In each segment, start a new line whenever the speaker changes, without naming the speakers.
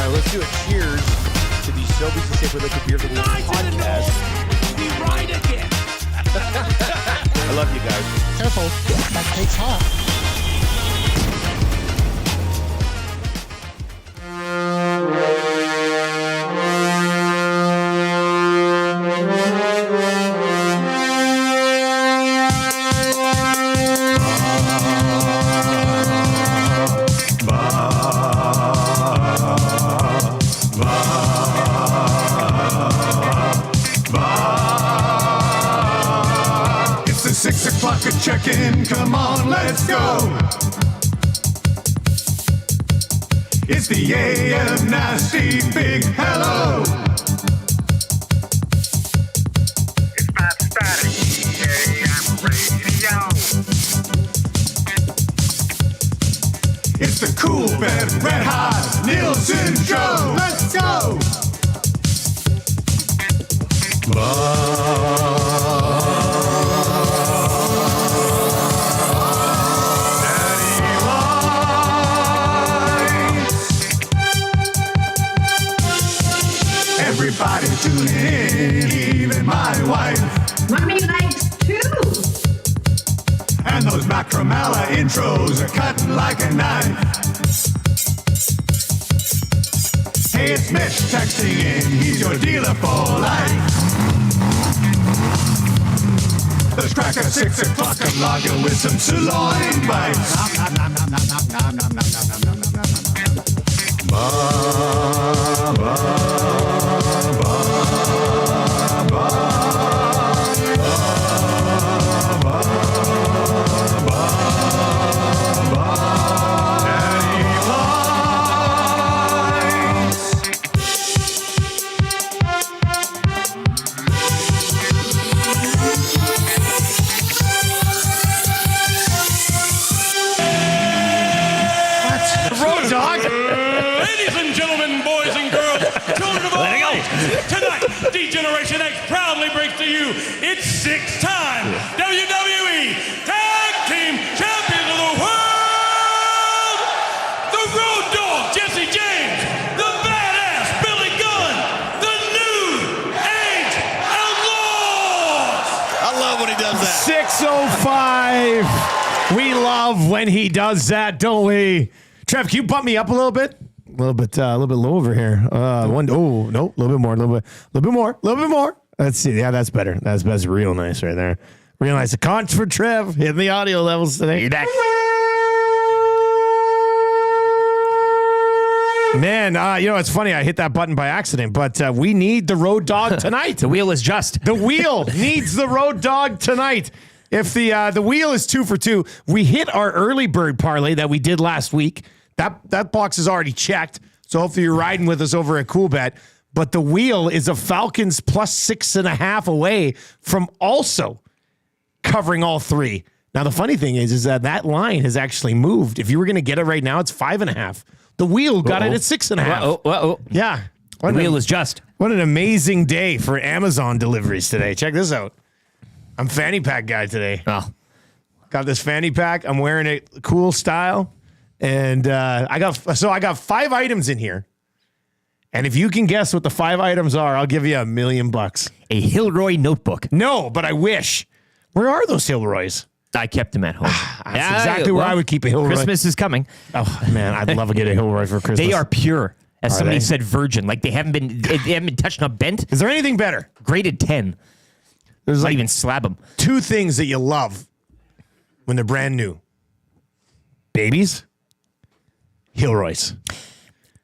Let's do a cheers to the Sobeys and Safeway Liquid Beer for the podcast.
Be right again.
I love you guys.
Careful, that cake's hot.
It's the 6 o'clock a check-in, come on, let's go. It's the AM Nasty Big Hello.
It's not static, AM radio.
It's the Cool Bed Red Hot Nielson Show. Let's go. Everybody tune in, even my wife.
Mommy likes too.
And those Macromella intros are cutting like a knife. Hey, it's Mitch texting in, he's your dealer for life. Let's crack a 6 o'clock and lager with some sirloin bites.
Ladies and gentlemen, boys and girls, children of all ages, tonight, D-Generation X proudly brings to you its 6th-time WWE Tag Team Champions of the World! The Road Dogg, Jesse James, the Badass Billy Gunn, the New Age Outlaws!
I love when he does that.
6:05. We love when he does that, don't we? Trev, can you bump me up a little bit? A little bit low over here. A little bit more. Let's see. Yeah, that's better. That's real nice right there. Real nice. A conch for Trev hitting the audio levels today.
You're back.
Man, it's funny. I hit that button by accident, but we need the Road Dogg tonight.
The wheel is just.
The wheel needs the Road Dogg tonight. If the wheel is 2 for 2, we hit our early bird parlay that we did last week. That box is already checked. So hopefully you're riding with us over at CoolBet. But the wheel is a Falcons plus 6.5 away from also covering all 3. Now, the funny thing is that line has actually moved. If you were going to get it right now, it's 5.5. The wheel got it at 6.5. Yeah.
The wheel is just.
What an amazing day for Amazon deliveries today. Check this out. I'm fanny pack guy today.
Oh.
Got this fanny pack. I'm wearing it cool style. And I got 5 items in here. And if you can guess what the 5 items are, I'll give you $1 million.
A Hilroy notebook.
No, but I wish. Where are those Hilroys?
I kept them at home.
That's exactly where I would keep a Hilroy.
Christmas is coming.
Oh, man, I'd love to get a Hilroy for Christmas.
They are pure. As somebody
they?
said, virgin. Like they haven't been touched, not bent.
Is there anything better?
Graded 10.
There's
Not even slab them.
2 things that you love when they're brand new. Babies. Hilroys.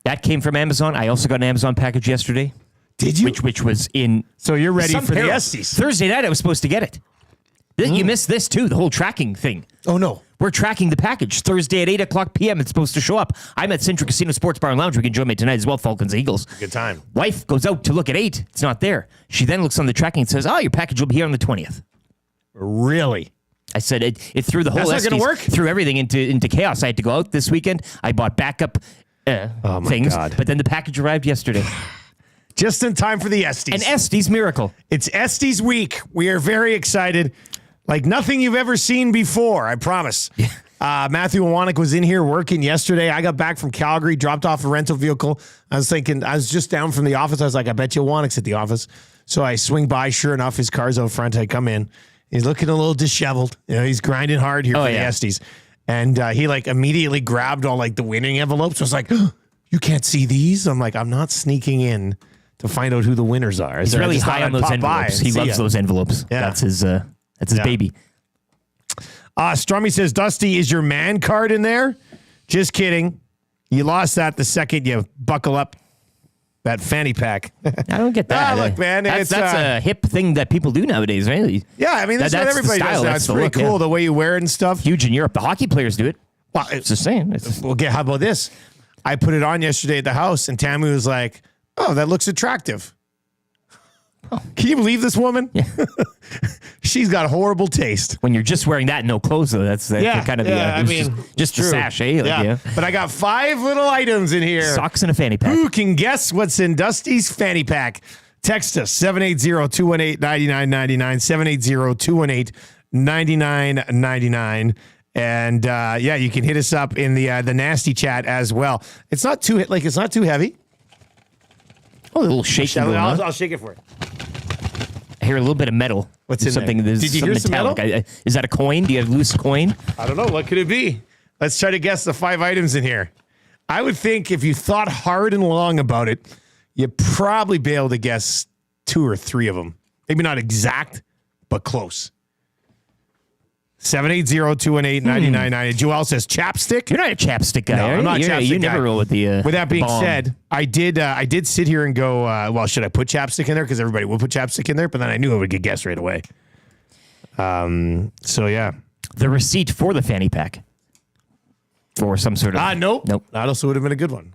That came from Amazon. I also got an Amazon package yesterday.
Did you?
Which was in.
So you're ready
some
for the
peril.
Estes.
Thursday night, I was supposed to get it. You missed this too, the whole tracking thing.
Oh, no.
We're tracking the package. Thursday at 8 o'clock p.m. It's supposed to show up. I'm at Central Casino Sports Bar and Lounge. We can join me tonight as well, Falcons and Eagles.
Good time.
Wife goes out to look at 8. It's not there. She then looks on the tracking and says, your package will be here on the 20th.
Really?
I said it threw the whole
That's not gonna work?
threw everything into chaos. I had to go out this weekend. I bought backup things,
God.
but then the package arrived yesterday.
Just in time for the Estes.
An Estes miracle.
It's Estes week. We are very excited. Like nothing you've ever seen before, I promise. Matthew Iwanek was in here working yesterday. I got back from Calgary, dropped off a rental vehicle. I was just down from the office. I was like, I bet you Iwanek's at the office. So I swing by. Sure enough, his car's out front. I come in. He's looking a little disheveled. He's grinding hard here for the Esties. And he like immediately grabbed all like the winning envelopes. I was like, oh, you can't see these? I'm like, I'm not sneaking in to find out who the winners are.
He's really high on those envelopes. He loves those envelopes. Yeah. That's his baby.
Strummy says, Dusty, is your man card in there? Just kidding. You lost that the second you buckle up that fanny pack.
I don't get that.
Look, man.
That's a hip thing that people do nowadays, right?
Yeah, I mean, that's what everybody does now. It's pretty cool the way you wear it and stuff.
Huge in Europe. The hockey players do it.
Well,
it's the same.
How about this? I put it on yesterday at the house, and Tammy was like, oh, that looks attractive. Oh. Can you believe this woman? Yeah. She's got horrible taste.
When you're just wearing that and no clothes, though, that's kind of just a sash, eh?
Like, But I got 5 little items in here.
Socks and a fanny pack.
Who can guess what's in Dusty's fanny pack? Text us 780-218-9999, 780-218-9999. And you can hit us up in the nasty chat as well. It's not too heavy.
Oh, a little shaky.
I'll shake it for you.
I hear a little bit of metal.
What's in
something?
there?
Did
you hear some metal?
Is that a coin? Do you have a loose coin?
I don't know. What could it be? Let's try to guess the 5 items in here. I would think if you thought hard and long about it, you'd probably be able to guess 2 or 3 of them. Maybe not exact, but close. 780-218-9999. Joel says chapstick.
You're not a chapstick guy.
No, I'm not a chapstick guy.
You never roll with the.
With that being
bomb.
said, I did sit here and go, well, should I put chapstick in there? Because everybody will put chapstick in there, but then I knew I would get guessed right away. So yeah.
The receipt for the fanny pack. For some sort of.
Nope. That also would have been a good one.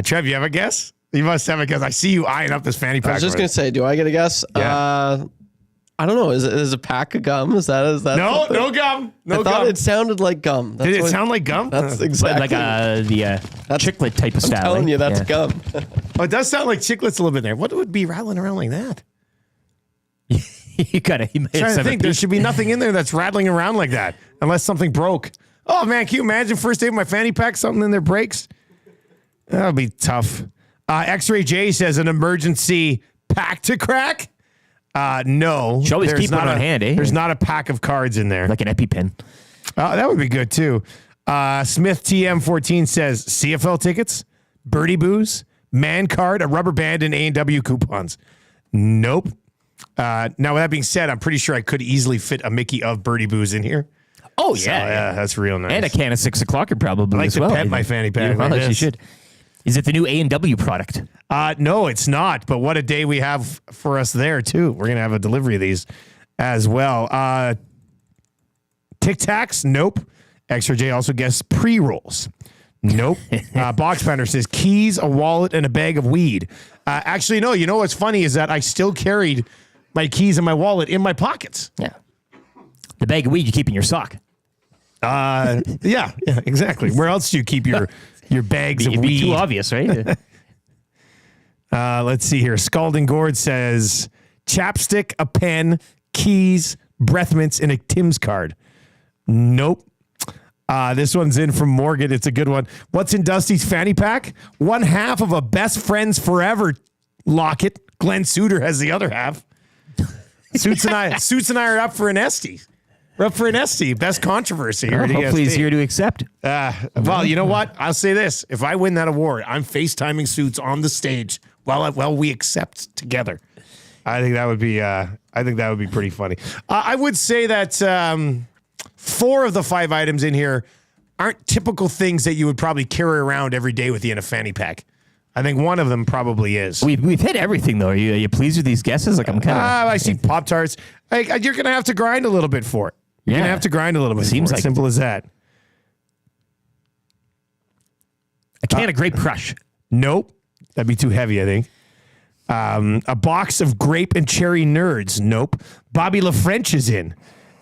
Trev, you have a guess? You must have a guess. I see you eyeing up this fanny pack.
I was just going to say, do I get a guess?
Yeah.
I don't know. Is it a pack of gum? Is that
no gum? No
I thought
gum.
it sounded like gum.
Did it sound like gum?
That's exactly
like the chiclet type of style.
I'm telling you, that's gum.
Oh, it does sound like chiclets a little bit there. What would be rattling around like that?
You gotta.
Trying to think. There should be nothing in there that's rattling around like that, unless something broke. Oh man, can you imagine first day of my fanny pack, something in there breaks? That'll be tough. X-Ray J says an emergency pack to crack. No.
Should always keep one on hand, eh?
There's not a pack of cards in there.
Like an EpiPen.
That would be good, too. Smith TM14 says CFL tickets, Birdie Boos, man card, a rubber band, and A&W coupons. Nope. Now, with that being said, I'm pretty sure I could easily fit a Mickey of Birdie Boos in here.
Oh,
So, yeah, that's real nice.
And a can of 6 o'clock probably
I like
as
to
well.
pet my fanny pack.
Well,
like
you
this.
should. Is it the new A&W product?
No, it's not. But what a day we have for us there, too. We're going to have a delivery of these as well. Tic Tacs? Nope. Extra J also guessed pre-rolls. Nope. Box Pounder says keys, a wallet, and a bag of weed. Actually, no. You know what's funny is that I still carried my keys and my wallet in my pockets.
Yeah. The bag of weed you keep in your sock.
Yeah, exactly. Where else do you keep your bags of
It'd be
weed?
too obvious, right?
Let's see here. Scalding Gourd says chapstick, a pen, keys, breath mints, and a Tim's card. Nope. This one's in from Morgan. It's a good one. What's in Dusty's fanny pack? 1/2 of a best friends forever locket. Glenn Suter has the other half. Suits and I are up for an Esty. We're up for an Esty. Best controversy here.
Hopefully he's here to accept.
Well, you know what? I'll say this. If I win that award, I'm FaceTiming Suits on the stage while we accept together. I think that would be pretty funny. I would say that 4 of the 5 items in here aren't typical things that you would probably carry around every day with you in a fanny pack. I think one of them probably is.
We've hit everything though. Are you pleased with these guesses? Like I'm kind of.
I see Pop-Tarts. You're gonna have to grind a little bit for it. You're gonna have to grind a little bit.
Seems like
simple as that.
A can of Grape Crush.
Nope, that'd be too heavy. I think. A box of grape and cherry nerds. Nope. Bobby LaFrench is in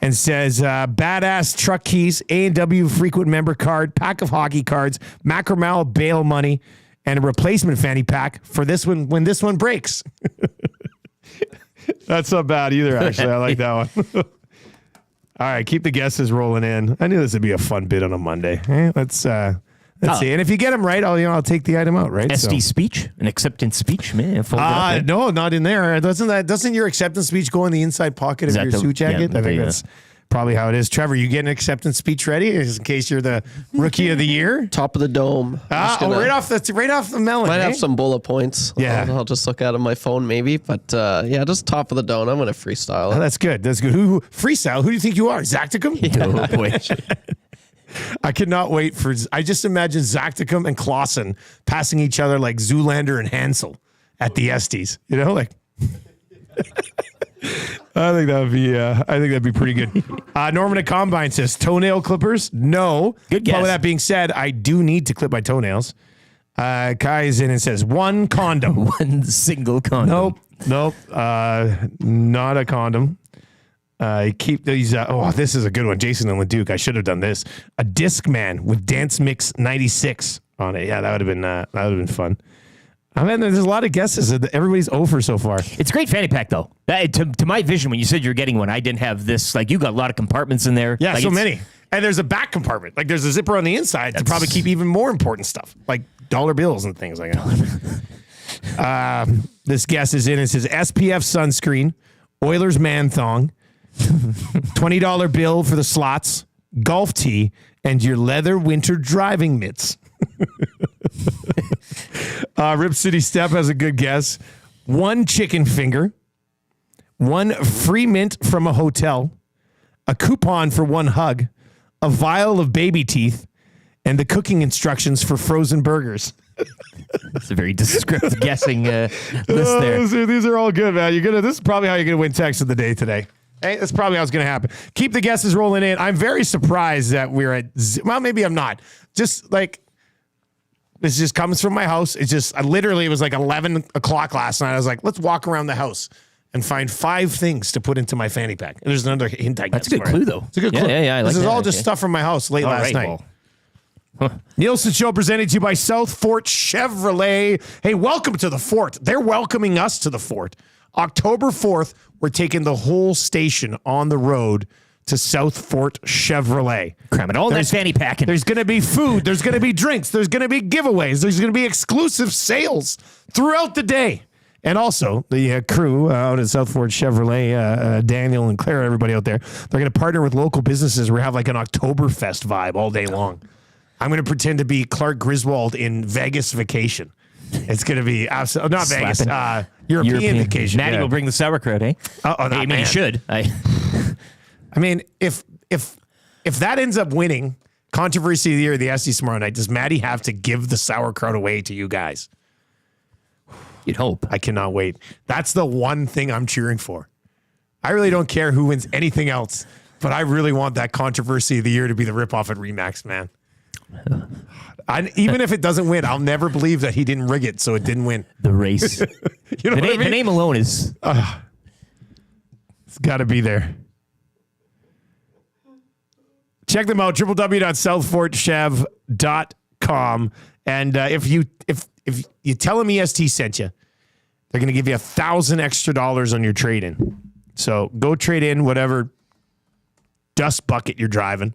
and says badass truck keys, A&W frequent member card, pack of hockey cards, Macromal bail money, and a replacement fanny pack for this one when this one breaks. That's not bad either, actually. I like that one. All right, keep the guesses rolling in. I knew this would be a fun bit on a Monday. Let's see. And if you get them right, I'll take the item out. Right?
SD speech, an acceptance speech, man. Fold it up, right?
No, not in there. Doesn't your acceptance speech go in the inside pocket of your suit jacket? I think that's probably how it is. Trevor, you get an acceptance speech ready in case you're the rookie of the year?
Top of the dome.
Right off the melon.
Might have some bullet points.
Yeah.
I'll just look at it on my phone maybe. But just top of the dome. I'm going to freestyle it.
Oh, that's good. Who freestyle? Who do you think you are? Zacticum?
Oh, boy.
I cannot wait I just imagine Zacticum and Clausen passing each other like Zoolander and Hansel at the Estes. You know, like... I think that'd be pretty good. Norman at Combine says toenail clippers. No.
Good guess.
But with that being said, I do need to clip my toenails. Kai is in and says one condom.
One single condom.
Nope. Not a condom. Keep these. This is a good one. Jason and Leduc. I should have done this. A Discman with Dance Mix 96 on it. Yeah, that would have been fun. I mean, there's a lot of guesses. Everybody's over so far.
It's a great fanny pack, though. To my vision, when you said you're getting one, I didn't have this. Like, you got a lot of compartments in there.
Yeah,
like
so many. And there's a back compartment. Like, there's a zipper on the inside to probably keep even more important stuff, like dollar bills and things like that. This guess is in. It says SPF sunscreen, Oilers man thong, $20 bill for the slots, golf tee, and your leather winter driving mitts. Rip City Step has a good guess. One chicken finger, one free mint from a hotel, a coupon for one hug, a vial of baby teeth, and the cooking instructions for frozen burgers.
It's a very descriptive guessing list there.
These are all good, man. This is probably how you're gonna win text of the day today. Hey, that's probably how it's gonna happen. Keep the guesses rolling in. I'm very surprised that we're at. Well, maybe I'm not. Just like. This just comes from my house. It was like 11 o'clock last night. I was like, let's walk around the house and find 5 things to put into my fanny pack. And there's another hint I got.
That's a good clue, though.
It's a good clue.
Yeah, I like
this is
that.
all just stuff from my house late last night. Nielson Show presented to you by South Fort Chevrolet. Hey, welcome to the Fort. They're welcoming us to the Fort. October 4th, we're taking the whole station on the road to South Fort Chevrolet.
Cram it all in that fanny pack.
There's going to be food. There's going to be drinks. There's going to be giveaways. There's going to be exclusive sales throughout the day. And also, the crew out at South Fort Chevrolet, Daniel and Claire, everybody out there, they're going to partner with local businesses. We have like an Oktoberfest vibe all day long. I'm going to pretend to be Clark Griswold in Vegas Vacation. It's going to be absolutely not Vegas, European Vacation.
Maddie will bring the sauerkraut, eh? He should.
I mean, if that ends up winning Controversy of the Year at the Estes tomorrow night, does Maddie have to give the sauerkraut away to you guys?
You'd hope.
I cannot wait. That's the one thing I'm cheering for. I really don't care who wins anything else, but I really want that Controversy of the Year to be the ripoff at Remax, man. Even if it doesn't win, I'll never believe that he didn't rig it, so it didn't win.
The race.
You know
the name alone is...
it's got to be there. Check them out, www.southfortchev.com. And if you tell them EST sent you, they're going to give you $1,000 extra on your trade-in. So go trade in whatever dust bucket you're driving.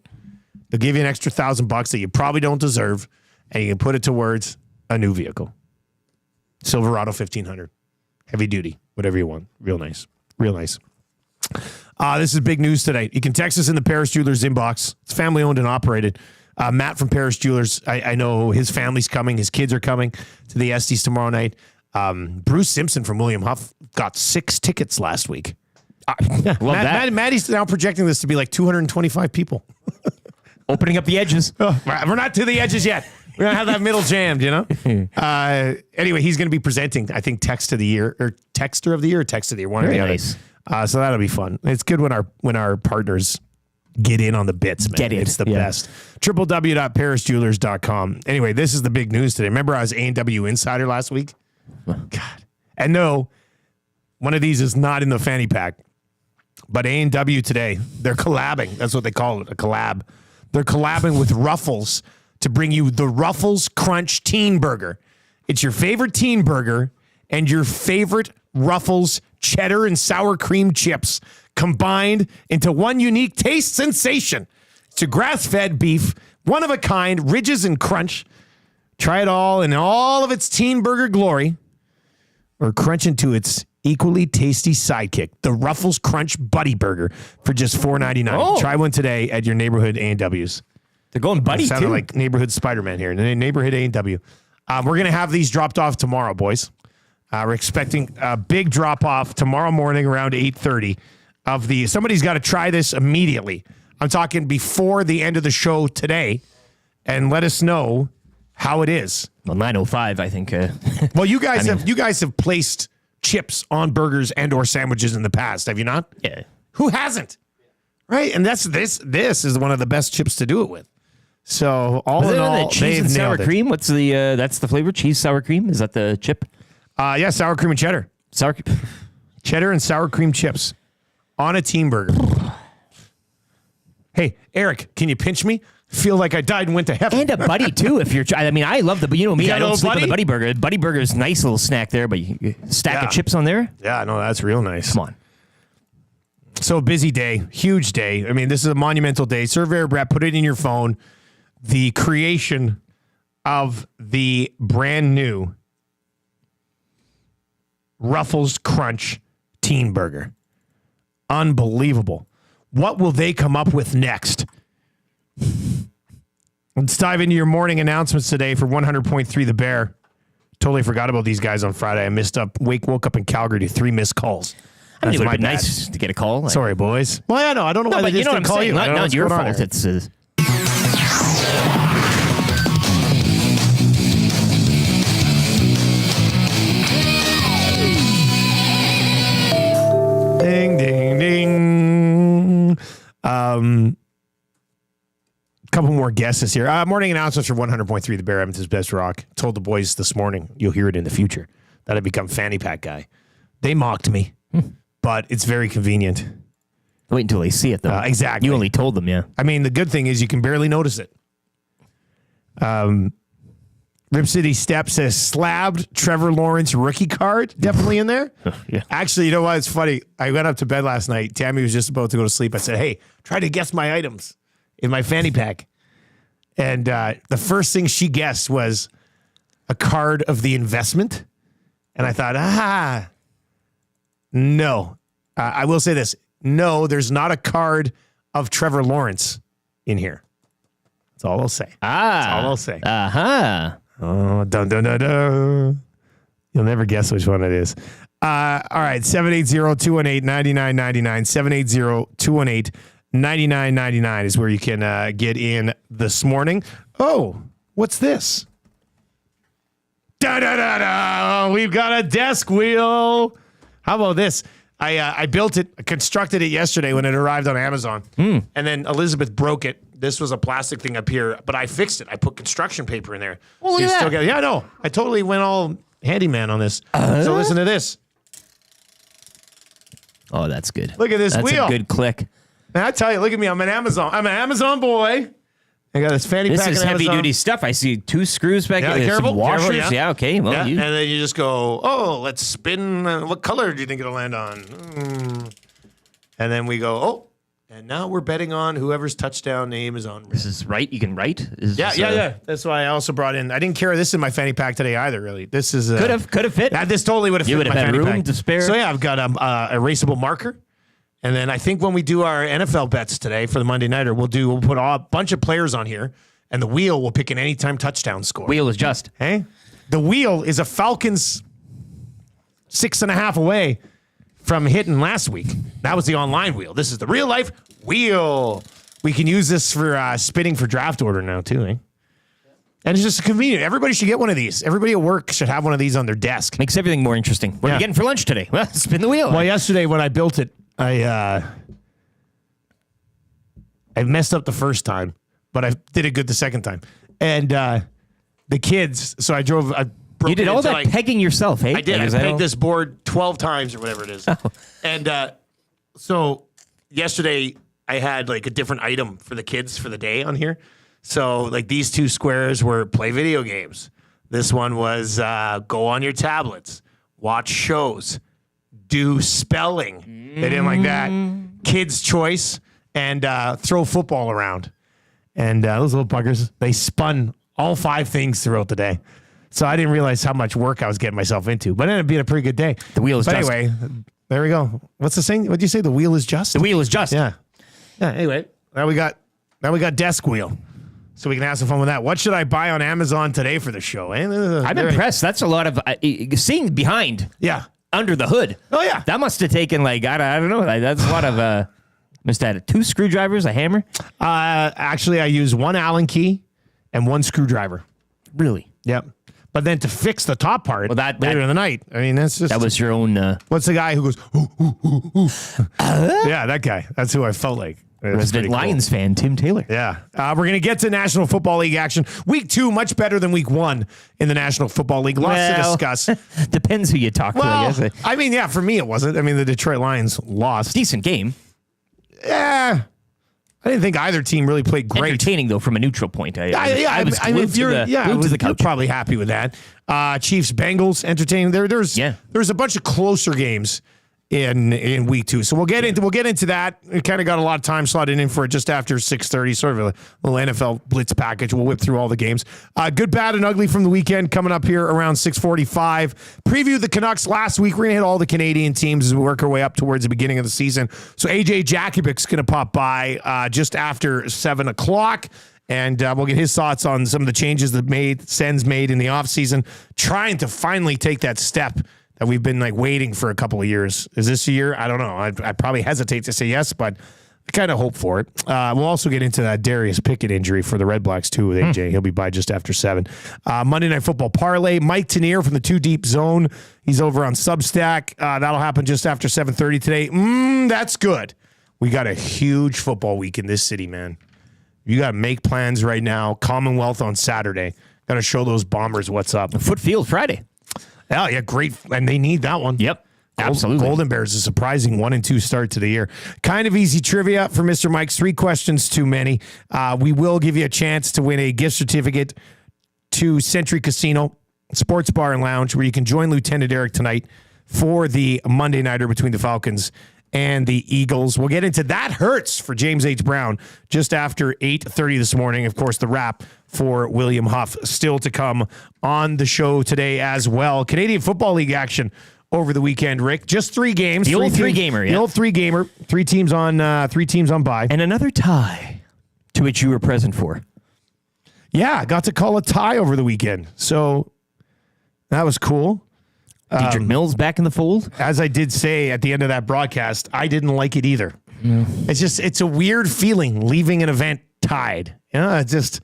They'll give you an extra $1,000 that you probably don't deserve, and you can put it towards a new vehicle. Silverado 1500, heavy duty, whatever you want. Real nice. This is big news today. You can text us in the Paris Jewelers inbox. It's family owned and operated. Matt from Paris Jewelers, I know his family's coming. His kids are coming to the Estes tomorrow night. Bruce Simpson from William Huff got 6 tickets last week.
Love that.
Maddie's now projecting this to be like 225 people.
Opening up the edges.
We're not to the edges yet. We're going to have that middle jammed, you know? Anyway, he's going to be presenting, I think, Texter of the Year, one or the other. So that'll be fun. It's good when our partners get in on the bits, man. It's the best. www.parisjewelers.com. Anyway, this is the big news today. Remember I was A&W Insider last week? God. And no, one of these is not in the fanny pack. But A&W today, they're collabing. That's what they call it, a collab. They're collabing with Ruffles to bring you the Ruffles Crunch Teen Burger. It's your favorite teen burger and your favorite Ruffles cheddar and sour cream chips combined into one unique taste sensation. It's a grass-fed beef, one of a kind, ridges and crunch. Try it all in all of its teen burger glory, or crunch into its equally tasty sidekick, the Ruffles Crunch Buddy Burger for just $4.99.
Oh.
Try one today at your neighborhood A&Ws.
They're going buddy
Sounded
too.
like neighborhood Spider-Man here, neighborhood A&W. We're going to have these dropped off tomorrow, boys. We're expecting a big drop-off tomorrow morning around 8:30 of the. Somebody's got to try this immediately. I'm talking before the end of the show today, and let us know how it is.
Well, 9:05, I think.
Well, you guys have placed chips on burgers and or sandwiches in the past, have you not?
Yeah.
Who hasn't? Right, and this is one of the best chips to do it with. So all in all,
cheese
they've
and sour
nailed it.
cream. What's the that's the flavor? Cheese, sour cream. Is that the chip?
Yeah, sour cream and cheddar. Cheddar and sour cream chips on a teen burger. Hey, Eric, can you pinch me? Feel like I died and went to heaven.
And a buddy too. If you're, I mean, I love the. You know me,
got
I
a
don't
little
sleep on
buddy?
the buddy burger. Buddy burger is a nice little snack there, but you stack
Yeah.
of chips on there.
Yeah, no, that's real nice.
Come on.
So a busy day, huge day. I mean, this is a monumental day. Surveyor Brett, put it in your phone. The creation of the brand new Ruffles Crunch Teen Burger. Unbelievable. What will they come up with next? Let's dive into your morning announcements today for 100.3 The Bear. Totally forgot about these guys on Friday. I woke up in Calgary to 3 missed calls.
I mean, it
That's
would
my
have been
bad.
nice to get a call.
Sorry, boys. Well, I know. I don't know why
but
they
you
just
know what I'm
didn't call
saying.
you. I don't know
Not
what's
your
going on
fault.
here.
It's
Ding, ding, ding. Couple more guesses here. Morning announcements for 100.3 The Bear, Edmonton's Best Rock. Told the boys this morning, you'll hear it in the future, that I'd become Fanny Pack guy. They mocked me, but it's very convenient.
wait until they see it though.
Exactly.
You only told them, yeah.
I mean, the good thing is you can barely notice it. Rip City Step says slabbed Trevor Lawrence rookie card. Definitely in there.
Yeah.
Actually, you know what? It's funny. I went up to bed last night. Tammy was just about to go to sleep. I said, hey, try to guess my items in my fanny pack. And the first thing she guessed was a card of the investment. And I thought, no. I will say this. No, there's not a card of Trevor Lawrence in here. That's all I'll say. That's all I'll say.
Uh-huh.
Oh, dun, dun, dun, dun. You'll never guess which one it is. All right, 780-218-9999. 780-218-9999 is where you can get in this morning. Oh, what's this? Da-da-da-da! We've got a desk wheel. How about this? I built it, constructed it yesterday when it arrived on Amazon. And then Elizabeth broke it. This was a plastic thing up here, but I fixed it. I put construction paper in there.
Well, look at that.
Yeah, I know. I totally went all handyman on this. So listen to this.
Oh, that's good.
Look at this
That's
wheel.
a good click.
And I tell you, look at me. I'm an Amazon boy. I got this fanny
This
pack.
is
and
heavy
Amazon.
duty stuff. I see 2 screws back
Yeah,
there.
careful,
Some washers.
careful, yeah.
Okay. Well,
Yeah,
you,
and then you just go, oh, let's spin. What color do you think it'll land on? And then we go, oh, and now we're betting on whoever's touchdown name is on.
this is right. You can write. Is
Yeah,
this,
yeah. That's why I also brought in. I didn't carry this in my fanny pack today either. Really, this is
Could have fit.
This totally would have fit.
You would
in
have
my
had
fanny
room
pack.
to spare.
So yeah, I've got a erasable marker, and then I think when we do our NFL bets today for the Monday Nighter, we'll put a bunch of players on here, and the wheel will pick an anytime touchdown score.
Wheel is just.
Hey, the wheel is a Falcons 6.5 away from hitting last week. That was the online wheel. This is the real life wheel. We can use this for spinning for draft order now too, eh? And it's just convenient. Everybody should get one of these. Everybody at work should have one of these on their desk.
Makes everything more interesting. What are
Yeah.
you getting for lunch today? Well, spin the wheel.
Well, yesterday when I built it, I messed up the first time, but I did it good the second time. And the kids, so I broke
you did
it
all
into,
that
like,
pegging yourself, hey?
I did. I
Is that
pegged
all?
this board 12 times or whatever it is. And so yesterday I had like a different item for the kids for the day on here. So like these 2 squares were play video games. This one was go on your tablets, watch shows, do spelling. They didn't like that. Kids' Choice and throw football around. And those little buggers, they spun all 5 things throughout the day. So I didn't realize how much work I was getting myself into. But it ended up being a pretty good day.
The wheel is
but
just.
Anyway, there we go. What's the saying? What'd you say? The wheel is just?
The wheel is just.
Yeah. Anyway, now we got desk wheel. So we can have some fun with that. What should I buy on Amazon today for the show?
I'm impressed. That's a lot of seeing behind.
Yeah.
Under the hood.
Oh, yeah.
That must have taken I don't know. That's a lot of, must have had 2 screwdrivers, a hammer.
Actually, I use 1 Allen key and 1 screwdriver.
Really?
Yep. But then to fix the top part later in the night, I mean, that's just...
That was your own...
What's the guy who goes, ooh, ooh, ooh, ooh. Yeah, that guy. That's who I felt like.
Resident Lions fan, Tim Taylor.
Yeah. We're going to get to National Football League action. Week 2, much better than week 1 in the National Football League. Lots to discuss.
Depends who you talk to, I guess.
I mean, yeah, for me it wasn't. I mean, the Detroit Lions lost.
Decent game.
Yeah. I didn't think either team really played great.
Entertaining, though, from a neutral point.
I was glued to the couch. You're probably happy with that. Chiefs, Bengals, entertaining. There's a bunch of closer games in week 2. So we'll get into that. We kind of got a lot of time slotted in for it just after 6:30, sort of a little NFL blitz package. We'll whip through all the games. Good, bad, and ugly from the weekend coming up here around 6:45. Preview the Canucks last week. We're going to hit all the Canadian teams as we work our way up towards the beginning of the season. So AJ Jakubec's going to pop by just after 7 o'clock. And we'll get his thoughts on some of the changes that Sens made in the offseason, trying to finally take that step that we've been waiting for a couple of years. Is this a year? I don't know. I probably hesitate to say yes, but I kind of hope for it. We'll also get into that Darius Pickett injury for the Red Blacks too with AJ. He'll be by just after 7. Monday Night Football Parlay. Mike Tenoir from the 2 Deep Zone. He's over on Substack. That'll happen just after 7:30 today. That's good. We got a huge football week in this city, man. You got to make plans right now. Commonwealth on Saturday. Got to show those Bombers what's up.
Footfield Friday.
Oh, yeah, great. And they need that one.
Yep, absolutely.
Golden Bears, a surprising 1-2 start to the year. Kind of easy trivia for Mr. Mike's 3 questions too many. We will give you a chance to win a gift certificate to Century Casino, Sports Bar and Lounge, where you can join Lieutenant Eric tonight for the Monday Nighter between the Falcons and the Eagles. We'll get into That Hurts for James H. Brown just after 8:30 this morning. Of course, the wrap for William Huff still to come on the show today as well. Canadian Football League action over the weekend, Rick. Just 3 games.
The old 3-gamer, yeah.
The old 3-gamer. 3 teams on bye.
And another tie to which you were present for.
Yeah, I got to call a tie over the weekend. So that was cool.
Diedrich Mills back in the fold.
As I did say at the end of that broadcast, I didn't like it either. It's a weird feeling leaving an event tied. It just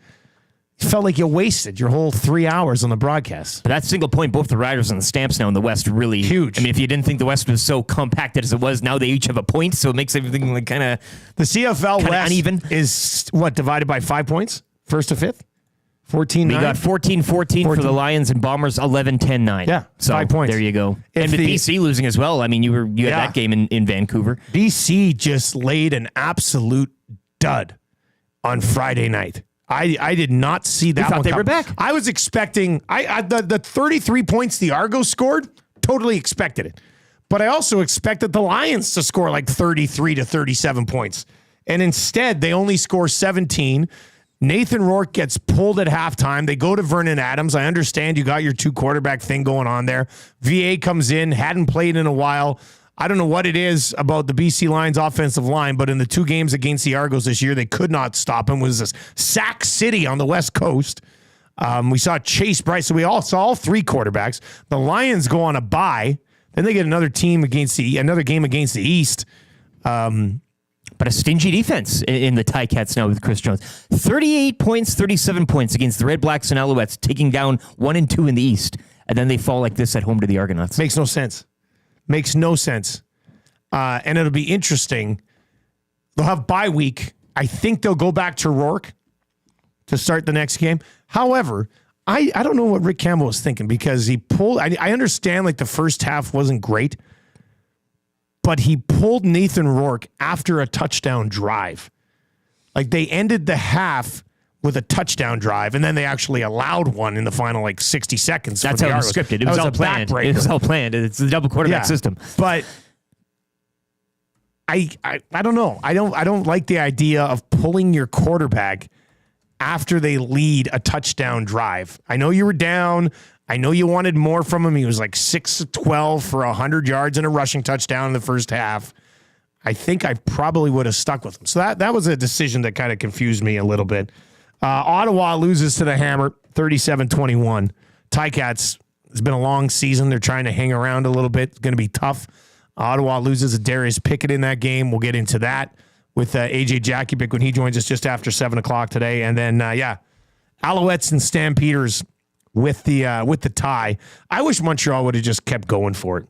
felt like you wasted your whole 3 hours on the broadcast.
But that single point, both the Riders and the Stamps now in the West really
huge.
I mean, if you didn't think the West was so compacted as it was, now they each have a point, so it makes everything kind of
the CFL West
uneven.
Is what, divided by 5 points, 1st to 5th? 14-9?
We got 14-14 for the Lions and Bombers, 11-10-9.
Yeah,
so
5 points.
There you go. And with BC losing as well, I mean, you had that game in Vancouver.
BC just laid an absolute dud on Friday night. I did not see that one.
They were back.
I was expecting the 33 points the Argos scored, totally expected it. But I also expected the Lions to score like 33 to 37 points. And instead, they only score 17. Nathan Rourke gets pulled at halftime. They go to Vernon Adams. I understand you got your 2 quarterback thing going on there. VA comes in, hadn't played in a while. I don't know what it is about the BC Lions offensive line, but in the 2 games against the Argos this year, they could not stop him. It was this Sac City on the West Coast. We saw Chase Bryce. So we all saw all 3 quarterbacks. The Lions go on a bye. Then they get another game against the East.
But a stingy defense in the Ticats now with Chris Jones. 38 points, 37 points against the Red Blacks and Alouettes, taking down 1 and 2 in the East. And then they fall like this at home to the Argonauts.
Makes no sense. And it'll be interesting. They'll have bye week. I think they'll go back to Rourke to start the next game. However, I don't know what Rick Campbell was thinking, because he pulled. I understand like the first half wasn't great, but he pulled Nathan Rourke after a touchdown drive. Like they ended the half with a touchdown drive, and then they actually allowed one in the final 60 seconds.
That's how it was scripted. It was all planned. It was all planned. It's the double quarterback system.
But I don't know. I don't like the idea of pulling your quarterback after they lead a touchdown drive. I know you were down. I know you wanted more from him. He was like 6-12 for 100 yards and a rushing touchdown in the first half. I think I probably would have stuck with him. So that was a decision that kind of confused me a little bit. Ottawa loses to the Hammer, 37-21. Ticats, it's been a long season. They're trying to hang around a little bit. It's going to be tough. Ottawa loses to Darius Pickett in that game. We'll get into that with AJ Jakubec when he joins us just after 7 o'clock today. And then, Alouettes and Stampeders with the tie. I wish Montreal would have just kept going for it.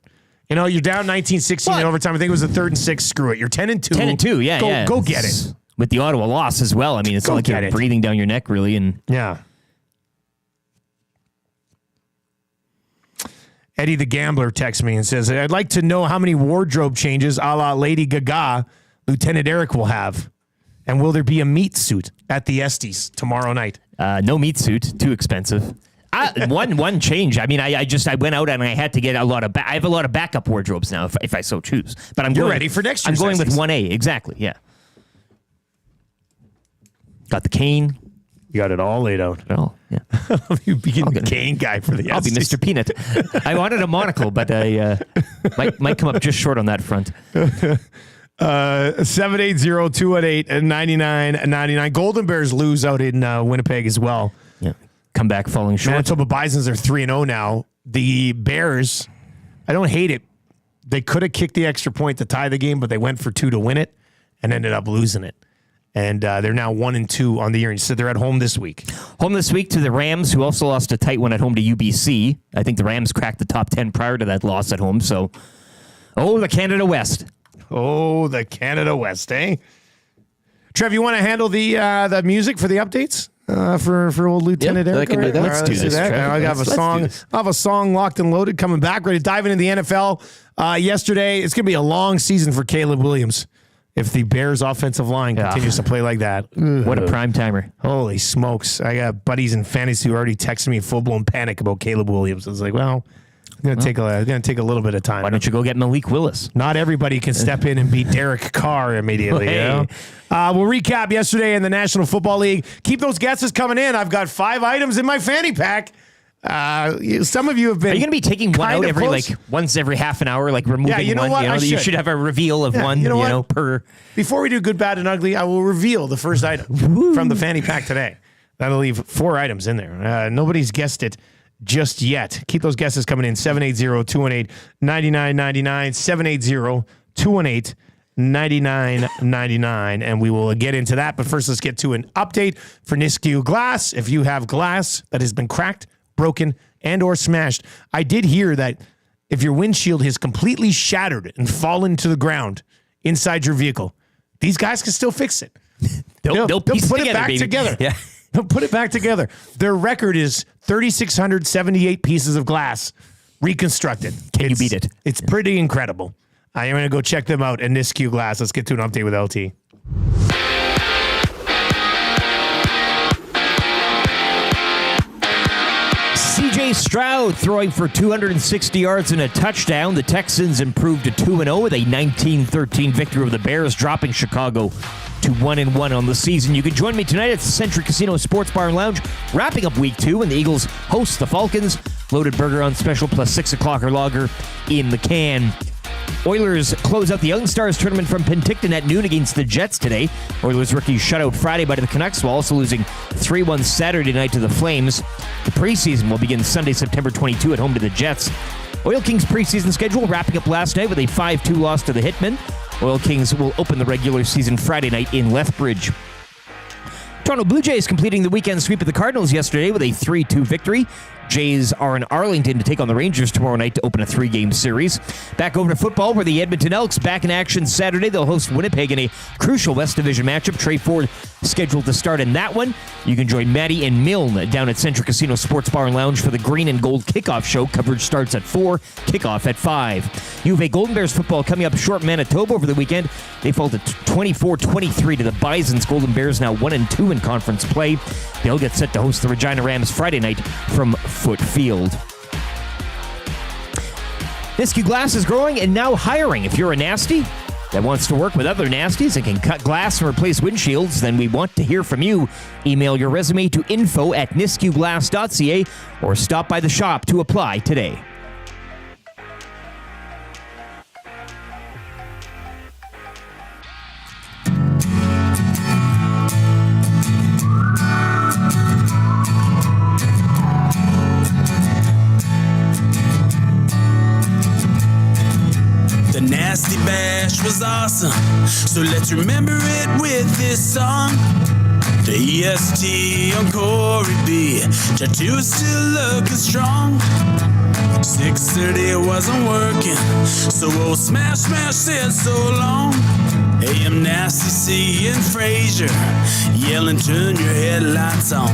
You know, you're down 19-16 in overtime. I think it was a 3rd and 6. Screw it. You're 10-2.
10-2, yeah.
Go get it.
With the Ottawa loss as well. I mean, it's not like you're breathing down your neck, really. And
yeah. Eddie the Gambler texts me and says, I'd like to know how many wardrobe changes a la Lady Gaga Lieutenant Eric will have. And will there be a meat suit at the Estes tomorrow night?
No meat suit. Too expensive. One change. I mean, I went out and I had to get a lot of. I have a lot of backup wardrobes now, if I so choose. But
You're ready for next year.
I'm going with 1A. Exactly. Yeah. Got the cane.
You got it all laid out.
Oh, yeah.
You became the cane guy for the
I'll be Mr. Peanut. I wanted a monocle, but I might come up just short on that front.
780-218-9999. Golden Bears lose out in Winnipeg as well.
Yeah. Come back falling short.
Manitoba Bisons are 3-0 now. The Bears, I don't hate it. They could have kicked the extra point to tie the game, but they went for 2 to win it and ended up losing it. And they're now 1-2 on the year. And so they're at home this week.
Home this week to the Rams, who also lost a tight one at home to UBC. I think the Rams cracked the top 10 prior to that loss at home. So, the Canada West.
Oh, the Canada West, eh? Trev, you want to handle the music for the updates for old Lieutenant Eric?
I can do that.
Let's do this, Trev.
I have a song. I have a song locked and loaded coming back. Ready to dive into the NFL. Yesterday, it's going to be a long season for Caleb Williams if the Bears' offensive line continues to play like that.
What a prime timer!
Holy smokes! I got buddies in fantasy who already texted me in full blown panic about Caleb Williams. I was like, well. It's going to take a little bit of time.
Why don't you go get Malik Willis?
Not everybody can step in and beat Derek Carr immediately.
Hey.
You know? We'll recap yesterday in the National Football League. Keep those guesses coming in. I've got 5 items in my fanny pack. Some of you have been.
Are you going to be taking one out every
close.
once every half an hour, like removing
you know
one?
What?
You should have a reveal of one. Per.
Before we do good, bad, and ugly, I will reveal the first item from the fanny pack today. That'll leave 4 items in there. Nobody's guessed it just yet. Keep those guesses coming in. 780-218-9999. 780-218-9999. And we will get into that. But first, let's get to an update for Nisku Glass. If you have glass that has been cracked, broken, and or smashed, I did hear that if your windshield has completely shattered and fallen to the ground inside your vehicle, these guys can still fix it. They'll put it back together.
Yeah.
They'll put it back together. Their record is 3,678 pieces of glass reconstructed.
Can you beat it?
It's pretty incredible. I am going to go check them out in Nisku Glass. Let's get to an update with LT.
CJ Stroud throwing for 260 yards and a touchdown. The Texans improved to 2-0 with a 19-13 victory over the Bears, dropping Chicago to 1-1 on the season. You can join me tonight at the Century Casino Sports Bar and Lounge, wrapping up week 2, and the Eagles host the Falcons. Loaded burger on special plus 6 o'clock or lager in the can. Oilers close out the Young Stars tournament from Penticton at noon against the Jets today. Oilers rookies shut out Friday by the Canucks while also losing 3-1 Saturday night to the Flames. The preseason will begin Sunday, September 22 at home to the Jets. Oil Kings preseason schedule wrapping up last night with a 5-2 loss to the Hitmen. Oil Kings will open the regular season Friday night in Lethbridge. Toronto Blue Jays completing the weekend sweep of the Cardinals yesterday with a 3-2 victory. Jays are in Arlington to take on the Rangers tomorrow night to open a 3-game series. Back over to football, where the Edmonton Elks back in action Saturday. They'll host Winnipeg in a crucial West Division matchup. Trey Ford scheduled to start in that one. You can join Maddie and Milne down at Central Casino Sports Bar and Lounge for the Green and Gold Kickoff Show. Coverage starts at 4, kickoff at 5. U of A Golden Bears football coming up short Manitoba over the weekend. They fall to 24-23 to the Bisons. Golden Bears now 1-2 in conference play. They'll get set to host the Regina Rams Friday night from Foot Field. Nisku Glass is growing and now hiring. If you're a nasty, that wants to work with other nasties and can cut glass and replace windshields, then we want to hear from you. Email your resume to info@nisqglass.ca or stop by the shop to apply today.
The Nasty Bash was awesome, so let's remember it with this song. The EST on Corey B, tattoo still looking strong. 6:30 it wasn't working, so old Smash said so long. AM Nasty C and Frazier yelling, turn your headlights on.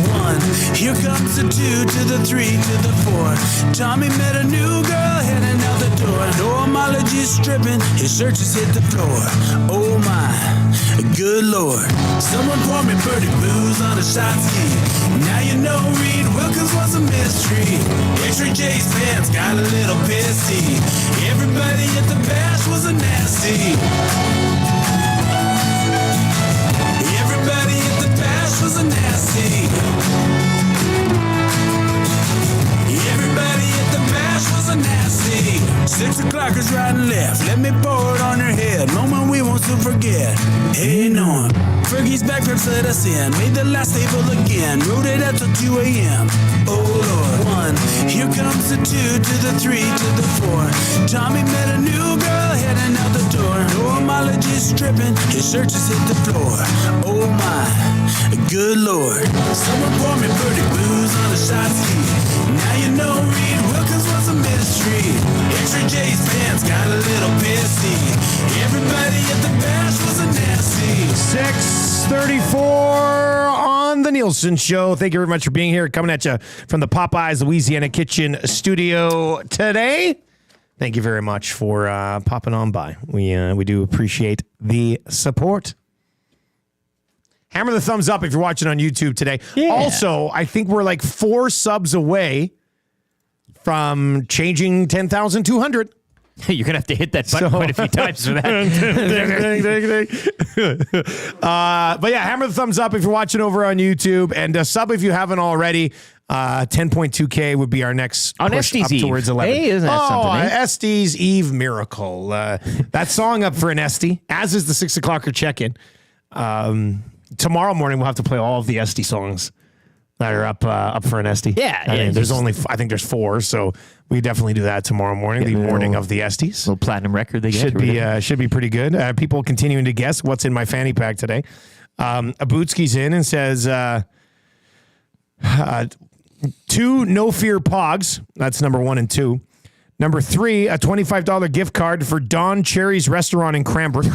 1, here comes the 2 to the 3 to the 4. Tommy met a new girl heading out the door. No homology stripping, his shirt just hit the floor. Oh my, good lord. Someone pour me birdie booze on a shot ski. Now you know Reed Wilkins was a mystery. Extra J's pants got a little pissy. Everybody at the bash was a nasty. Everybody at the bash was a nasty. Everybody at the bash was a nasty. 6 o'clockers right and left. Let me pour it on your head. Moment we won't soon forget. Hey Norm, Fergie's backflips let us in. Made the last table again. Rode it up till 2 a.m. Oh Lord. 1, here comes the 2 to the 3 to the 4. Tommy met a new girl heading out the door. No homology stripping, his shirt just hit the floor. Oh my, good lord. Someone pour me birdie booze on a shot ski. Now you know Reed Wilkins was a mystery. Extra J's pants got a little pissy. Everybody at the bash was a nasty.
6:34 on the Nielson Show. Thank you very much for being here. Coming at you from the Popeyes Louisiana Kitchen studio today. Thank you very much for popping on by. We do appreciate the support. Hammer the thumbs up if you're watching on YouTube today. Yeah. Also, I think we're like 4 subs away from changing 10,200.
You're going to have to hit that button quite a few times for that.
But yeah, hammer the thumbs up if you're watching over on YouTube. And sub if you haven't already. 10.2K would be our next
on
push
Estes
up
Eve.
Towards 11.
Hey, isn't that something? Eh?
Estes Eve Miracle. That song up for an Estes, as is the 6 o'clocker check-in. Tomorrow morning we'll have to play all of the Estes songs that are up for an Estes.
Yeah,
there's I think there's 4, so we definitely do that tomorrow morning. The morning of the Estes.
Little platinum record they get
should be pretty good. People continuing to guess what's in my fanny pack today. Abutski's in and says 2 No Fear Pogs. That's number 1 and 2. Number 3, a $25 gift card for Don Cherry's restaurant in Cranbrook.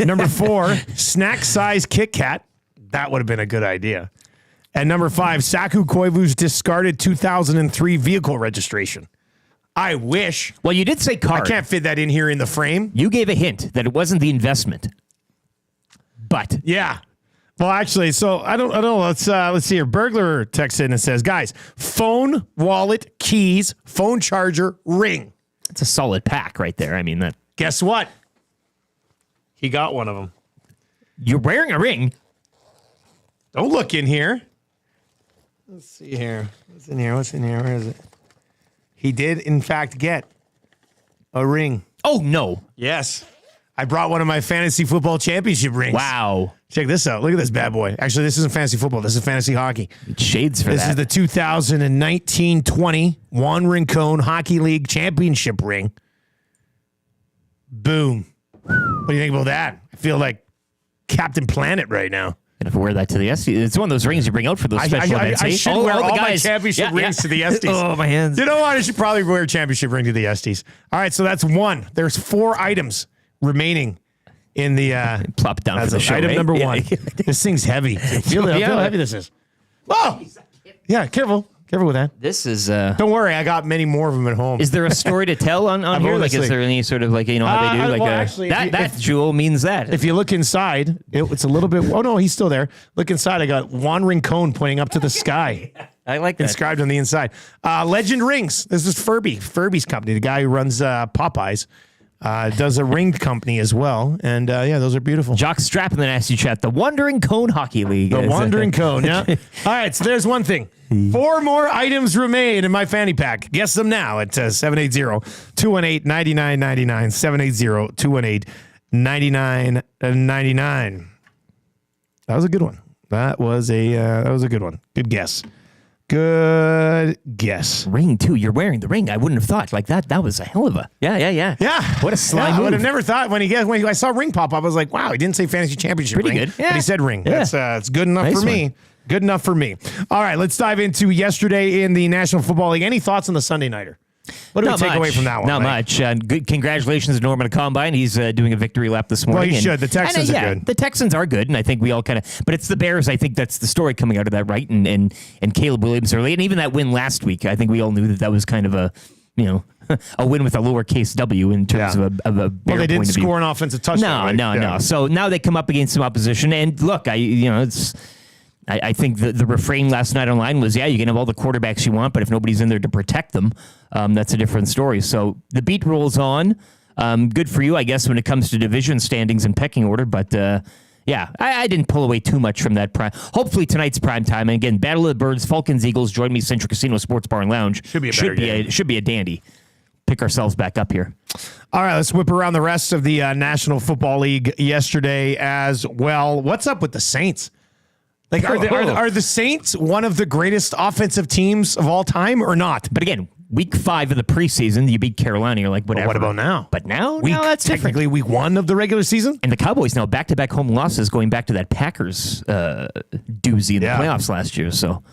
Number 4, snack size Kit Kat. That would have been a good idea. And number 5, Saku Koivu's discarded 2003 vehicle registration. I wish.
Well, you did say card.
I can't fit that in here in the frame.
You gave a hint that it wasn't the investment. But
yeah. Well, actually, so I don't know. Let's see here. Burglar texts in and says, guys, phone, wallet, keys, phone charger, ring.
It's a solid pack right there. I mean, that.
Guess what? He got one of them.
You're wearing a ring.
Don't look in here. Let's see here. What's in here? Where is it? He did, in fact, get a ring.
Oh, no.
Yes. I brought one of my fantasy football championship rings.
Wow.
Check this out. Look at this bad boy. Actually, this isn't fantasy football. This is fantasy hockey.
Shades for
this
that.
This is the 2019-20 Juan Rincon Hockey League championship ring. Boom. What do you think about that? I feel like Captain Planet right now.
Gonna have to wear that to the Estes. It's one of those rings you bring out for those special events.
I should wear all my championship rings to the Estes.
Oh, my hands.
You know what? I should probably wear a championship ring to the Estes. All right, so that's 1. There's 4 items remaining in the
plop down for the show.
Item number 1.
Yeah.
This thing's heavy. Feel how heavy this is. Oh, yeah. Careful with that.
This is.
Don't worry, I got many more of them at home.
Is there a story to tell on here? Like, is there any sort of like how they do like
actually,
that jewel means that?
If you look inside, it's a little bit. Oh no, he's still there. Look inside. I got Juan Rincon pointing up to the sky.
I like that.
Inscribed on the inside. Legend rings. This is Furby's company, the guy who runs Popeyes. Does a ring company as well. And yeah, those are beautiful.
Jock Strap in the nasty chat. The Wandering Cone Hockey League.
The Wandering Cone, yeah. All right, so there's one thing. 4 more items remain in my fanny pack. Guess them now at 780-218-9999. 780-218-9999. That was a good one. That was a good one. Good guess. Good guess.
Ring too. You're wearing the ring. I wouldn't have thought like that. That was a hell of a
Yeah.
What a slime
I
move.
would have never thought when I saw ring pop up, I was like, wow, he didn't say fantasy championship
Pretty
ring.
good. Yeah.
But he said ring.
Yeah.
That's good enough
Nice
for me.
one.
Good enough for me. All right, let's dive into yesterday in the National Football League. Any thoughts on the Sunday Nighter? What do we take away from that one?
Not much. Good congratulations to Norman Combine. He's doing a victory lap this morning.
Well, he should. The Texans are good.
The Texans are good, and I think we all kind of. But it's the Bears. I think that's the story coming out of that, right? And Caleb Williams early, and even that win last week. I think we all knew that was kind of a a win with a lowercase w in terms of a Bear
well, they didn't
point of view.
score an offensive touchdown.
No. So now they come up against some opposition, and look, I think the refrain last night online was, you can have all the quarterbacks you want, but if nobody's in there to protect them, that's a different story. So the beat rolls on. Good for you, I guess, when it comes to division standings and pecking order. But I didn't pull away too much from that prime. Hopefully tonight's prime time. And again, Battle of the Birds, Falcons, Eagles. Join me, Central Casino Sports Bar and Lounge.
Should be a better game.
Should be a dandy. Pick ourselves back up here.
All right, let's whip around the rest of the National Football League yesterday as well. What's up with the Saints? Like, are the Saints one of the greatest offensive teams of all time or not?
But again, week 5 of the preseason, you beat Carolina. You're like, whatever.
What about now?
But now
That's technically week 1 of the regular season.
And the Cowboys now back-to-back home losses, going back to that Packers doozy in the playoffs last year. So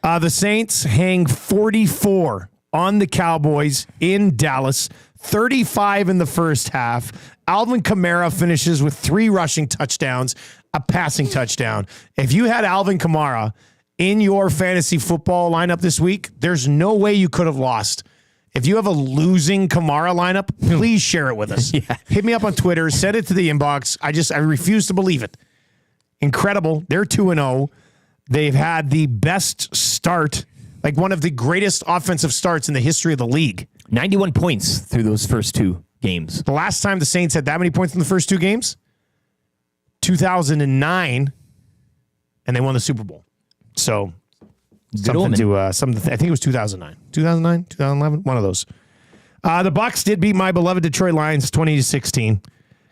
the Saints hang 44 on the Cowboys in Dallas, 35 in the first half. Alvin Kamara finishes with 3 rushing touchdowns, a passing touchdown. If you had Alvin Kamara in your fantasy football lineup this week, there's no way you could have lost. If you have a losing Kamara lineup, please share it with us. Hit me up on Twitter, send it to the inbox. I refuse to believe it. Incredible. They're 2-0. They've had the best start, like one of the greatest offensive starts in the history of the league.
91 points through those first 2 games.
The last time the Saints had that many points in the first 2 games, 2009, and they won the Super Bowl. So something to I think it was 2009, 2011, one of those. The Bucs did beat my beloved Detroit Lions 20-16.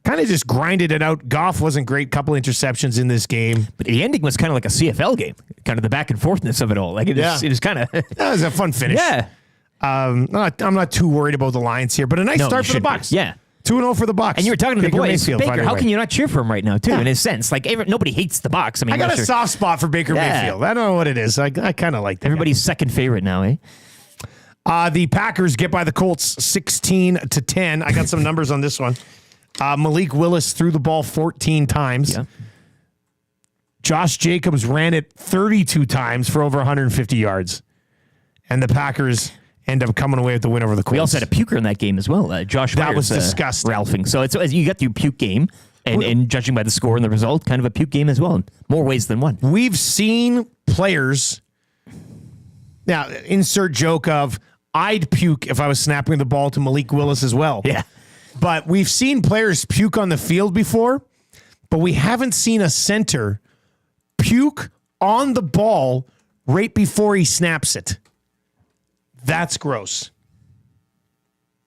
Kind of just grinded it out. Goff wasn't great. Couple interceptions in this game,
but the ending was kind of like a CFL game. Kind of the back and forthness of it all. Like it was kind of
that was a fun finish.
Yeah.
I'm not too worried about the Lions here, but a nice start for the Bucs.
Yeah.
2-0 for the Bucs.
And you were talking to the boys. Baker, how can you not cheer for him right now, too,
Yeah.
in his sense? Like, nobody hates the Bucs. I mean,
I got a soft spot for Baker Mayfield. I don't know what it is. I kind of like that.
Everybody's second favorite now, eh?
The Packers get by the Colts 16-10. I got some numbers on this one. Malik Willis threw the ball 14 times.
Yeah.
Josh Jacobs ran it 32 times for over 150 yards. And the Packers end up coming away with the win over the Colts.
We also had a puker in that game as well. Josh
that
Myers,
was disgusting.
Ralphing. So you got your puke game, and judging by the score and the result, kind of a puke game as well, in more ways than one.
We've seen players, now insert joke of, I'd puke if I was snapping the ball to Malik Willis as well.
Yeah.
But we've seen players puke on the field before, but we haven't seen a center puke on the ball right before he snaps it. That's gross.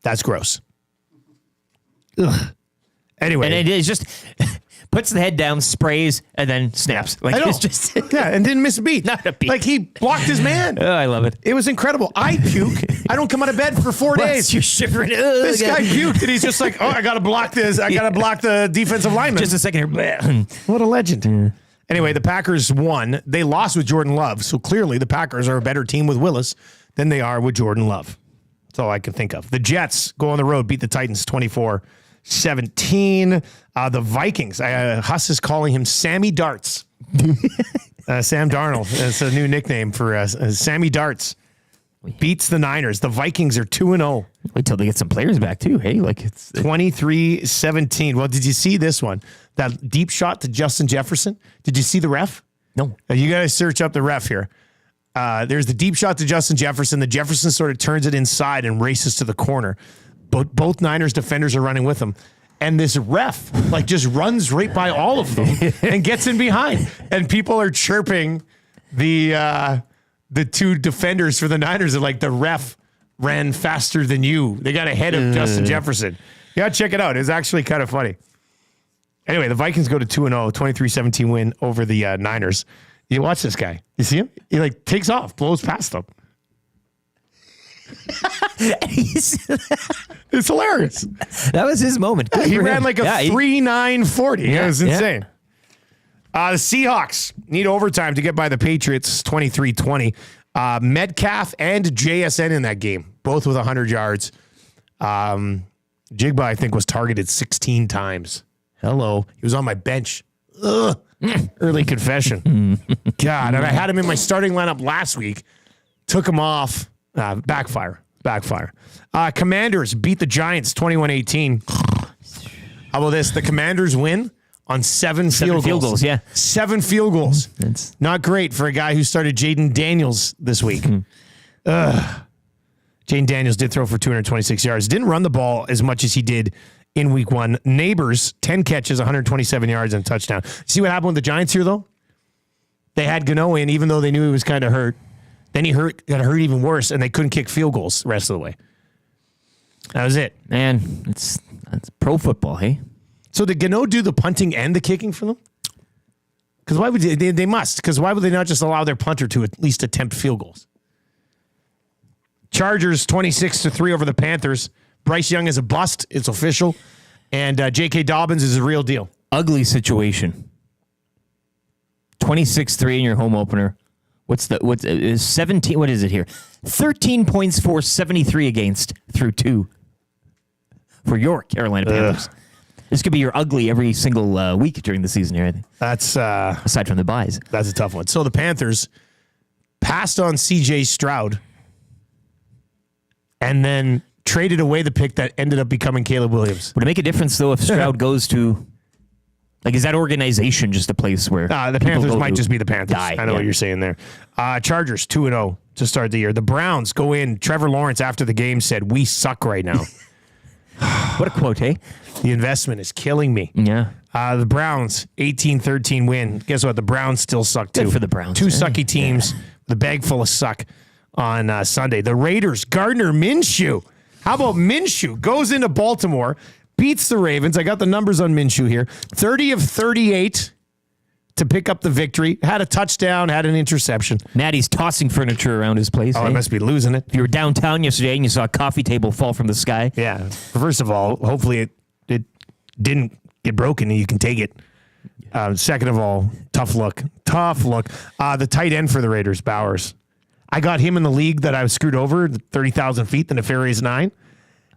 That's gross. Ugh. Anyway.
And it is just puts the head down, sprays, and then snaps. Like it's just
and didn't miss a beat.
Not a beat.
Like he blocked his man.
Oh, I love it.
It was incredible. I puke. I don't come out of bed for 4 days.
You're shivering.
This guy puked, and he's just like, I got to block this. I got to block the defensive lineman.
Just a second here.
What a legend. Yeah. Anyway, the Packers won. They lost with Jordan Love, so clearly the Packers are a better team with Willis than they are with Jordan Love. That's all I can think of. The Jets go on the road, beat the Titans 24-17. The Vikings, Huss is calling him Sammy Darts. Sam Darnold. That's a new nickname for Sammy Darts. Beats the Niners. The Vikings are 2-0.
Wait till they get some players back too. Hey, like it's
23-17. Well, did you see this one? That deep shot to Justin Jefferson. Did you see the ref?
No.
You got to search up the ref here. There's the deep shot to Justin Jefferson. The Jefferson sort of turns it inside and races to the corner. both Niners defenders are running with him. And this ref like just runs right by all of them and gets in behind. And people are chirping the two defenders for the Niners. Are like, the ref ran faster than you. They got ahead of Justin Jefferson. Yeah, check it out. It's actually kind of funny. Anyway, the Vikings go to 2-0, 23-17 win over the Niners. You watch this guy. You see him? He like takes off, blows past them. It's hilarious.
That was his moment. Good
He
for
ran
him.
like a 3.940. It was insane. The Seahawks need overtime to get by the Patriots 23-20. Metcalf and JSN in that game, both with 100 yards. Jigba, I think, was targeted 16 times. Hello. He was on my bench. Ugh. Early confession. God, and I had him in my starting lineup last week. Took him off. Backfire. Commanders beat the Giants 21-18. How about this? The Commanders win on 7 field goals.
Yeah.
7 field goals.
That's
not great for a guy who started Jaden Daniels this week. Jaden Daniels did throw for 226 yards. Didn't run the ball as much as he did in week 1. Neighbors, 10 catches, 127 yards, and a touchdown. See what happened with the Giants here, though? They had Gano in, even though they knew he was kind of hurt. Then he got hurt even worse, and they couldn't kick field goals the rest of the way. That was it.
Man, that's pro football, hey?
So did Gano do the punting and the kicking for them? Because why would they must? Because why would they not just allow their punter to at least attempt field goals? Chargers 26-3 over the Panthers. Bryce Young is a bust. It's official. And J.K. Dobbins is a real deal.
Ugly situation. 26-3 in your home opener. What is 17? What is it here? 13 points for 73 against through 2 for your Carolina Panthers. This could be your ugly every single week during the season here, I think.
That's
aside from the buys.
That's a tough one. So the Panthers passed on C.J. Stroud and then traded away the pick that ended up becoming Caleb Williams.
Would it make a difference, though, if Stroud goes to... Like, is that organization just a place where...
the Panthers might just be the Panthers. I know what you're saying there. Chargers 2-0 to start the year. The Browns go in. Trevor Lawrence, after the game, said, "We suck right now."
What a quote, hey?
The investment is killing me.
Yeah.
The Browns, 18-13 win. Guess what? The Browns still suck, too.
Good for the Browns.
2 sucky teams with a bag full of suck on Sunday. The Raiders, Gardner Minshew. How about Minshew? Goes into Baltimore, beats the Ravens. I got the numbers on Minshew here. 30 of 38 to pick up the victory. Had a touchdown, had an interception.
Maddie's tossing furniture around his place.
I must be losing it.
If you were downtown yesterday and you saw a coffee table fall from the sky.
Yeah. First of all, hopefully it didn't get broken and you can take it. Second of all, tough look. The tight end for the Raiders, Bowers. I got him in the league that I was screwed over, 30,000 feet, the Nefarious 9.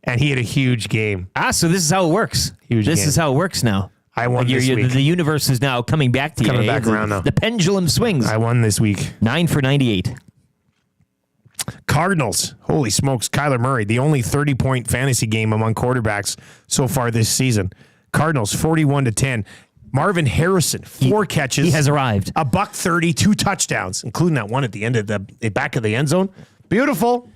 And he had a huge game.
So this is how it works. This is how it works now.
I won this week.
The universe is now coming back to you.
Coming back around now.
The pendulum swings.
I won this week.
9 for 98.
Cardinals. Holy smokes. Kyler Murray, the only 30-point fantasy game among quarterbacks so far this season. Cardinals, 41-10. Marvin Harrison, 4 catches.
He has arrived.
$130, 2 touchdowns, including that one at the end of the back of the end zone. Beautiful.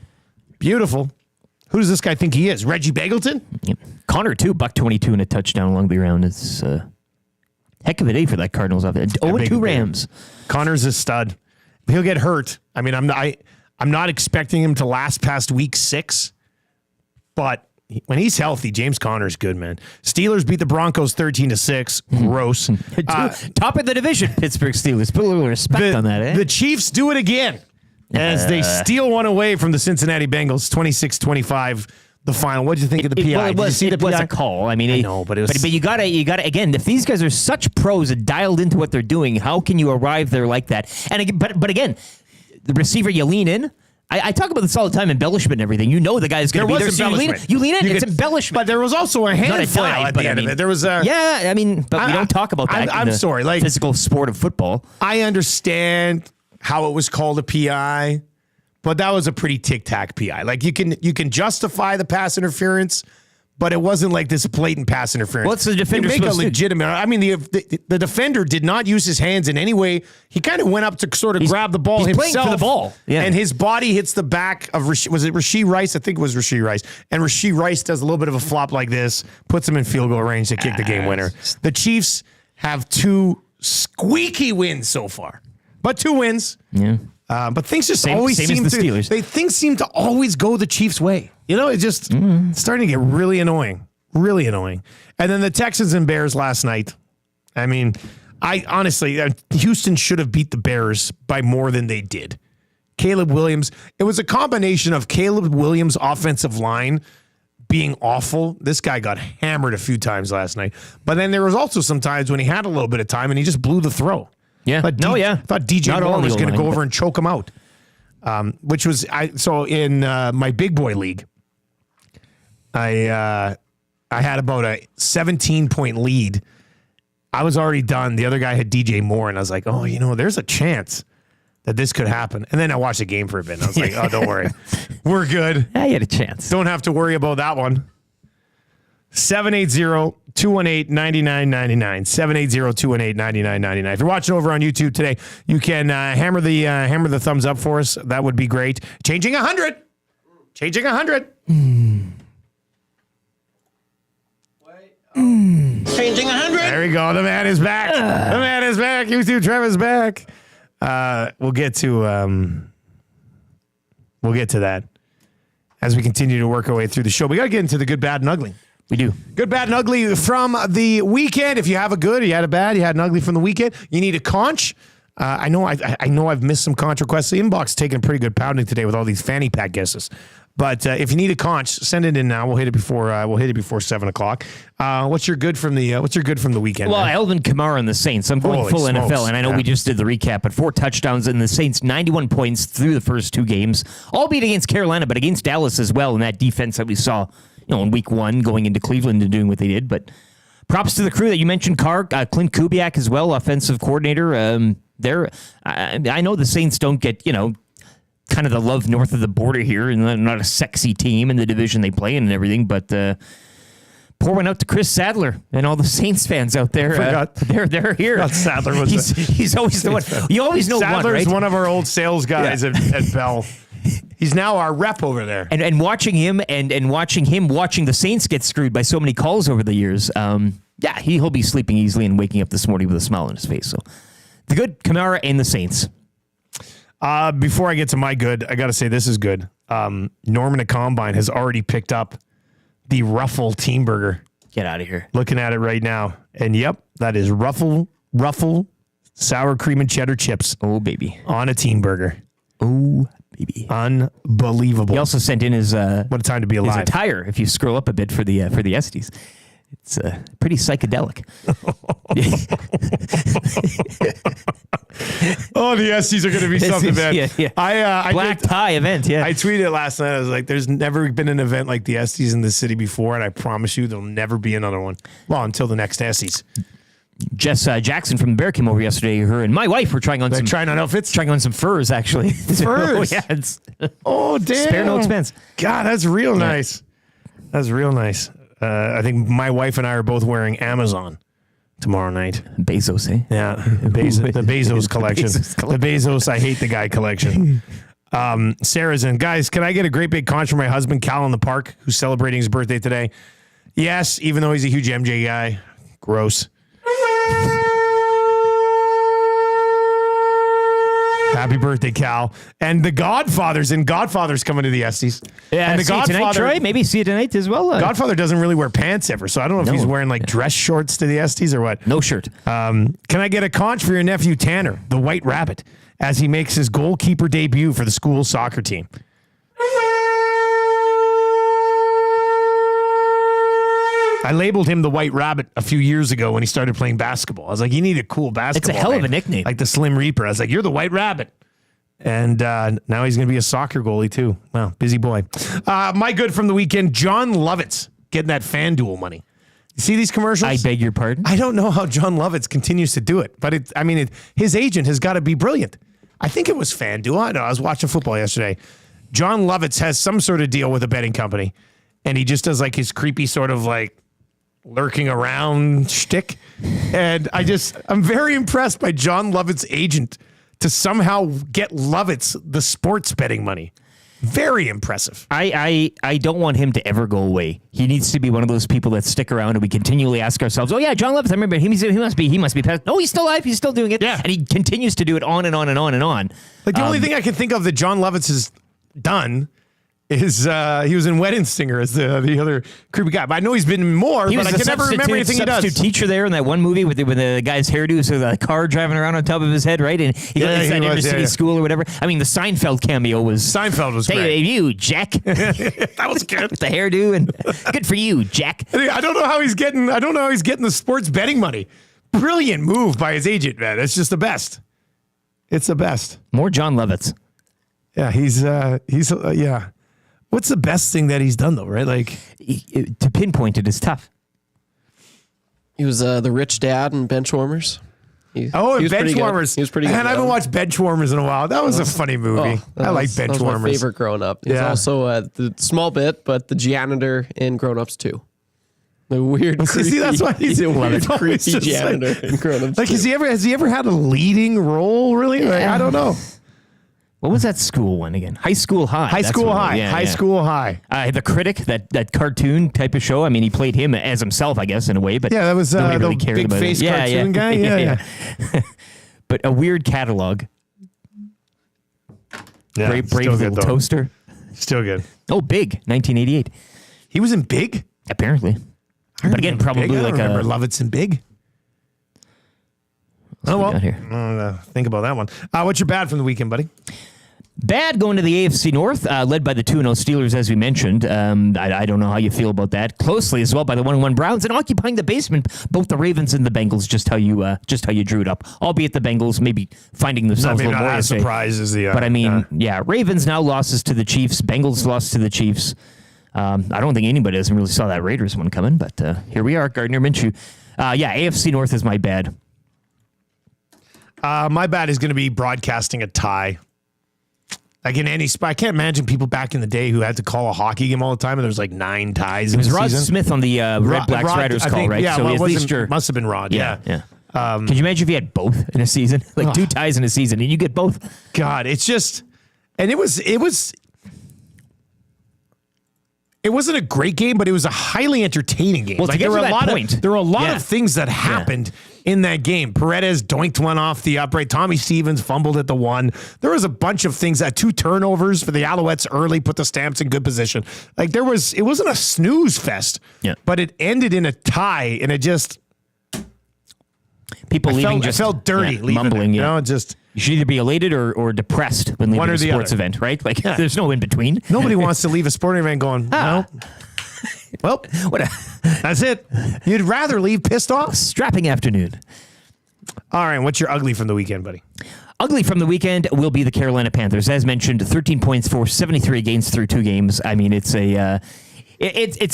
Who does this guy think he is? Reggie Bagleton?
Yep. Connor, too, $122 and a touchdown along the ground. It's a heck of a day for that Cardinals offense. 0-2 Rams.
Connor's a stud. He'll get hurt. I mean, I'm not expecting him to last past week 6, but when he's healthy, James Conner's good, man. Steelers beat the Broncos 13-6. Gross.
Top of the division, Pittsburgh Steelers. Put a little respect on that, eh?
The Chiefs do it again as they steal one away from the Cincinnati Bengals, 26-25. The final. What did you think of the PI?
It was a call. I mean,
I know, but it was.
But you gotta again. If these guys are such pros and dialed into what they're doing, how can you arrive there like that? And again, but again, the receiver, you lean in. I talk about this all the time, embellishment and everything. You know the guy's going to be there. So you lean in. It's embellishment.
But there was also a hand flail at the end of it. There was a...
Yeah, I mean, but we don't talk about that
I'm sorry. Like,
physical sport of football.
I understand how it was called a PI, but that was a pretty tic-tac PI. Like, you can justify the pass interference, but it wasn't like this blatant pass interference.
What's the defender
You make a
supposed to do?
legitimate. I mean, the defender did not use his hands in any way. He kind of went up to sort of grab the ball
he's
himself.
playing for the ball. Yeah.
And his body hits the back of was it Rasheed Rice? I think it was Rasheed Rice. And Rasheed Rice does a little bit of a flop like this, puts him in field goal range to kick the game winner. The Chiefs have 2 squeaky wins so far, but 2 wins.
Yeah.
But things just
Same
always
as
seem
the
to
Steelers.
things seem to always go the Chiefs' way. You know, it's just it's starting to get really annoying. Really annoying. And then the Texans and Bears last night. I mean, I honestly, Houston should have beat the Bears by more than they did. Caleb Williams, it was a combination of Caleb Williams' offensive line being awful. This guy got hammered a few times last night. But then there was also some times when he had a little bit of time and he just blew the throw.
Yeah.
I thought DJ Moore was going to go over and choke him out. Which was, so in my big boy league, I had about a 17-point lead. I was already done. The other guy had DJ Moore, and I was like, oh, you know, there's a chance that this could happen. And then I watched the game for a bit, and I was like, oh, don't worry. We're good.
Yeah, you had a chance.
Don't have to worry about that one. 780-218-9999. 780-218-9999. If you're watching over on YouTube today, you can hammer the thumbs up for us. That would be great. Changing 100. Changing 100.
Changing 100.
There we go. The man is back. The man is back. YouTube Trev is back. We'll get to that as we continue to work our way through the show. We got to get into the good, bad, and ugly.
We do.
Good, bad, and ugly from the weekend. If you have a good, you had a bad, you had an ugly from the weekend. You need a conch. I know I've missed some conch requests. The inbox is taking a pretty good pounding today with all these fanny pack guesses. But if you need a conch, send it in now. We'll hit it before 7:00. What's your good from the weekend?
Well,
man?
Alvin Kamara and the Saints. I'm going
Holy
full
smokes.
NFL, and I know we just did the recap, but 4 touchdowns and the Saints 91 points through the first 2 games, albeit against Carolina, but against Dallas as well in that defense that we saw, in week 1 going into Cleveland and doing what they did. But props to the crew that you mentioned, Clint Kubiak as well, offensive coordinator. I know the Saints don't get kind of the love north of the border here, and they're not a sexy team in the division they play in and everything, but pour one out to Chris Sadler and all the Saints fans out there. They're here.
Sadler was
he's always the one. You always know
Sadler's
one, right?
one of our old sales guys at Bell. He's now our rep over there.
And watching him and watching the Saints get screwed by so many calls over the years, he'll be sleeping easily and waking up this morning with a smile on his face. So the good, Kamara and the Saints.
Before I get to my good, I got to say this is good. Norman at Combine has already picked up the Ruffle Team Burger.
Get out of here.
Looking at it right now. And yep, that is Ruffle sour cream and cheddar chips.
Oh, baby.
On a Team Burger.
Oh, baby.
Unbelievable.
He also sent in his
what a time to be alive.
His attire, if you scroll up a bit for the Estes. It's pretty psychedelic.
Oh, the Estes are going to be something, man.
Yeah. I tie event, yeah.
I tweeted last night. I was like, there's never been an event like the Estes in the city before, and I promise you there'll never be another one. Well, until the next Estes.
Jess Jackson from the Bear came over yesterday. Her and my wife were trying on
outfits?
Trying on some furs, actually.
Furs?
Oh, damn. Spare no expense.
God, that's real nice. That's real nice. I think my wife and I are both wearing Amazon tomorrow night.
Bezos, eh?
Yeah, the Bezos collection. The Bezos, I hate the guy collection. Sarah's in. Guys, can I get a great big conch for my husband, Cal, in the park, who's celebrating his birthday today? Yes, even though he's a huge MJ guy. Gross. Happy birthday, Cal. And the Godfather's in. Godfather's coming to the Estes.
Yeah,
and the
Godfather tonight, Troy. Maybe see it tonight as well.
Godfather doesn't really wear pants ever, so I don't know if he's wearing like dress shorts to the Estes or what.
No shirt.
Can I get a conch for your nephew Tanner, the White Rabbit, as he makes his goalkeeper debut for the school soccer team? I labeled him the White Rabbit a few years ago when he started playing basketball. I was like, you need a cool basketball.
It's a hell of a
name.
nickname.
Like the Slim Reaper. I was like, you're the White Rabbit. And now he's going to be a soccer goalie too. Wow, busy boy. My good from the weekend, John Lovitz getting that FanDuel money. You see these commercials?
I beg your pardon?
I don't know how John Lovitz continues to do it, but his agent has got to be brilliant. I think it was FanDuel. I know. I was watching football yesterday. John Lovitz has some sort of deal with a betting company. and he just does like his creepy sort of like lurking around shtick. And I'm very impressed by John Lovett's agent to somehow get Lovitz the sports betting money. Very impressive.
I don't want him to ever go away. He needs to be one of those people that stick around and we continually ask ourselves, oh yeah, John Lovitz, I remember he must be past. No, he's still alive. He's still doing it.
Yeah.
And he continues to do it on and on and on and on.
Like the only thing I can think of that John Lovitz has done is he was in Wedding Singer as the other creepy guy. But I know he's been more, but I can never remember anything he does.
Teacher there in that one movie with the guy's hairdo, so the car driving around on top of his head, right? And he got that inner city school or whatever. I mean, the Seinfeld cameo was
great.
Hey, you, Jack.
That was good.
With the hairdo and good for you, Jack.
I don't know how he's getting the sports betting money. Brilliant move by his agent, man. It's just the best. It's the best.
More John Lovitz.
Yeah, he's yeah. What's the best thing that he's done though, right? Like
to pinpoint it is tough.
He was the rich dad in Benchwarmers.
Benchwarmers.
He was pretty good.
And I haven't watched Benchwarmers in a while. That was a funny movie. I like Benchwarmers.
That was my favorite growing up. He was also the small bit, but the janitor in Grown Ups 2. The weird, creepy,
that's why he's
a weird, creepy janitor in Grown Ups 2.
Like, has he ever had a leading role? Really? Like, I don't know.
What was that school one again? High School High.
High School High.
The Critic, that cartoon type of show. I mean, he played him as himself, I guess, in a way. But
yeah, that was
nobody really
the
cared
big
about
face
it.
cartoon guy. Yeah.
But a weird catalog.
Yeah,
Brave Little Toaster.
Still good.
Oh, Big, 1988.
He was in Big?
Apparently. But again, probably
Big.
like
I remember Lovitz in Big.
Oh, well.
Think about that one. What's your bad from the weekend, buddy?
Bad going to the AFC North, led by the 2-0 Steelers, as we mentioned. I don't know how you feel about that. Closely as well by the 1-1 Browns, and occupying the basement, both the Ravens and the Bengals. Just how you drew it up. Albeit the Bengals maybe finding themselves a little more.
Surprise is the.
But I mean, Ravens now losses to the Chiefs. Bengals lost to the Chiefs. I don't think anybody hasn't really saw that Raiders one coming, but here we are. Gardner Minshew. AFC North is my bad.
My bad is going to be broadcasting a tie. Like in any spot, I can't imagine people back in the day who had to call a hockey game all the time, and there was like 9 ties.
It was Rod Smith on the Red Blacks Riders call, right?
Yeah,
so
well, must have been Rod. Yeah.
Could you imagine if you had both in a season, like 2 ties in a season, and you get both?
God, it's just, and it wasn't a great game, but it was a highly entertaining game.
Well,
like there were a lot of things that happened in that game. Paredes doinked one off the upright. Tommy Stevens fumbled at the 1. There was a bunch of things. 2 turnovers for the Alouettes early put the Stamps in good position. Like it wasn't a snooze fest.
Yeah.
But it ended in a tie, and it just I felt dirty leaving
mumbling.
There, you know,
you should either be elated or depressed when leaving a sports event, right? Like there's no in between.
Nobody wants to leave a sporting event going, no. Well, that's it. You'd rather leave pissed off?
Strapping afternoon.
All right, what's your ugly from the weekend, buddy?
Ugly from the weekend will be the Carolina Panthers. As mentioned, 13 points for 73 against through 2 games. I mean, it's a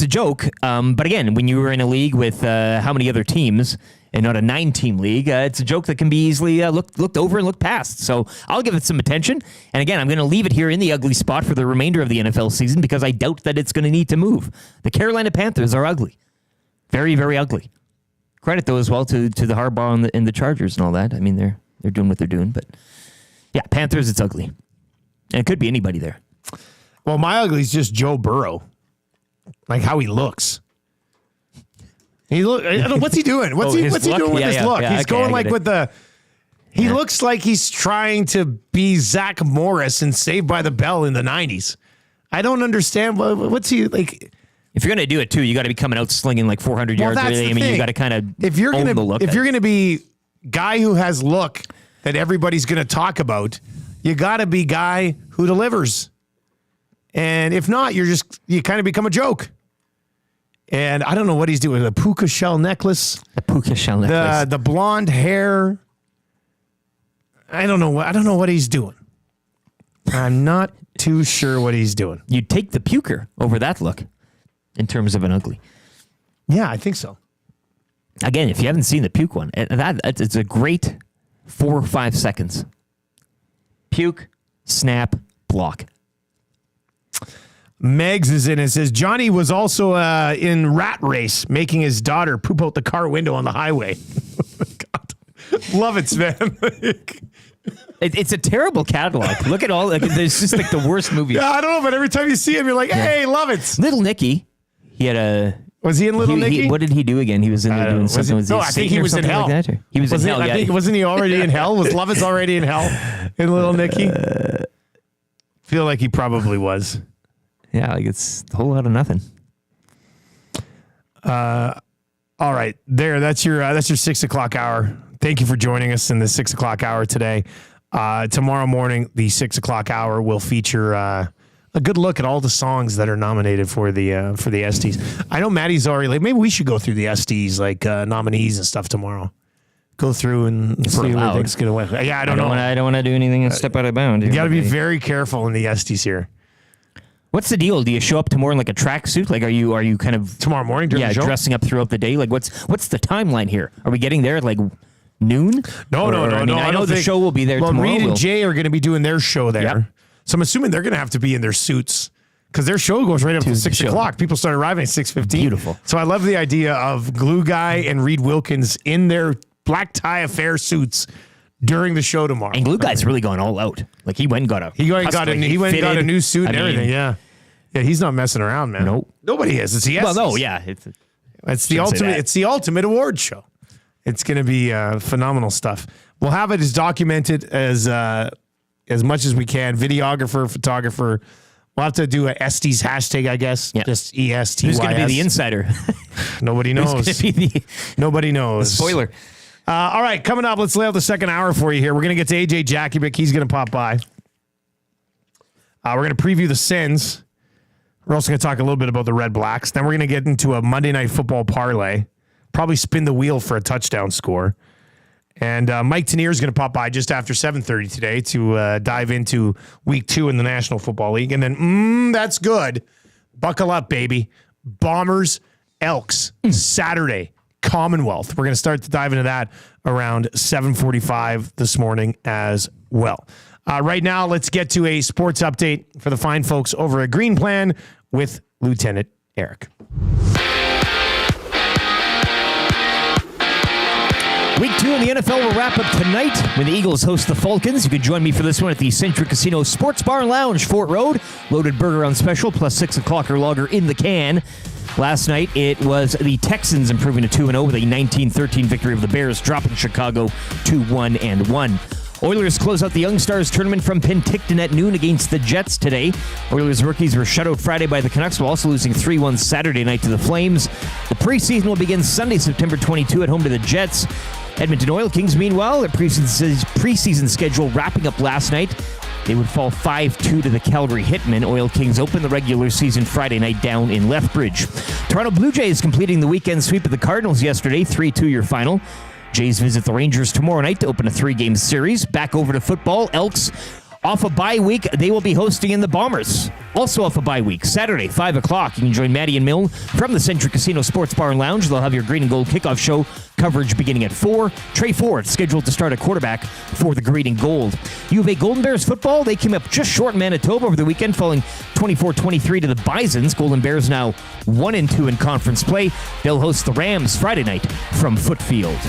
joke. But again, when you were in a league with how many other teams and not a 9-team league, it's a joke that can be easily looked over and looked past. So I'll give it some attention. And again, I'm going to leave it here in the ugly spot for the remainder of the NFL season because I doubt that it's going to need to move. The Carolina Panthers are ugly. Very, very ugly. Credit, though, as well to the Harbaugh and the Chargers and all that. I mean, they're doing what they're doing. But yeah, Panthers, it's ugly. And it could be anybody there.
Well, my ugly is just Joe Burrow. Like how he looks. What's he doing? What's he doing with his look? He's going like with the. He looks like he's trying to be Zach Morris in Saved by the Bell in the 90s. I don't understand. What's he like?
If you're going to do it too, you got to be coming out slinging like 400 yards. I mean, you got to kind of own the look.
If you're going to be guy who has look that everybody's going to talk about, you got to be guy who delivers. And if not, you kind of become a joke. And I don't know what he's doing. A puka shell necklace. The blonde hair. I don't know what he's doing. I'm not too sure what he's doing.
You'd take the puker over that look in terms of an ugly.
Yeah, I think so.
Again, if you haven't seen the puke one, it's a great 4 or 5 seconds. Puke, snap, block.
Megs is in and says, Johnny was also in Rat Race, making his daughter poop out the car window on the highway. God. Love it, Sven.
It's a terrible catalog. Look at all, there's just like the worst movies.
Yeah, I don't know, but every time you see him, you're like, hey, love it.
Little Nicky, he had a...
Was he in Little Nicky?
What did he do again? He was in there doing something.
No, I think he was in hell.
Like he was in hell,
I think, wasn't he already in hell? Was Lovitz already in hell in Little Nicky? Feel like he probably was.
Yeah, like it's a whole lot of nothing.
All right, that's your 6 o'clock hour. Thank you for joining us in the 6 o'clock hour today. Tomorrow morning, the 6 o'clock hour will feature a good look at all the songs that are nominated for the SDs. I know Maddie's already like, maybe we should go through the SDs like nominees and stuff tomorrow. Go through and see what everything's going to win. Yeah, I don't know.
I don't want to do anything and step out of bounds.
You got to be very careful in the SDs here.
What's the deal? Do you show up tomorrow in like a tracksuit? Like, are you kind of
tomorrow morning during the show?
Dressing up throughout the day? Like, what's the timeline here? Are we getting there at like noon?
No.
I know the show will be there tomorrow.
Reed and Jay are going to be doing their show there.
Yep.
So I'm assuming they're going to have to be in their suits because their show goes right up to 6 o'clock. People start arriving at 6:15.
Beautiful.
So I love the idea of Glue Guy and Reed Wilkins in their black tie affair suits during the show tomorrow.
And Glue Guy's really gone all out. Like he went and got a new suit and everything. Yeah, he's not messing around, man. Nope.
Nobody is. It's the
well, no, yeah,
it's the ultimate. It's the ultimate award show. It's going to be phenomenal stuff. We'll have it as documented as much as we can. Videographer, photographer. We'll have to do a SD's hashtag, I guess.
Yeah.
Just ESTYS.
Who's going to be the insider?
Nobody knows.
Who's going to be
Nobody knows.
the spoiler?
All right, coming up, let's lay out the second hour for you here. We're going to get to AJ Jakubec. He's going to pop by. We're going to preview the Sens. We're also going to talk a little bit about the Red Blacks. Then we're going to get into a Monday Night Football parlay. Probably spin the wheel for a touchdown score. And Mike Tenoir is going to pop by just after 7:30 today to dive into Week 2 in the National Football League. And then, that's good. Buckle up, baby. Bombers, Elks, Saturday, Commonwealth. We're going to start to dive into that around 7:45 this morning as well. Right now, let's get to a sports update for the fine folks over at Green Plan with Lieutenant Eric.
Week 2 in the NFL will wrap up tonight when the Eagles host the Falcons. You can join me for this one at the Century Casino Sports Bar and Lounge, Fort Road. Loaded burger on special, plus 6 o'clocker lager in the can. Last night, it was the Texans improving to 2-0 with a 19-13 victory of the Bears, dropping Chicago to 1-1. Oilers close out the Young Stars tournament from Penticton at noon against the Jets today. Oilers rookies were shut out Friday by the Canucks, while also losing 3-1 Saturday night to the Flames. The preseason will begin Sunday, September 22 at home to the Jets. Edmonton Oil Kings, meanwhile, their preseason schedule wrapping up last night. They would fall 5-2 to the Calgary Hitmen. Oil Kings open the regular season Friday night down in Lethbridge. Toronto Blue Jays completing the weekend sweep of the Cardinals yesterday, 3-2 your final. Jays visit the Rangers tomorrow night to open a 3-game series. Back over to football. Elks off a bye week. They will be hosting in the Bombers. Also off a bye week. Saturday, 5 o'clock. You can join Maddie and Milne from the Century Casino Sports Bar and Lounge. They'll have your Green and Gold kickoff show coverage beginning at 4. Trey Ford scheduled to start at quarterback for the Green and Gold. U of A Golden Bears football. They came up just short in Manitoba over the weekend, falling 24-23 to the Bisons. Golden Bears now 1-2 in conference play. They'll host the Rams Friday night from Footfield.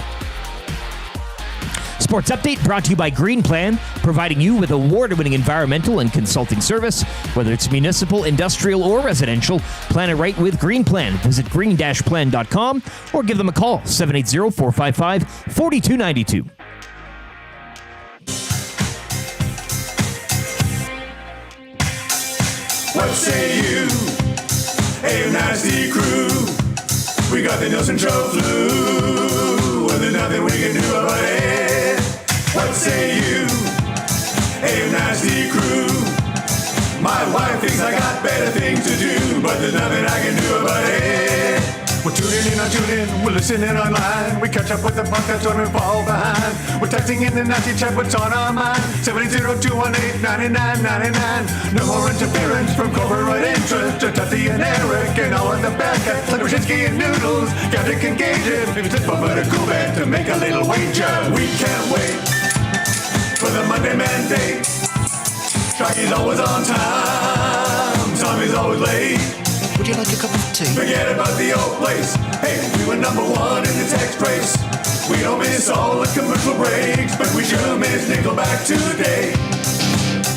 Sports Update brought to you by Green Plan, providing you with award-winning environmental and consulting service. Whether it's municipal, industrial, or residential, plan it right with Green Plan. Visit green-plan.com or give them a call, 780-455-4292.
What say you? Hey, nasty crew. We got the Nielson Show flu. Well, there's nothing we can do about it. What say you? Hey, nasty crew. My wife thinks I got better things to do, but there's nothing I can do about it. We're tuning in on TuneIn, we're listening online. We catch up with the podcast when we fall behind. We're texting in the nasty chat, what's on our mind? 780-218-9999. No more interference from corporate interest. Just Tuffy and Eric and all of the bad cats like Brzezinski and Noodles. Gadget can gauge it if it's just but a cool band to make a little wager. We can't wait for the Monday mandate. Sharky's always on time. Tom is always late.
Would you like a cup of tea?
Forget about the old place. Hey, we were number one in the text race. We don't miss all the commercial breaks, but we sure miss Nickelback today.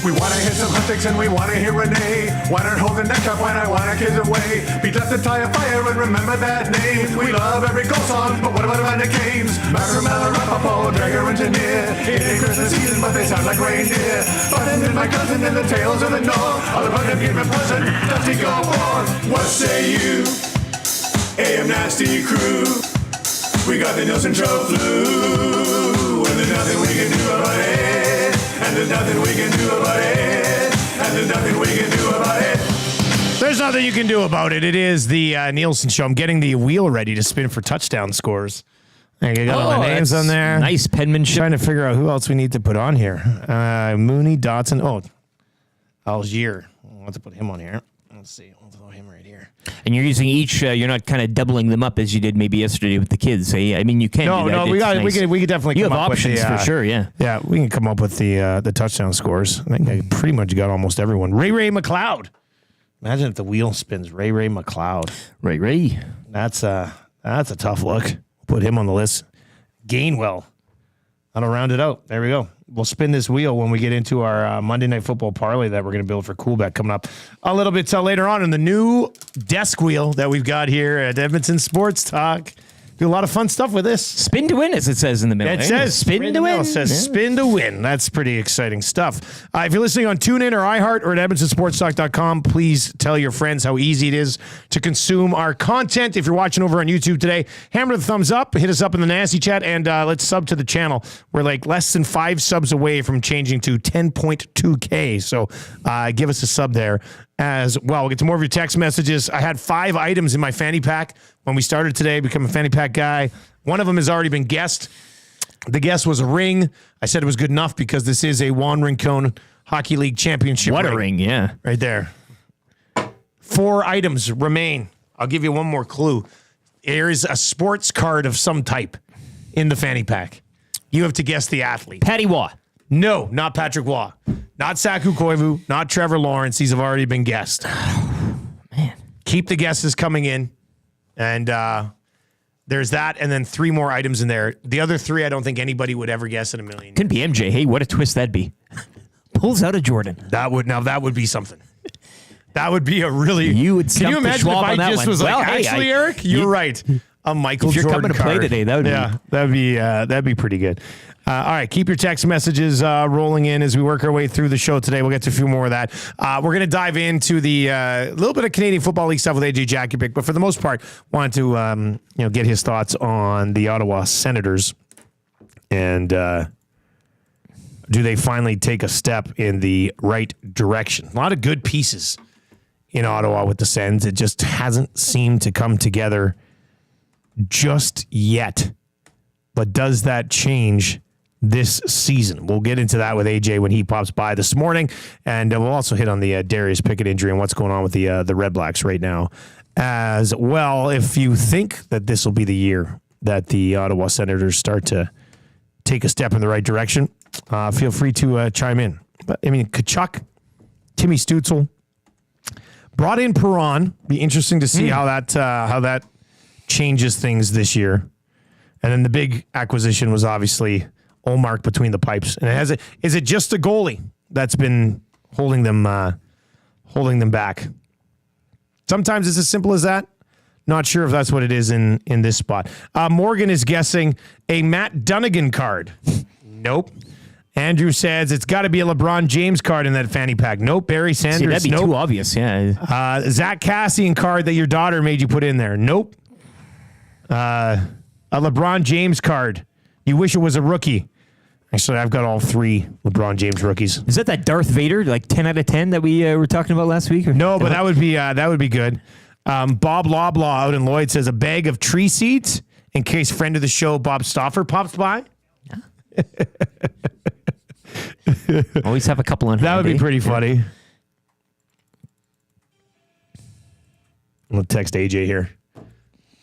We wanna hear some Huntix and we wanna hear Renee. Wanna hold the neck up when I wanna kiss away. Beat left the tire fire and remember that name. We love every goal song, but what about the games? Marimella, Rapapo, Dragger, and Tanier. It ain't Christmas season, but they sound like reindeer. Button and my cousin and the tales of the North. All about them give a present, Dusty go on. What say you? AM Nasty Crew. We got the Nielson Show flu. And there's nothing we can do about it. And there's nothing we can do about it. And there's nothing we can do about it.
There's nothing you can do about it. It is the Nielson Show. I'm getting the wheel ready to spin for touchdown scores. I got all the names on there.
Nice penmanship.
Trying to figure out who else we need to put on here. Mooney, Dotson. Oh, Algier. I'll have to put him on here. Let's see. I'll throw him right here.
And you're using each. You're not kind of doubling them up as you did maybe yesterday with the kids. I mean, you can.
No,
do that.
no. We could definitely.
You
come
have
up
options
with the,
for sure. Yeah.
Yeah, we can come up with the touchdown scores. I think I pretty much got almost everyone. Ray McLeod. Imagine if the wheel spins. Ray McLeod.
Ray.
That's a tough look. Put him on the list. Gainwell. That'll round it out. There we go. We'll spin this wheel when we get into our Monday Night Football parlay that we're going to build for Coolback coming up a little bit later on in the new desk wheel that we've got here at Edmonton Sports Talk. Do a lot of fun stuff with this.
Spin to win, as it says in the middle.
It says
spin to win.
It says spin to win. That's pretty exciting stuff. If you're listening on TuneIn or iHeart or at EdmontonSportsTalk.com, please tell your friends how easy it is to consume our content. If you're watching over on YouTube today, hammer the thumbs up, hit us up in the nasty chat, and let's sub to the channel. We're like less than 5 subs away from changing to 10.2K. So give us a sub there as well. We'll get to more of your text messages. I had 5 items in my fanny pack when we started today, become a fanny pack guy. One of them has already been guessed. The guess was a ring. I said it was good enough because this is a Juan Rincon Hockey League Championship
What a ring, yeah.
Right there. 4 items remain. I'll give you one more clue. There is a sports card of some type in the fanny pack. You have to guess the athlete.
Patty Waugh.
No, not Patrick Waugh. Not Saku Koivu. Not Trevor Lawrence. These have already been guessed.
Man.
Keep the guesses coming in. And there's that, and then 3 more items in there. The other 3, I don't think anybody would ever guess in a million.
Couldn't be MJ. Hey, what a twist that'd be. Pulls out a Jordan.
That would be something. That would be a really.
You would.
Can you imagine if I just was like, actually, Eric, you're right. A Michael Jordan
Jordan. If you're coming to play today,
that'd be pretty good. All right, keep your text messages rolling in as we work our way through the show today. We'll get to a few more of that. We're going to dive into the little bit of Canadian Football League stuff with AJ Jakubec, but for the most part, wanted to get his thoughts on the Ottawa Senators and do they finally take a step in the right direction? A lot of good pieces in Ottawa with the Sens. It just hasn't seemed to come together just yet. But does that change this season? We'll get into that with AJ when he pops by this morning. And we'll also hit on the Darius Pickett injury and what's going on with the Red Blacks right now as well. If you think that this will be the year that the Ottawa Senators start to take a step in the right direction, feel free to chime in. But I mean, Kachuk, Timmy Stützle, brought in Perron. Be interesting to see how that changes things this year. And then the big acquisition was obviously Olmark between the pipes. And is it just the goalie that's been holding them back? Sometimes it's as simple as that. Not sure if that's what it is in this spot. Morgan is guessing a Matt Dunnigan card. Nope. Andrew says it's got to be a LeBron James card in that fanny pack. Nope. Barry Sanders.
See, that'd be
nope.
too obvious. Yeah.
Zach Cassian card that your daughter made you put in there. Nope. A LeBron James card. You wish it was a rookie. Actually, I've got all 3 LeBron James rookies.
Is that Darth Vader, like 10 out of 10 that we were talking about last week?
No, but that would be good. Bob Loblaw out in Lloyd says a bag of tree seeds in case friend of the show Bob Stauffer pops by.
Always have a couple on.
That would be pretty funny. I'm gonna text AJ here.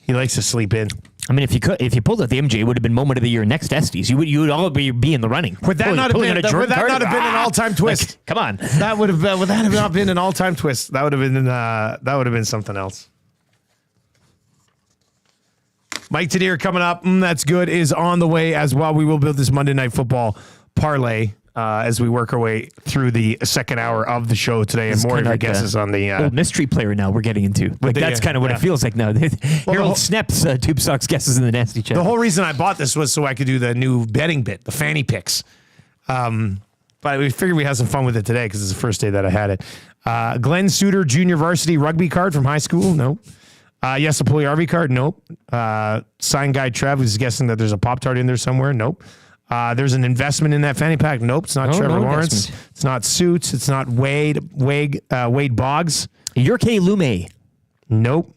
He likes to sleep in.
I mean, if you pulled out the MJ, it would have been moment of the year next Estes. You would all be in the running.
Would that not have been an all-time twist?
Like, come on,
would that have not been an all-time twist? That would have been something else. Mike Tenoir coming up. That's good. Is on the way as well. We will build this Monday Night Football parlay as we work our way through the second hour of the show today, and more of your guesses on the
old mystery player. Now we're getting into that's kind of what it feels like now. Harold Snep's Tube Socks guesses in the nasty chat.
The whole reason I bought this was so I could do the new betting bit, the Fanny picks. But we figured we had some fun with it today because it's the first day that I had it. Glenn Suter Junior Varsity Rugby card from high school. Nope. Yes, a Pugliarvi card. Nope. Sign guy Trev who's guessing that there's a Pop-Tart in there somewhere. Nope. There's an investment in that fanny pack. Nope, it's not Trevor Lawrence. It's not Suits. It's not Wade Boggs.
Yurke Lume.
Nope.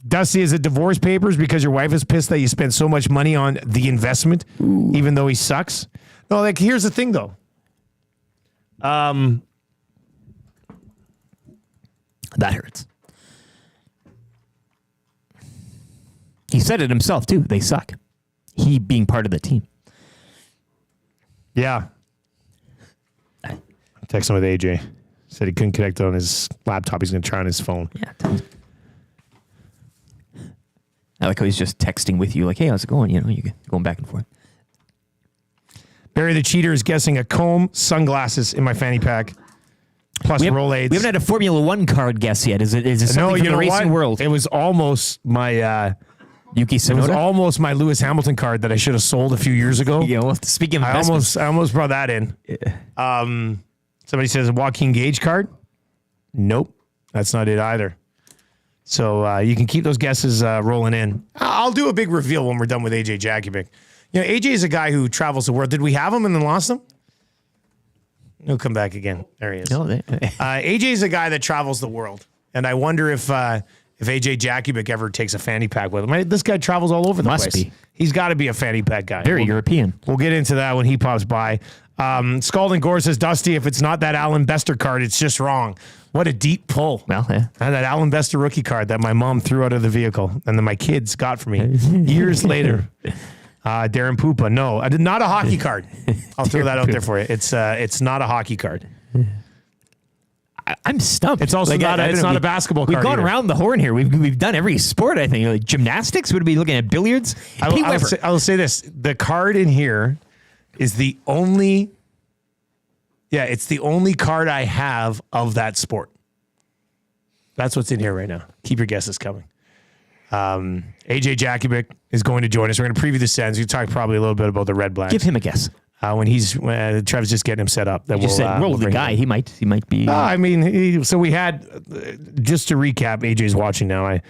Dusty, is it divorce papers because your wife is pissed that you spent so much money on the investment, even though he sucks? No, like here's the thing though.
That hurts. He said it himself, too. They suck. He being part of the team.
Yeah. I'm texting with AJ. Said he couldn't connect on his laptop. He's going to try on his phone.
Yeah. I like how he's just texting with you, like, hey, how's it going? You know, you're going back and forth.
Barry the Cheater is guessing a comb, sunglasses in my fanny pack, plus Rolaids.
We haven't had a Formula One card guess yet. Is it something from the racing world?
It was almost my...
Yuki Tsunoda?
It was almost my Lewis Hamilton card that I should have sold a few years ago.
Yeah, well, speaking of
I almost brought that in. Yeah. Somebody says a Joaquin Gage card. Nope, that's not it either. So you can keep those guesses rolling in. I'll do a big reveal when we're done with AJ Jakubec. You know, AJ is a guy who travels the world. Did we have him and then lost him? He'll come back again. There he is.
No,
AJ is a guy that travels the world, and I wonder if AJ Jakubec ever takes a fanny pack with him. This guy travels all over the place.
Must be.
He's got to be a fanny pack guy.
Very European.
We'll get into that when he pops by. Scalding Gore says, Dusty, if it's not that Alan Bester card, it's just wrong. What a deep pull.
Well, yeah.
I had that Alan Bester rookie card that my mom threw out of the vehicle and then my kids got for me years later. Darren Pupa, no, not a hockey card. I'll throw that out there for you. It's not a hockey card.
I'm stumped.
It's also not a basketball card.
We've gone around the horn here. We've done every sport, I think. Like gymnastics, would be looking at billiards.
I'll say this. The card in here is the only card I have of that sport. That's what's in here right now. Keep your guesses coming. AJ Jakubec is going to join us. We're going to preview the Sens. We talk probably a little bit about the Red Blacks.
Give him a guess.
When Trev's just getting him set up. That
you just said roll the guy. He might be.
I mean, so we had, just to recap, AJ's watching now. I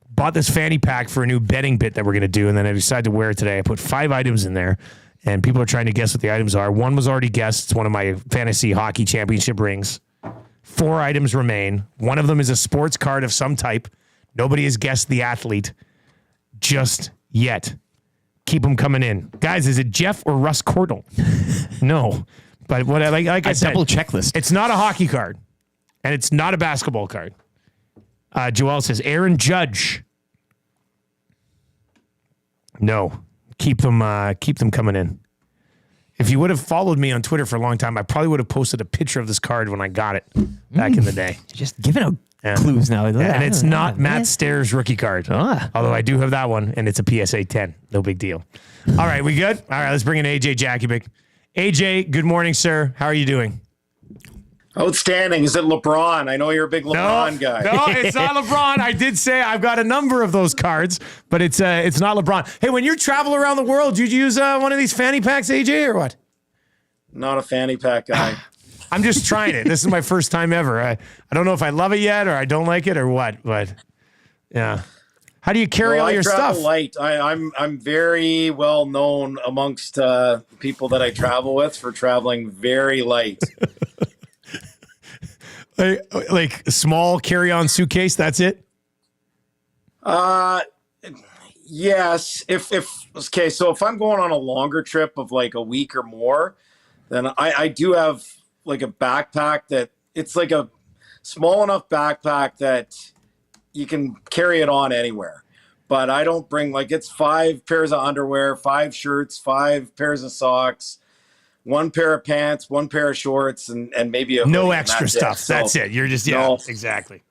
bought this fanny pack for a new betting bit that we're going to do, and then I decided to wear it today. I put 5 items in there, and people are trying to guess what the items are. One was already guessed. It's one of my fantasy hockey championship rings. 4 items remain. One of them is a sports card of some type. Nobody has guessed the athlete just yet. Keep them coming in. Guys, is it Jeff or Russ Cordell? No. But what like I said,
double checklist.
It's not a hockey card. And it's not a basketball card. Joel says Aaron Judge. No. Keep them coming in. If you would have followed me on Twitter for a long time, I probably would have posted a picture of this card when I got it back in the day.
Just giving out clues now.
And it's not Matt Stairs rookie card. Although I do have that one, and it's a PSA 10. No big deal. All right, we good? All right, let's bring in AJ Jakubec. AJ, good morning, sir. How are you doing?
Outstanding. Is it LeBron? I know you're a big LeBron guy.
No, it's not LeBron. I did say I've got a number of those cards, but it's not LeBron. Hey, when you travel around the world, do you use one of these fanny packs, AJ, or what?
Not a fanny pack guy.
I'm just trying it. This is my first time ever. I don't know if I love it yet or I don't like it or what, but yeah. How do you carry all your stuff?
Light. I'm very well known amongst people that I travel with for traveling very light.
Like small carry-on suitcase, that's it?
Yes. Okay, so if I'm going on a longer trip of like a week or more, then I do have like a backpack that it's like a small enough backpack that you can carry it on anywhere. But I don't bring, like, it's 5 pairs of underwear, 5 shirts, 5 pairs of socks, 1 pair of pants, 1 pair of shorts, and maybe a
No
hoodie,
extra
and
stuff.
So,
That's it. You're just, yeah,
no.
exactly.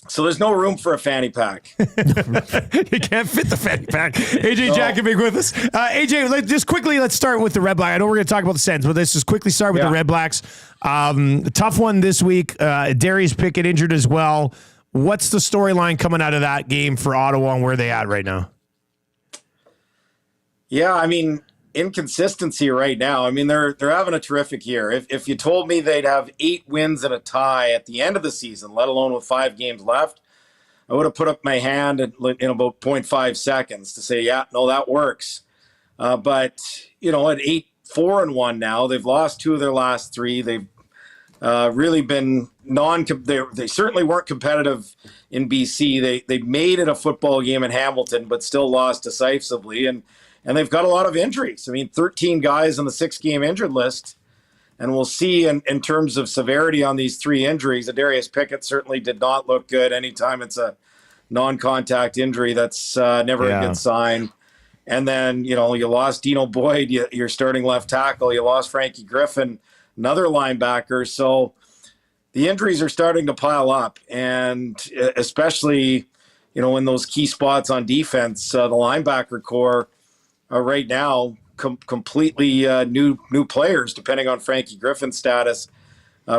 So there's no room for a fanny pack.
You can't fit the fanny pack. AJ Jakubec with us. AJ, let's start with the Red Black. I know we're going to talk about the Sens, but let's just quickly start with the Red Blacks. Tough one this week. Darius Pickett injured as well. What's the storyline coming out of that game for Ottawa and where they at right now?
Yeah, I mean, inconsistency right now. I mean, they're having a terrific year. If you told me they'd have 8 wins and a tie at the end of the season, let alone with 5 games left, I would have put up my hand in about 0.5 seconds to say, yeah, no, that works. But, at 8-4-1 now, they've lost 2 of their last 3. They've really been they certainly weren't competitive in BC. They made it a football game in Hamilton, but still lost decisively. And they've got a lot of injuries. I mean, 13 guys on the 6-game injured list. And we'll see in terms of severity on these 3 injuries. Darius Pickett certainly did not look good. Anytime it's a non-contact injury, that's never a good sign. And then, you lost Dino Boyd, your starting left tackle. You lost Frankie Griffin, another linebacker. So the injuries are starting to pile up. And especially, in those key spots on defense, the linebacker core right now, completely new players, depending on Frankie Griffin's status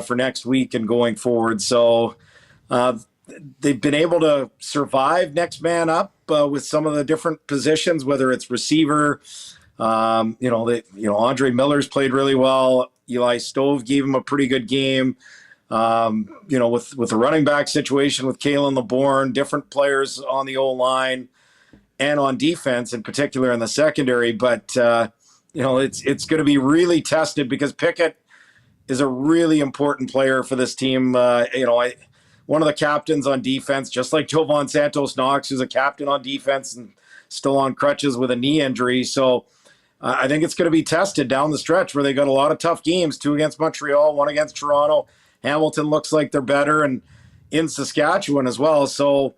for next week and going forward. So they've been able to survive next man up with some of the different positions, whether it's receiver. Andre Miller's played really well. Eli Stove gave him a pretty good game. With the running back situation with Kalen LeBourne, different players on the O-line and on defense, in particular in the secondary. But, it's going to be really tested because Pickett is a really important player for this team. One of the captains on defense, just like Jovan Santos Knox, who's a captain on defense and still on crutches with a knee injury. So I think it's going to be tested down the stretch where they got a lot of tough games, 2 against Montreal, 1 against Toronto. Hamilton looks like they're better, and in Saskatchewan as well. So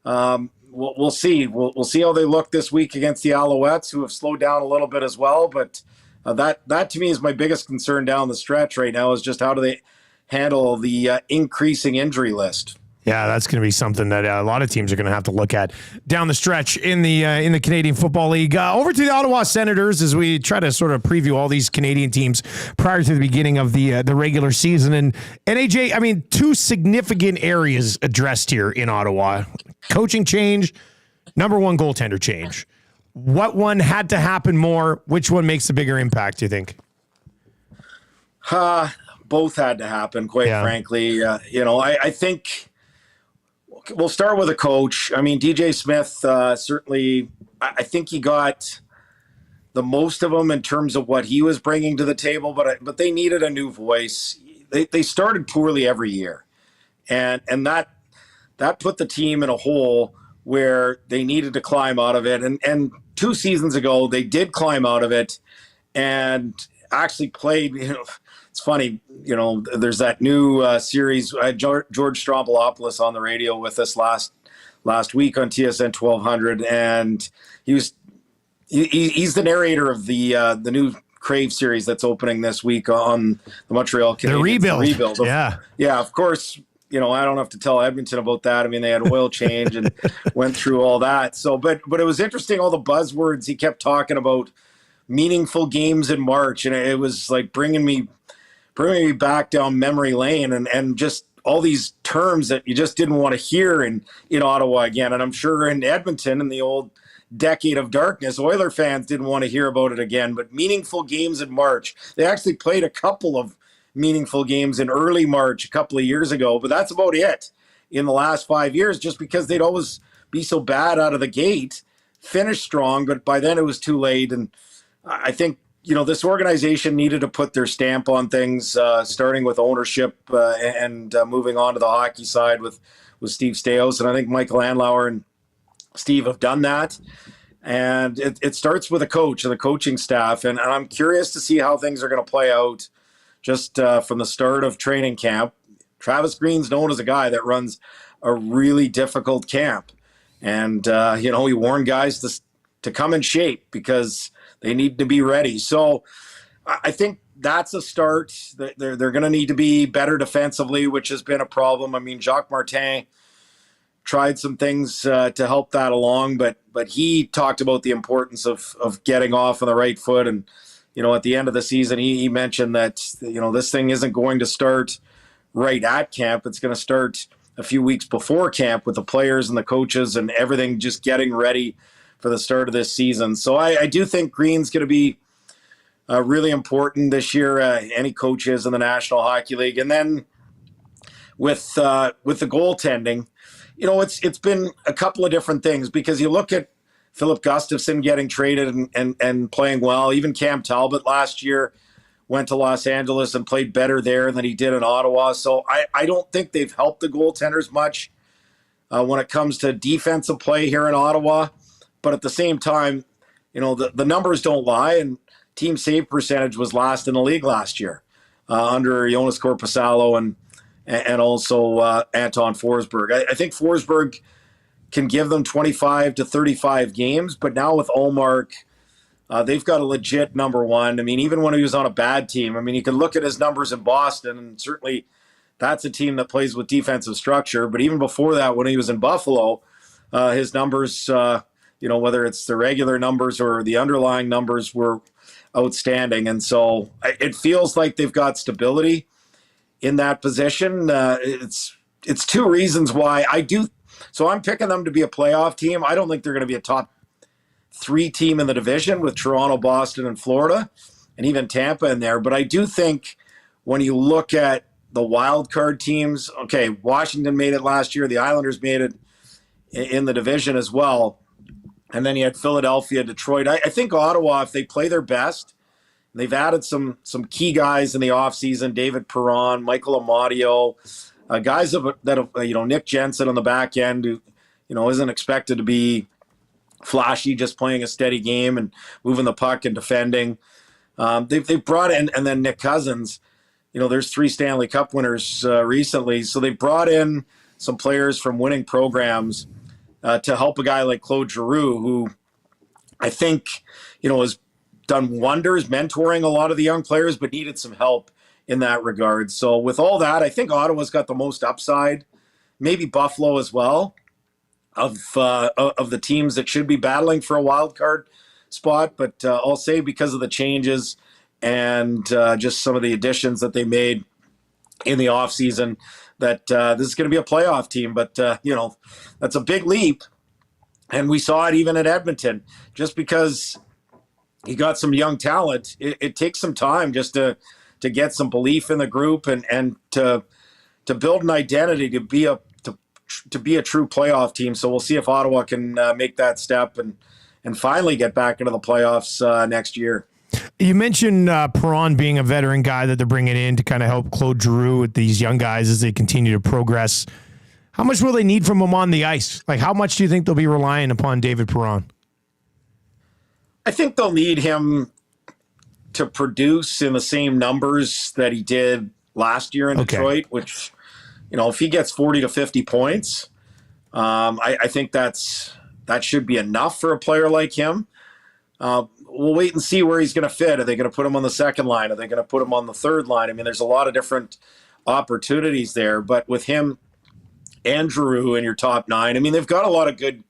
we'll see. We'll see how they look this week against the Alouettes, who have slowed down a little bit as well. But that to me is my biggest concern down the stretch right now, is just how do they handle the increasing injury list.
Yeah, that's going to be something that a lot of teams are going to have to look at down the stretch in the Canadian Football League. Over to the Ottawa Senators as we try to sort of preview all these Canadian teams prior to the beginning of the regular season. And AJ, I mean, 2 significant areas addressed here in Ottawa: coaching change, number 1 goaltender change. What one had to happen more? Which one makes the bigger impact, do you think?
Both had to happen, quite frankly. I think we'll start with a coach. I mean, DJ Smith, certainly, I think he got the most of them in terms of what he was bringing to the table, but they needed a new voice. They started poorly every year, and that put the team in a hole where they needed to climb out of it. And 2 seasons ago, they did climb out of it and actually played, it's funny, there's that new series. I had George Stroumboulopoulos on the radio with us last week on TSN 1200, and he's the narrator of the new Crave series that's opening this week on the Montreal Canadiens.
The rebuild.
Yeah, of course. I don't have to tell Edmonton about that. I mean, they had oil change and went through all that. So, but it was interesting, all the buzzwords he kept talking about, meaningful games in March, and it was like bringing me back down memory lane, and just all these terms that you just didn't want to hear in Ottawa again. And I'm sure in Edmonton, in the old decade of darkness, Oiler fans didn't want to hear about it again. But meaningful games in March. They actually played a couple of meaningful games in early March a couple of years ago, but that's about it in the last 5 years, just because they'd always be so bad out of the gate, finish strong, but by then it was too late. And I think, this organization needed to put their stamp on things, starting with ownership and moving on to the hockey side with Steve Staios. And I think Michael Andlauer and Steve have done that. And it starts with a coach and the coaching staff. And I'm curious to see how things are going to play out just from the start of training camp. Travis Green's known as a guy that runs a really difficult camp. And, he warned guys to come in shape because they need to be ready. So I think that's a start. They're going to need to be better defensively, which has been a problem. I mean, Jacques Martin tried some things to help that along, but he talked about the importance of getting off on the right foot. And, at the end of the season, he mentioned that, this thing isn't going to start right at camp. It's going to start a few weeks before camp with the players and the coaches and everything just getting ready for the start of this season. So I do think Green's going to be really important this year. Any coaches in the National Hockey League. And then with the goaltending, it's been a couple of different things, because you look at Philip Gustafson getting traded and playing well. Even Cam Talbot last year went to Los Angeles and played better there than he did in Ottawa. So I don't think they've helped the goaltenders much when it comes to defensive play here in Ottawa. But at the same time, the numbers don't lie, and team save percentage was last in the league last year under Jonas Korpisalo and also Anton Forsberg. I think Forsberg can give them 25 to 35 games, but now with Ullmark, they've got a legit number one. I mean, even when he was on a bad team, you can look at his numbers in Boston, and certainly that's a team that plays with defensive structure. But even before that, when he was in Buffalo, his numbers, whether it's the regular numbers or the underlying numbers, were outstanding. And so it feels like they've got stability in that position. It's two reasons why I do. So I'm picking them to be a playoff team. I don't think they're going to be a top 3 team in the division with Toronto, Boston, and Florida, and even Tampa in there. But I do think when you look at the wild card teams, okay, Washington made it last year. The Islanders made it in the division as well. And then you had Philadelphia, Detroit. I think Ottawa, if they play their best, they've added some key guys in the offseason, David Perron, Michael Amadio, guys that Nick Jensen on the back end, who, isn't expected to be flashy, just playing a steady game and moving the puck and defending. They've brought in, and then Nick Cousins, there's 3 Stanley Cup winners recently. So they brought in some players from winning programs to help a guy like Claude Giroux, who I think, has done wonders mentoring a lot of the young players, but needed some help in that regard. So with all that, I think Ottawa's got the most upside, maybe Buffalo as well, of the teams that should be battling for a wild card spot. But I'll say, because of the changes and just some of the additions that they made in the offseason, that this is going to be a playoff team. But, that's a big leap. And we saw it even at Edmonton. Just because you got some young talent, it takes some time just to get some belief in the group and to build an identity to be a true playoff team. So we'll see if Ottawa can make that step and finally get back into the playoffs next year.
You mentioned Perron being a veteran guy that they're bringing in to kind of help Claude Giroux with these young guys as they continue to progress. How much will they need from him on the ice? Like, how much do you think they'll be relying upon David Perron?
I think they'll need him to produce in the same numbers that he did last year in Detroit, which, if he gets 40 to 50 points, I think that should be enough for a player like him. We'll wait and see where he's going to fit. Are they going to put him on the second line? Are they going to put him on the third line? There's a lot of different opportunities there, but with him and Giroux in your top 9, they've got a lot of good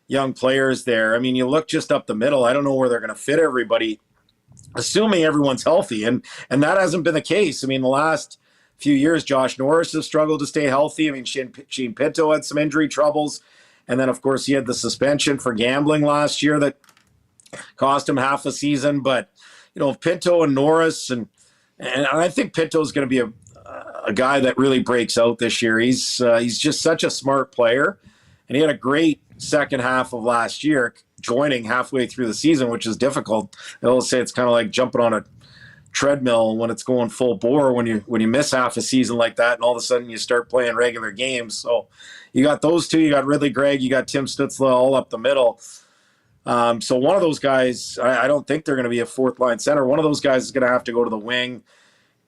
young players there. You look just up the middle. I don't know where they're going to fit everybody, assuming everyone's healthy. And that hasn't been the case. The last few years, Josh Norris has struggled to stay healthy. Shane Pinto had some injury troubles. And then, of course, he had the suspension for gambling last year that cost him half a season. But, Pinto and Norris, and I think Pinto's going to be a guy that really breaks out this year. He's just such a smart player. And he had a great second half of last year, joining halfway through the season, which is difficult. They'll say it's kind of like jumping on a treadmill when it's going full bore, when you miss half a season like that, and all of a sudden you start playing regular games. So you got those two, you got Ridley Gregg, you got Tim Stützle all up the middle. So one of those guys, I don't think they're going to be a 4th line center. One of those guys is going to have to go to the wing.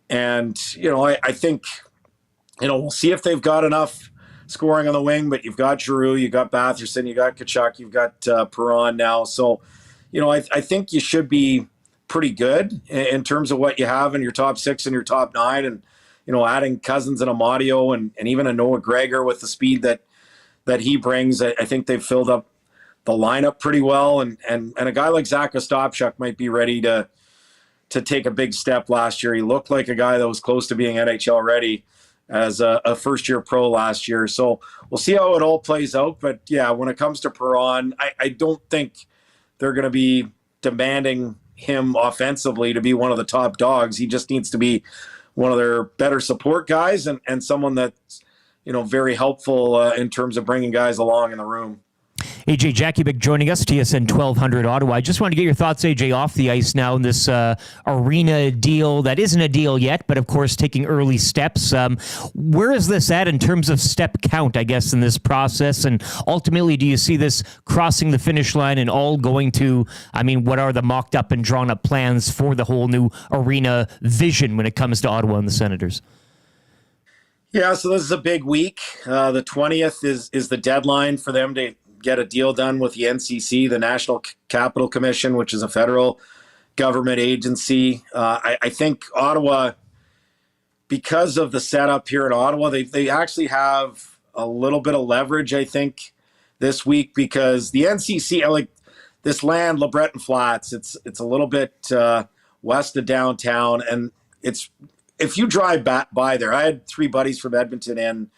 And, I think, we'll see if they've got enough scoring on the wing, but you've got Giroux, you got Batherson, you got Tkachuk, you've got Perron now. So, I think you should be pretty good in terms of what you have in your top 6 and your top 9. And, adding Cousins and Amadio and even a Noah Gregor with the speed that he brings, I think they've filled up the lineup pretty well. And a guy like Zach Ostapchuk might be ready to take a big step last year. He looked like a guy that was close to being NHL ready as a first-year pro last year. So we'll see how it all plays out. But, yeah, when it comes to Perron, I don't think they're going to be demanding him offensively to be one of the top dogs. He just needs to be one of their better support guys and someone that's, very helpful in terms of bringing guys along in the room.
AJ Jakubec joining us, TSN 1200 Ottawa. I just want to get your thoughts, AJ, off the ice now in this arena deal that isn't a deal yet, but of course taking early steps. Where is this at in terms of step count, I guess, in this process? And ultimately, do you see this crossing the finish line and all going to, what are the mocked up and drawn up plans for the whole new arena vision when it comes to Ottawa and the Senators?
Yeah, so this is a big week. The 20th is the deadline for them to get a deal done with the NCC, the National Capital Commission, which is a federal government agency. I think Ottawa, because of the setup here in Ottawa, they actually have a little bit of leverage, I think, this week, because the NCC, like this land, LeBreton Flats, it's a little bit west of downtown, and if you drive by there, I had 3 buddies from Edmonton in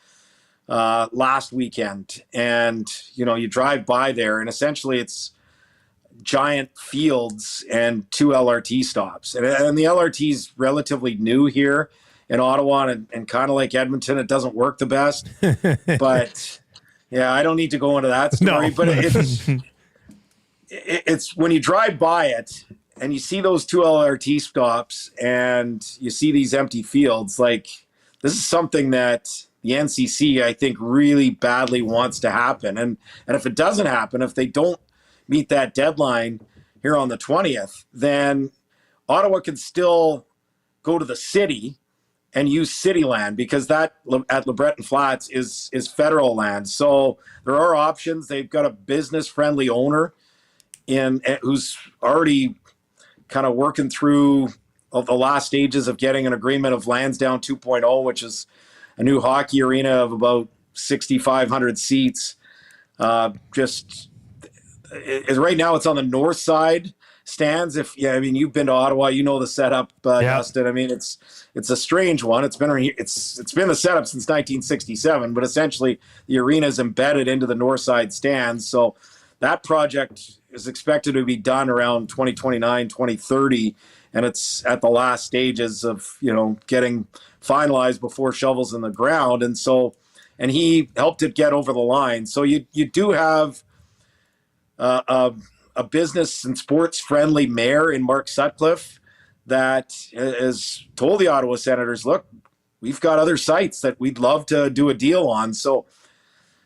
last weekend, and you drive by there, and essentially it's giant fields and 2 LRT stops, and the LRT is relatively new here in Ottawa, and kind of like Edmonton, it doesn't work the best. But yeah, I don't need to go into that story. No. But it's when you drive by it and you see those 2 LRT stops and you see these empty fields, like this is something that the NCC, I think, really badly wants to happen. And if it doesn't happen, if they don't meet that deadline here on the 20th, then Ottawa can still go to the city and use city land, because that at LeBreton Flats is federal land. So there are options. They've got a business-friendly owner who's already kind of working through the last stages of getting an agreement of Lansdowne 2.0, which is a new hockey arena of about 6,500 seats. Right now it's on the north side stands. You've been to Ottawa, you know the setup, Dustin. It's a strange one. It's been the setup since 1967, but essentially the arena is embedded into the north side stands. So that project is expected to be done around 2029, 2030, and it's at the last stages of getting finalized before shovels in the ground. And he helped it get over the line. So you do have a business and sports friendly mayor in Mark Sutcliffe that has told the Ottawa Senators, look, we've got other sites that we'd love to do a deal on. So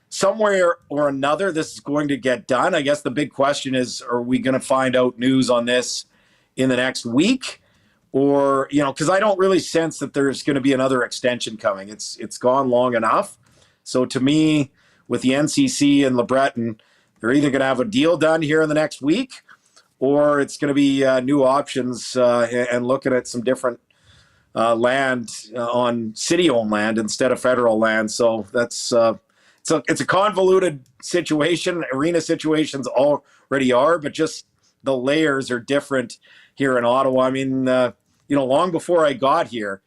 somewhere or another, this is going to get done. I guess the big question is, are we going to find out news on this in the next week? Or, because I don't really sense that there's going to be another extension coming. It's gone long enough. So to me, with the NCC and LeBreton, they're either going to have a deal done here in the next week, or it's going to be new options and looking at some different land on city-owned land instead of federal land. So that's it's a convoluted situation. Arena situations already are, but just the layers are different here in Ottawa. Long before I got here,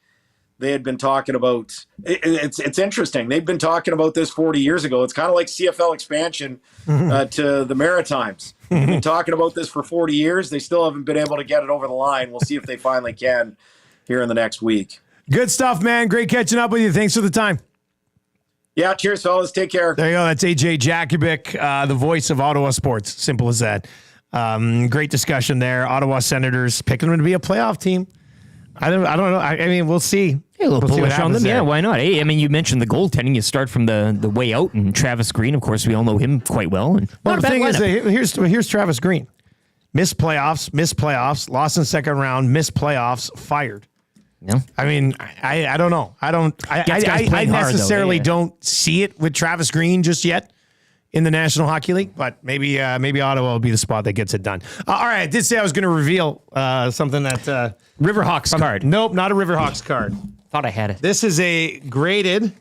they had been talking about it's interesting. They've been talking about this 40 years ago. It's kind of like CFL expansion to the Maritimes. They've been talking about this for 40 years. They still haven't been able to get it over the line. We'll see if they finally can here in the next week.
Good stuff, man. Great catching up with you. Thanks for the time.
Yeah, cheers, fellas. Take care.
There you go. That's AJ Jakubec, the voice of Ottawa sports. Simple as that. Great discussion there. Ottawa Senators picking them to be a playoff team. I don't know. We'll see.
A little bullish on them. Yeah, why not? Hey, you mentioned the goaltending. You start from the way out, and Travis Green, of course, we all know him quite well. And
the thing is, here's Travis Green. Missed playoffs, lost in second round, missed playoffs, fired.
No.
I mean, I don't know. I
Gets guys
I
playing hard, though,
necessarily
yeah.
don't see it with Travis Green just yet in the National Hockey League, but maybe Ottawa will be the spot that gets it done. All right, I did say I was going to reveal something that
Riverhawks card.
Nope, not a Riverhawks card.
Thought I had it.
This is a graded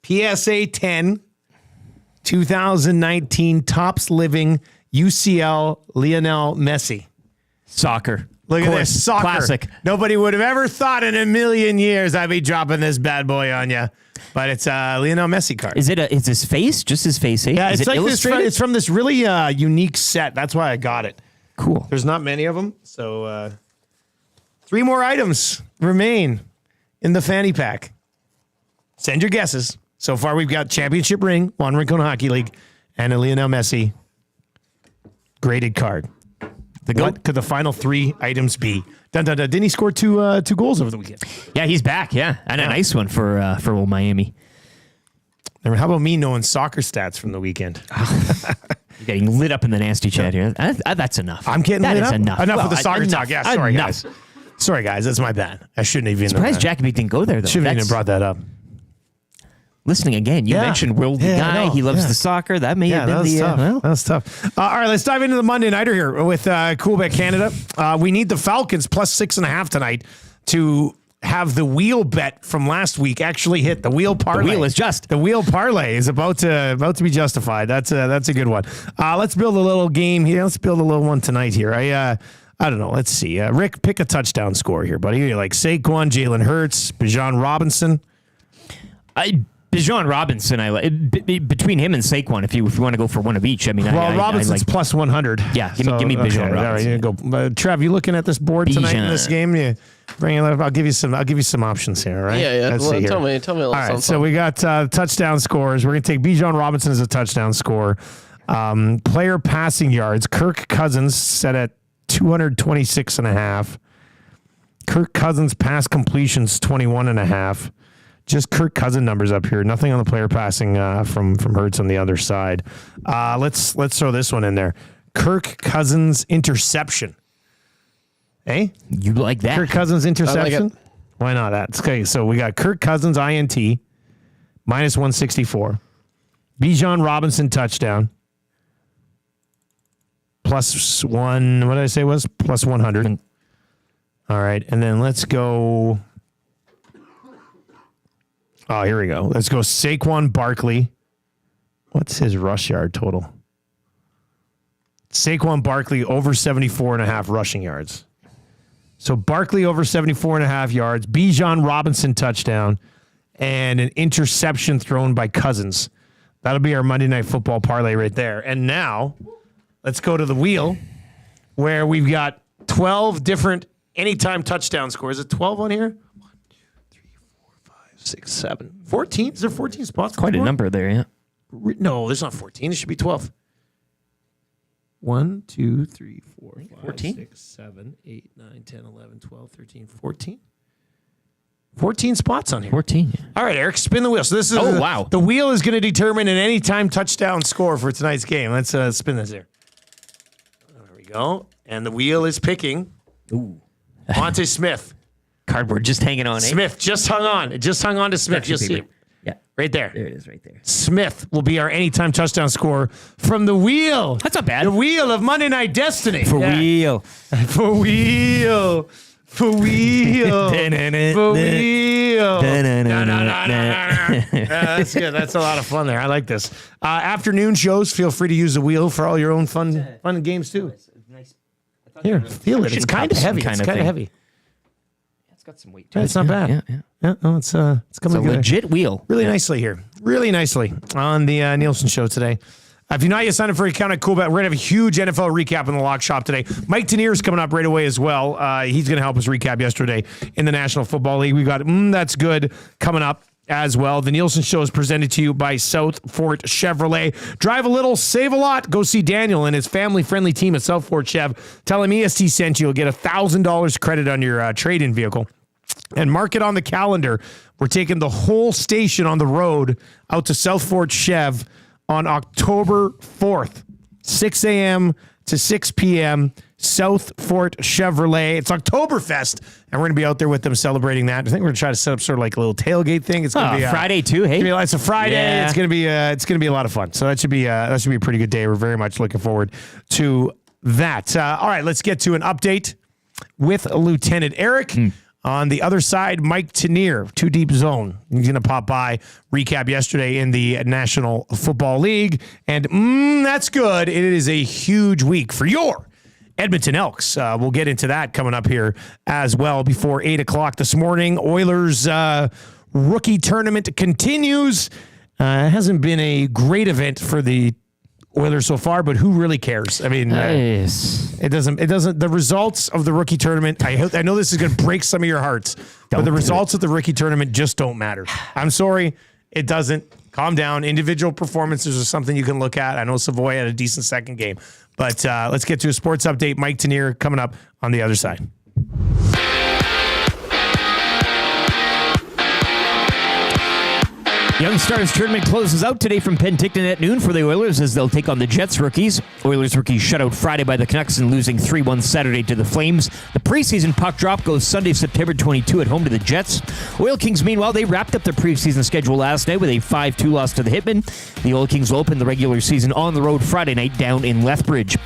PSA 10 2019 Tops Living UCL Lionel Messi.
Soccer.
Look at this. Soccer.
Classic.
Nobody would have ever thought in a million years I'd be dropping this bad boy on you. But it's a Lionel Messi card.
Is it? Is his face? Just his face? Eh?
Yeah,
is
it's
it
like
illustrated?
it's from this really unique set. That's why I got it.
Cool.
There's not many of them. So 3 more items remain in the fanny pack. Send your guesses. So far, we've got championship ring, one Rincon Hockey League, and a Lionel Messi graded card. What could the final 3 items be? Dun, dun, dun. Didn't he score two goals over the weekend?
Yeah, he's back. Yeah, and a nice one for old Miami.
And how about me knowing soccer stats from the weekend?
You're getting lit up in the nasty chat here. That's enough.
I'm getting
that
lit
is
up.
enough.
Enough
Well,
with the soccer
enough.
talk. Yeah, sorry
Enough.
guys. Sorry guys, that's my bad. I shouldn't have even.
Surprised Jakubec didn't go there though.
Shouldn't have even brought that up.
Listening again, you mentioned worldly guy. He loves the soccer. That may have been
tough.
well.
That was tough. All right, let's dive into the Monday Nighter here with Quebec, Canada. We need the Falcons plus 6.5 tonight to have the wheel bet from last week actually hit. The wheel parlay.
The wheel is just.
The wheel parlay is about to be justified. That's a good one. Let's build a little game here. Let's build a little one tonight here. I don't know. Let's see. Rick, pick a touchdown score here, buddy. You're like Saquon, Jalen Hurts, Bijan Robinson.
Bijan Robinson, between him and Saquon, if you want to go for one of each, I mean,
Robinson's plus 100.
Yeah, give me Bijan Robinson.
All right, you go. Trev, you looking at this board tonight in this game? You bring it up. I'll give you some options here. All right.
Yeah.
Let's see here.
Tell me a little
All right.
something.
So we got touchdown scores. We're gonna take Bijan Robinson as a touchdown score. Player passing yards. Kirk Cousins set at 226.5. Kirk Cousins pass completions 21.5. Just Kirk Cousins numbers up here. Nothing on the player passing from Hurts on the other side. Let's throw this one in there. Kirk Cousins interception. Hey,
you like that?
Kirk Cousins interception?
like it.
Why not? That's okay. So we got Kirk Cousins INT minus 164. Bijan Robinson touchdown plus one. What did I say was plus 100? All right, and then let's go. Oh, here we go. Let's go Saquon Barkley. What's his rush yard total? Saquon Barkley over 74.5 rushing yards. So Barkley over 74.5 yards, Bijan Robinson touchdown, and an interception thrown by Cousins. That'll be our Monday Night Football parlay right there. And now let's go to the wheel where we've got 12 different anytime touchdown scores. Is it 12 on here? 6, 7, 14. Is there 14 spots?
Quite a number there, yeah.
No, there's not 14. It should be 12. 1, 2, 3, 4, 5,
14?
6, 7, 8, 9, 10, 11, 12, 13, 14. 14 spots on here.
14.
All right, Eric, spin the wheel. So this is
wow.
The wheel is going to determine an anytime touchdown score for tonight's game. Let's spin this here. There we go. And the wheel is picking Monte Smith.
Cardboard just hanging on.
Smith just hung on. It just hung on to Smith. You'll see it.
Yeah.
Right there.
There it is, right there.
Smith will be our anytime touchdown scorer from the wheel.
That's not bad.
The wheel of Monday Night Destiny.
For wheel.
For wheel. For wheel. For wheel. That's good. That's a lot of fun there. I like this. Afternoon shows, feel free to use the wheel for all your own fun games too. Here, feel it. It's kind of heavy. It's kind of heavy.
It's got some weight
to it. It's not bad. Yeah, no, it's coming
It's a
good.
legit wheel.
Really nicely here. Really nicely on the Nielsen Show today. If you're not yet signed up for your account at CoolBet, we're going to have a huge NFL recap in the lock shop today. Mike Tenoir is coming up right away as well. He's going to help us recap yesterday in the National Football League. We've got That's Good coming up as well. The Nielsen Show is presented to you by South Fort Chevrolet. Drive a little, save a lot. Go see Daniel and his family-friendly team at South Fort Chev. Tell him EST sent you. You'll get $1,000 credit on your trade-in vehicle. And mark it on the calendar. We're taking the whole station on the road out to South Fort Chev on October 4th, 6 a.m. to 6 p.m., South Fort Chevrolet. It's Oktoberfest, and we're going to be out there with them celebrating that. I think we're going to try to set up sort of like a little tailgate thing. It's going to be
Friday too. Hey,
it's a Friday.
Yeah.
It's going to be a lot of fun. So that should be a pretty good day. We're very much looking forward to that. All right, let's get to an update with Lieutenant Eric. On the other side, Mike Tenoir, 2 Deep Zone. He's going to pop by, recap yesterday in the National Football League. And that's good. It is a huge week for your Edmonton Elks. We'll get into that coming up here as well before 8 o'clock this morning. Oilers rookie tournament continues. It hasn't been a great event for the Oilers so far, but who really cares? I mean, it doesn't. The results of the rookie tournament. I know this is going to break some of your hearts, but the results of the rookie tournament just don't matter. I'm sorry, it doesn't. Calm down. Individual performances are something you can look at. I know Savoy had a decent second game, but let's get to a sports update. Mike Tenoir coming up on the other side.
Young Stars tournament closes out today from Penticton at noon for the Oilers as they'll take on the Jets rookies. Oilers rookies shut out Friday by the Canucks and losing 3-1 Saturday to the Flames. The preseason puck drop goes Sunday, September 22 at home to the Jets. Oil Kings, meanwhile, they wrapped up their preseason schedule last night with a 5-2 loss to the Hitmen. The Oil Kings will open the regular season on the road Friday night down in Lethbridge.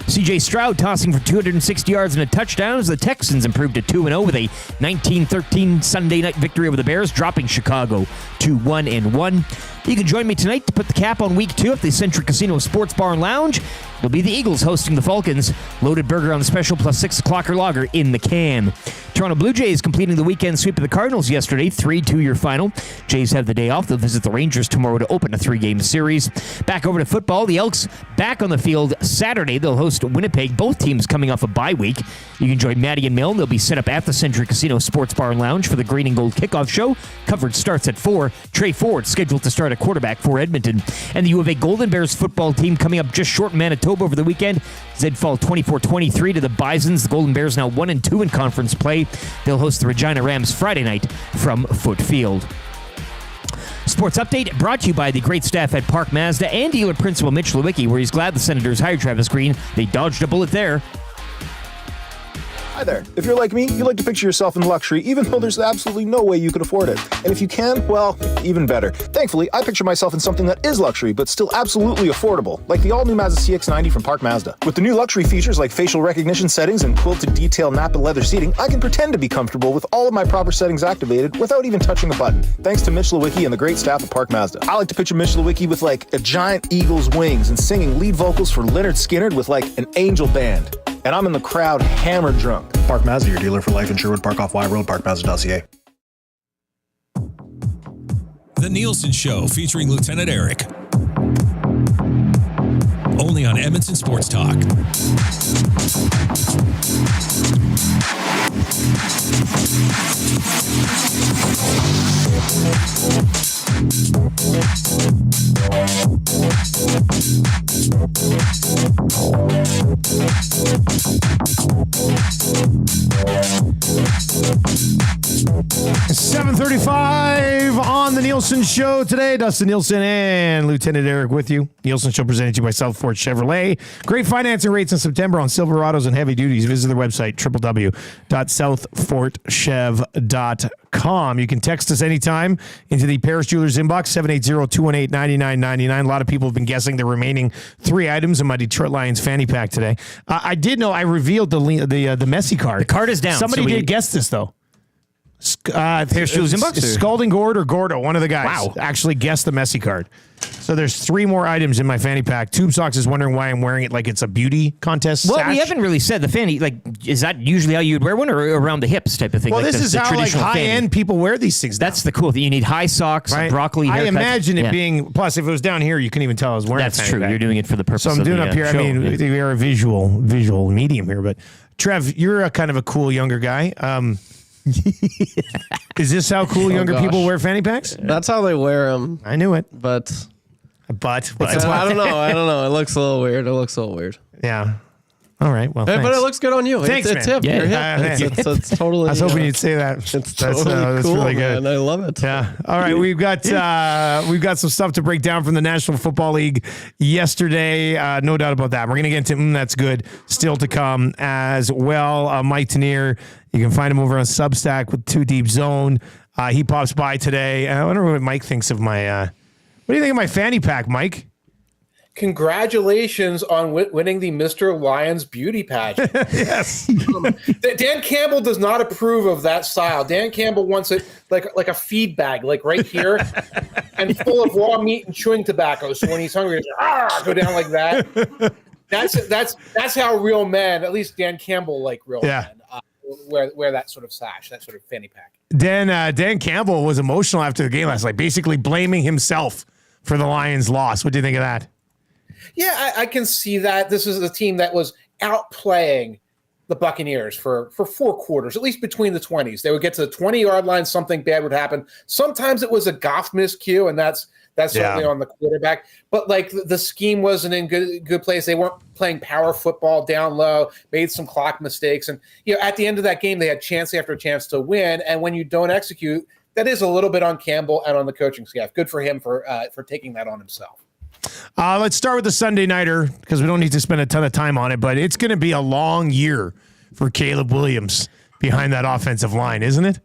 C.J. Stroud tossing for 260 yards and a touchdown as the Texans improved to 2-0 with a 19-13 Sunday night victory over the Bears, dropping Chicago to 1-1. You can join me tonight to put the cap on week 2 at the Century Casino Sports Bar and Lounge. It'll be the Eagles hosting the Falcons. Loaded burger on the special plus 6 o'clocker lager in the can. Toronto Blue Jays completing the weekend sweep of the Cardinals yesterday, 3-2 your final. Jays have the day off. They'll visit the Rangers tomorrow to open a 3-game series. Back over to football. The Elks back on the field Saturday. They'll host Winnipeg. Both teams coming off a bye week. You can join Maddie and Milne. They'll be set up at the Century Casino Sports Bar and Lounge for the Green and Gold kickoff show. Coverage starts at 4. Trey Ford scheduled to start at quarterback for Edmonton. And the U of A Golden Bears football team coming up just short in Manitoba over the weekend. They'd fall 24-23 to the Bisons. The Golden Bears now 1-2 in conference play. They'll host the Regina Rams Friday night from Foot Field. Sports update brought to you by the great staff at Park Mazda and dealer principal Mitch Lewicki, where he's glad the Senators hired Travis Green. They dodged a bullet there.
Hi there. If you're like me, you like to picture yourself in luxury, even though there's absolutely no way you could afford it. And if you can, well, even better. Thankfully, I picture myself in something that is luxury, but still absolutely affordable, like the all-new Mazda CX-90 from Park Mazda. With the new luxury features like facial recognition settings and quilted detail Napa leather seating, I can pretend to be comfortable with all of my proper settings activated without even touching a button, thanks to Mitch Lewicki and the great staff at Park Mazda. I like to picture Mitch Lewicki with like a giant eagle's wings and singing lead vocals for Leonard Skinner with like an angel band. And I'm in the crowd hammered drunk.
Park Mazda, your dealer for life in Sherwood Park off Y Road, parkmazda.ca.
The Nielson Show featuring Lieutenant Eric. Only on Edmonton Sports Talk.
$7:35 on the Nielson Show today. Dustin Nielson and Lieutenant Eric with you. Nielson Show presented to you by South Fort Chevrolet. Great financing rates in September on Silverados and heavy duties. Visit their website, www.southfortchev.com. You can text us anytime into the Paris Jewelers inbox, 780-218-9999. A lot of people have been guessing the remaining 3 items in my Detroit Lions fanny pack today. I did know I revealed the Messi card.
The card is down.
Somebody did guess this, though.
Paris Jewelers inbox?
Scalding Gord or Gordo, one of the guys,
Wow.
actually guessed the Messi card. So there's 3 more items in my fanny pack. Tube Socks is wondering why I'm wearing it like it's a beauty contest.
Well,
sash.
we haven't really said the fanny. Like, is that usually how you'd wear one, or around the hips type of thing?
Well,
like
this is how like
traditional
high
fanny?
end people wear these things.
That's the cool thing. You need high socks,
right?
broccoli
I
haircut.
imagine it
Yeah.
being. Plus, if it was down here, you couldn't even tell I was wearing.
That's
a fanny
true.
pack.
You're doing it for the purpose.
So I'm
of
doing
the,
up here.
show.
I mean, we are a visual medium here, but Trev, you're a kind of a cool younger guy. Is this how cool younger people wear fanny packs?
That's how they wear them.
I knew it,
but
I don't know.
It looks a little weird.
Yeah. All right. Well, thanks.
But it looks good on you.
Thanks,
it's
man.
hip.
Yeah.
You're hip. It's totally.
I was hoping you'd say that.
It's totally cool,
really good.
man. I love it.
Yeah. All right. We've got some stuff to break down from the National Football League yesterday. No doubt about that. We're going to get into that's good still to come as well. Mike Tenoir, you can find him over on Substack with 2 Deep Zone. He pops by today. I wonder what Mike thinks of my. What do you think of my fanny pack, Mike?
Congratulations on winning the Mr. Lions beauty pageant.
Yes.
Dan Campbell does not approve of that style. Dan Campbell wants it like a feed bag, like right here, and full of raw meat and chewing tobacco. So when he's hungry, he's go down like that. That's how real men, at least Dan Campbell, like real men, wear that sort of sash, that sort of fanny pack.
Dan Campbell was emotional after the game last night, basically blaming himself for the Lions' loss. What do you think of that?
Yeah, I can see that. This is a team that was outplaying the Buccaneers for 4 quarters, at least between the 20s. They would get to the 20-yard line, something bad would happen. Sometimes it was a Goff miscue, and that's certainly on the quarterback. But like the scheme wasn't in good place. They weren't playing power football down low, made some clock mistakes. And at the end of that game, they had chance after chance to win. And when you don't execute, that is a little bit on Campbell and on the coaching staff. Good for him for taking that on himself.
Let's start with the Sunday Nighter because we don't need to spend a ton of time on it, but it's going to be a long year for Caleb Williams behind that offensive line, isn't it?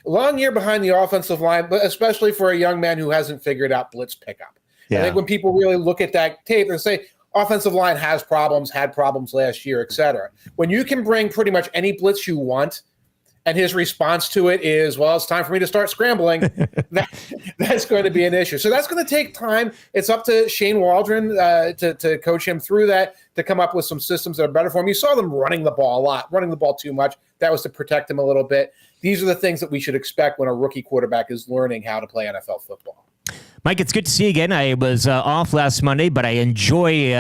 A long year behind the offensive line, but especially for a young man who hasn't figured out blitz pickup. Yeah. I think when people really look at that tape and say offensive line has problems, had problems last year, et cetera. When you can bring pretty much any blitz you want, and his response to it is, well, it's time for me to start scrambling, that's going to be an issue. So that's going to take time. It's up to Shane Waldron to coach him through that, to come up with some systems that are better for him. You saw them running the ball a lot, running the ball too much. That was to protect him a little bit. These are the things that we should expect when a rookie quarterback is learning how to play NFL football.
Mike, it's good to see you again. I was off last Monday, but I enjoy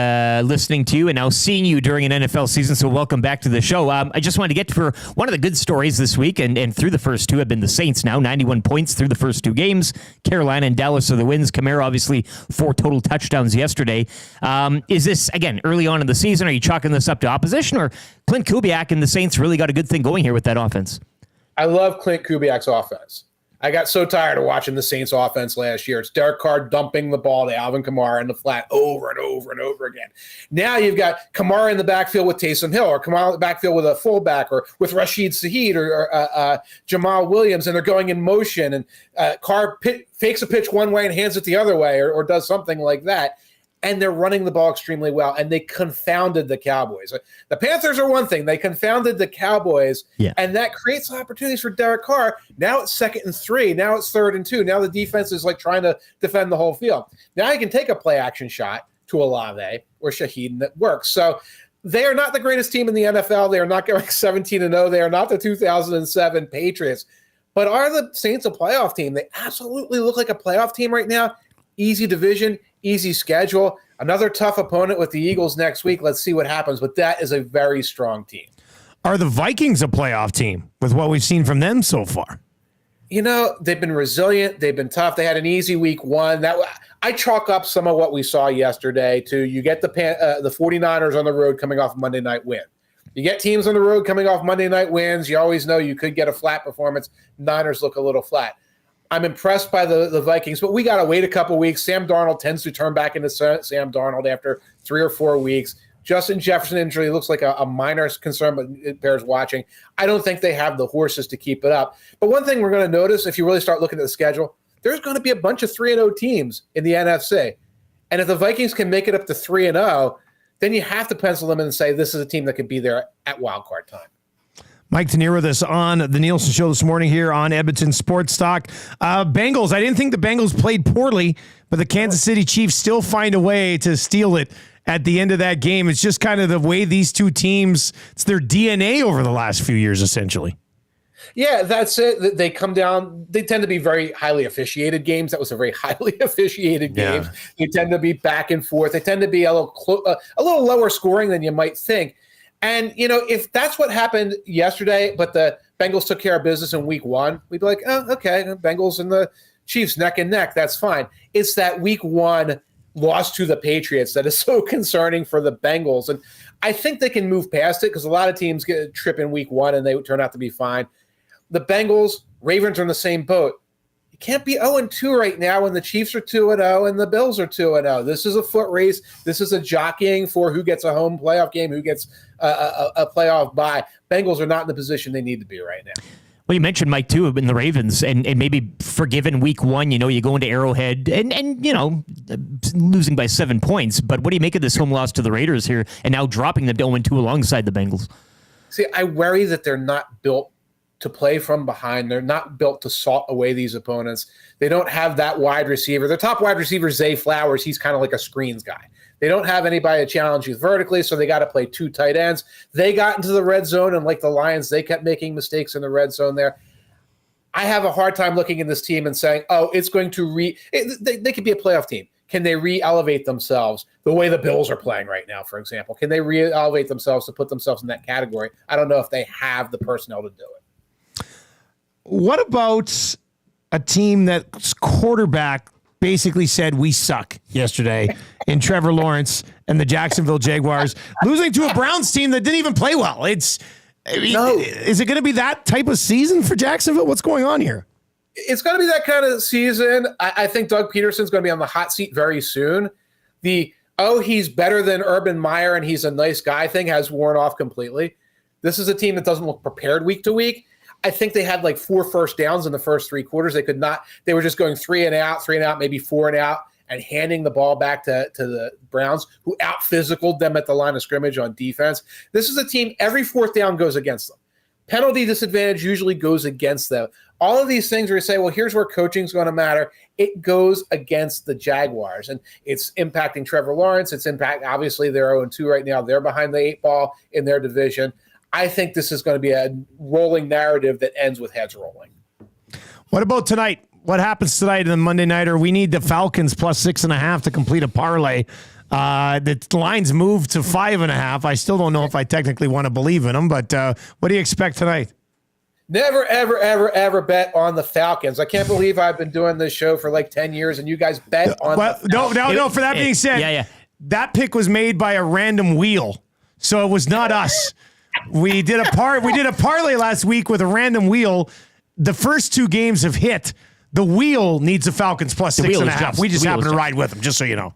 listening to you and now seeing you during an NFL season, so welcome back to the show. I just wanted to get for one of the good stories this week, and through the first 2 have been the Saints now, 91 points through the first 2 games. Carolina and Dallas are the wins. Kamara, obviously, 4 total touchdowns yesterday. Is this, again, early on in the season? Are you chalking this up to opposition, or Clint Kubiak and the Saints really got a good thing going here with that offense?
I love Clint Kubiak's offense. I got so tired of watching the Saints offense last year. It's Derek Carr dumping the ball to Alvin Kamara in the flat over and over and over again. Now you've got Kamara in the backfield with Taysom Hill, or Kamara in the backfield with a fullback, or with Rashid Shaheed, or Jamal Williams, and they're going in motion, and Carr fakes a pitch one way and hands it the other way, or does something like that. And they're running the ball extremely well, and they confounded the Cowboys. The Panthers are one thing. They confounded the Cowboys, and that creates opportunities for Derek Carr. Now it's 2nd and 3. Now it's 3rd and 2. Now the defense is like trying to defend the whole field. Now you can take a play-action shot to Olave or Shaheed, and it works. So they are not the greatest team in the NFL. They are not going 17-0. They are not the 2007 Patriots. But are the Saints a playoff team? They absolutely look like a playoff team right now. Easy division, easy schedule. Another tough opponent with the Eagles next week. Let's see what happens. But that is a very strong team.
Are the Vikings a playoff team with what we've seen from them so far?
They've been resilient. They've been tough. They had an easy week 1. I chalk up some of what we saw yesterday to you get the 49ers on the road coming off a Monday night win. You get teams on the road coming off Monday night wins. You always know you could get a flat performance. Niners look a little flat. I'm impressed by the Vikings, but we got to wait a couple weeks. Sam Darnold tends to turn back into Sam Darnold after 3 or 4 weeks. Justin Jefferson injury looks like a minor concern, but it bears watching. I don't think they have the horses to keep it up. But one thing we're going to notice, if you really start looking at the schedule, there's going to be a bunch of 3-0 teams in the NFC. And if the Vikings can make it up to 3-0, then you have to pencil them in and say this is a team that could be there at wildcard time.
Mike Tenoir with us on the Nielson Show this morning here on Edmonton Sports Talk. Bengals, I didn't think the Bengals played poorly, but the Kansas City Chiefs still find a way to steal it at the end of that game. It's just kind of the way these two teams, it's their DNA over the last few years, essentially.
Yeah, that's it. They come down. They tend to be very highly officiated games. That was a very highly officiated game. Yeah. They tend to be back and forth. They tend to be a little lower scoring than you might think. And, if that's what happened yesterday, but the Bengals took care of business in week 1, we'd be like, oh, okay, the Bengals and the Chiefs neck and neck. That's fine. It's that week 1 lost to the Patriots that is so concerning for the Bengals. And I think they can move past it because a lot of teams get a trip in week 1 and they turn out to be fine. The Bengals, Ravens are in the same boat. You can't be 0-2 right now when the Chiefs are 2-0 and the Bills are 2-0. This is a foot race. This is a jockeying for who gets a home playoff game, who gets a playoff bye. Bengals are not in the position they need to be right now.
Well, you mentioned Mike too in the Ravens, and maybe forgiven week 1. You go into Arrowhead and losing by 7 points. But what do you make of this home loss to the Raiders here, and now dropping them to 0-2 alongside the Bengals?
See, I worry that they're not built to play from behind. They're not built to salt away these opponents. They don't have that wide receiver. Their top wide receiver, Zay Flowers, he's kind of like a screens guy. They don't have anybody to challenge you vertically, so they got to play 2 tight ends. They got into the red zone, and like the Lions, they kept making mistakes in the red zone there. I have a hard time looking in this team and saying, oh, it's going to they could be a playoff team. Can they re-elevate themselves the way the Bills are playing right now, for example? Can they re-elevate themselves to put themselves in that category? I don't know if they have the personnel to do it.
What about a team that's quarterback basically said we suck yesterday in Trevor Lawrence and the Jacksonville Jaguars, losing to a Browns team that didn't even play well? Is it going to be that type of season for Jacksonville? What's going on here?
It's going to be that kind of season. I think Doug Peterson's going to be on the hot seat very soon. He's better than Urban Meyer and he's a nice guy thing has worn off completely. This is a team that doesn't look prepared week to week. I think they had like 4 first downs in the first 3 quarters. They were just going 3 and out, maybe 4 and out, and handing the ball back to the Browns, who out-physicaled them at the line of scrimmage on defense. This is a team, every 4th down goes against them. Penalty disadvantage usually goes against them. All of these things where you say, well, here's where coaching is going to matter. It goes against the Jaguars, and it's impacting Trevor Lawrence. Obviously, they're 0-2 right now. They're behind the 8 ball in their division. I think this is going to be a rolling narrative that ends with heads rolling.
What about tonight? What happens tonight in the Monday Nighter? We need the Falcons plus 6.5 to complete a parlay. The line's moved to 5.5. I still don't know if I technically want to believe in them, but what do you expect tonight?
Never, ever, ever, ever bet on the Falcons. I can't believe I've been doing this show for like 10 years and you guys bet on
No. For that being said, that pick was made by a random wheel, so it was not us. We did a parlay last week with a random wheel. The first 2 games have hit. The wheel needs the Falcons plus 6.5. We just happen to ride with them, just so you know.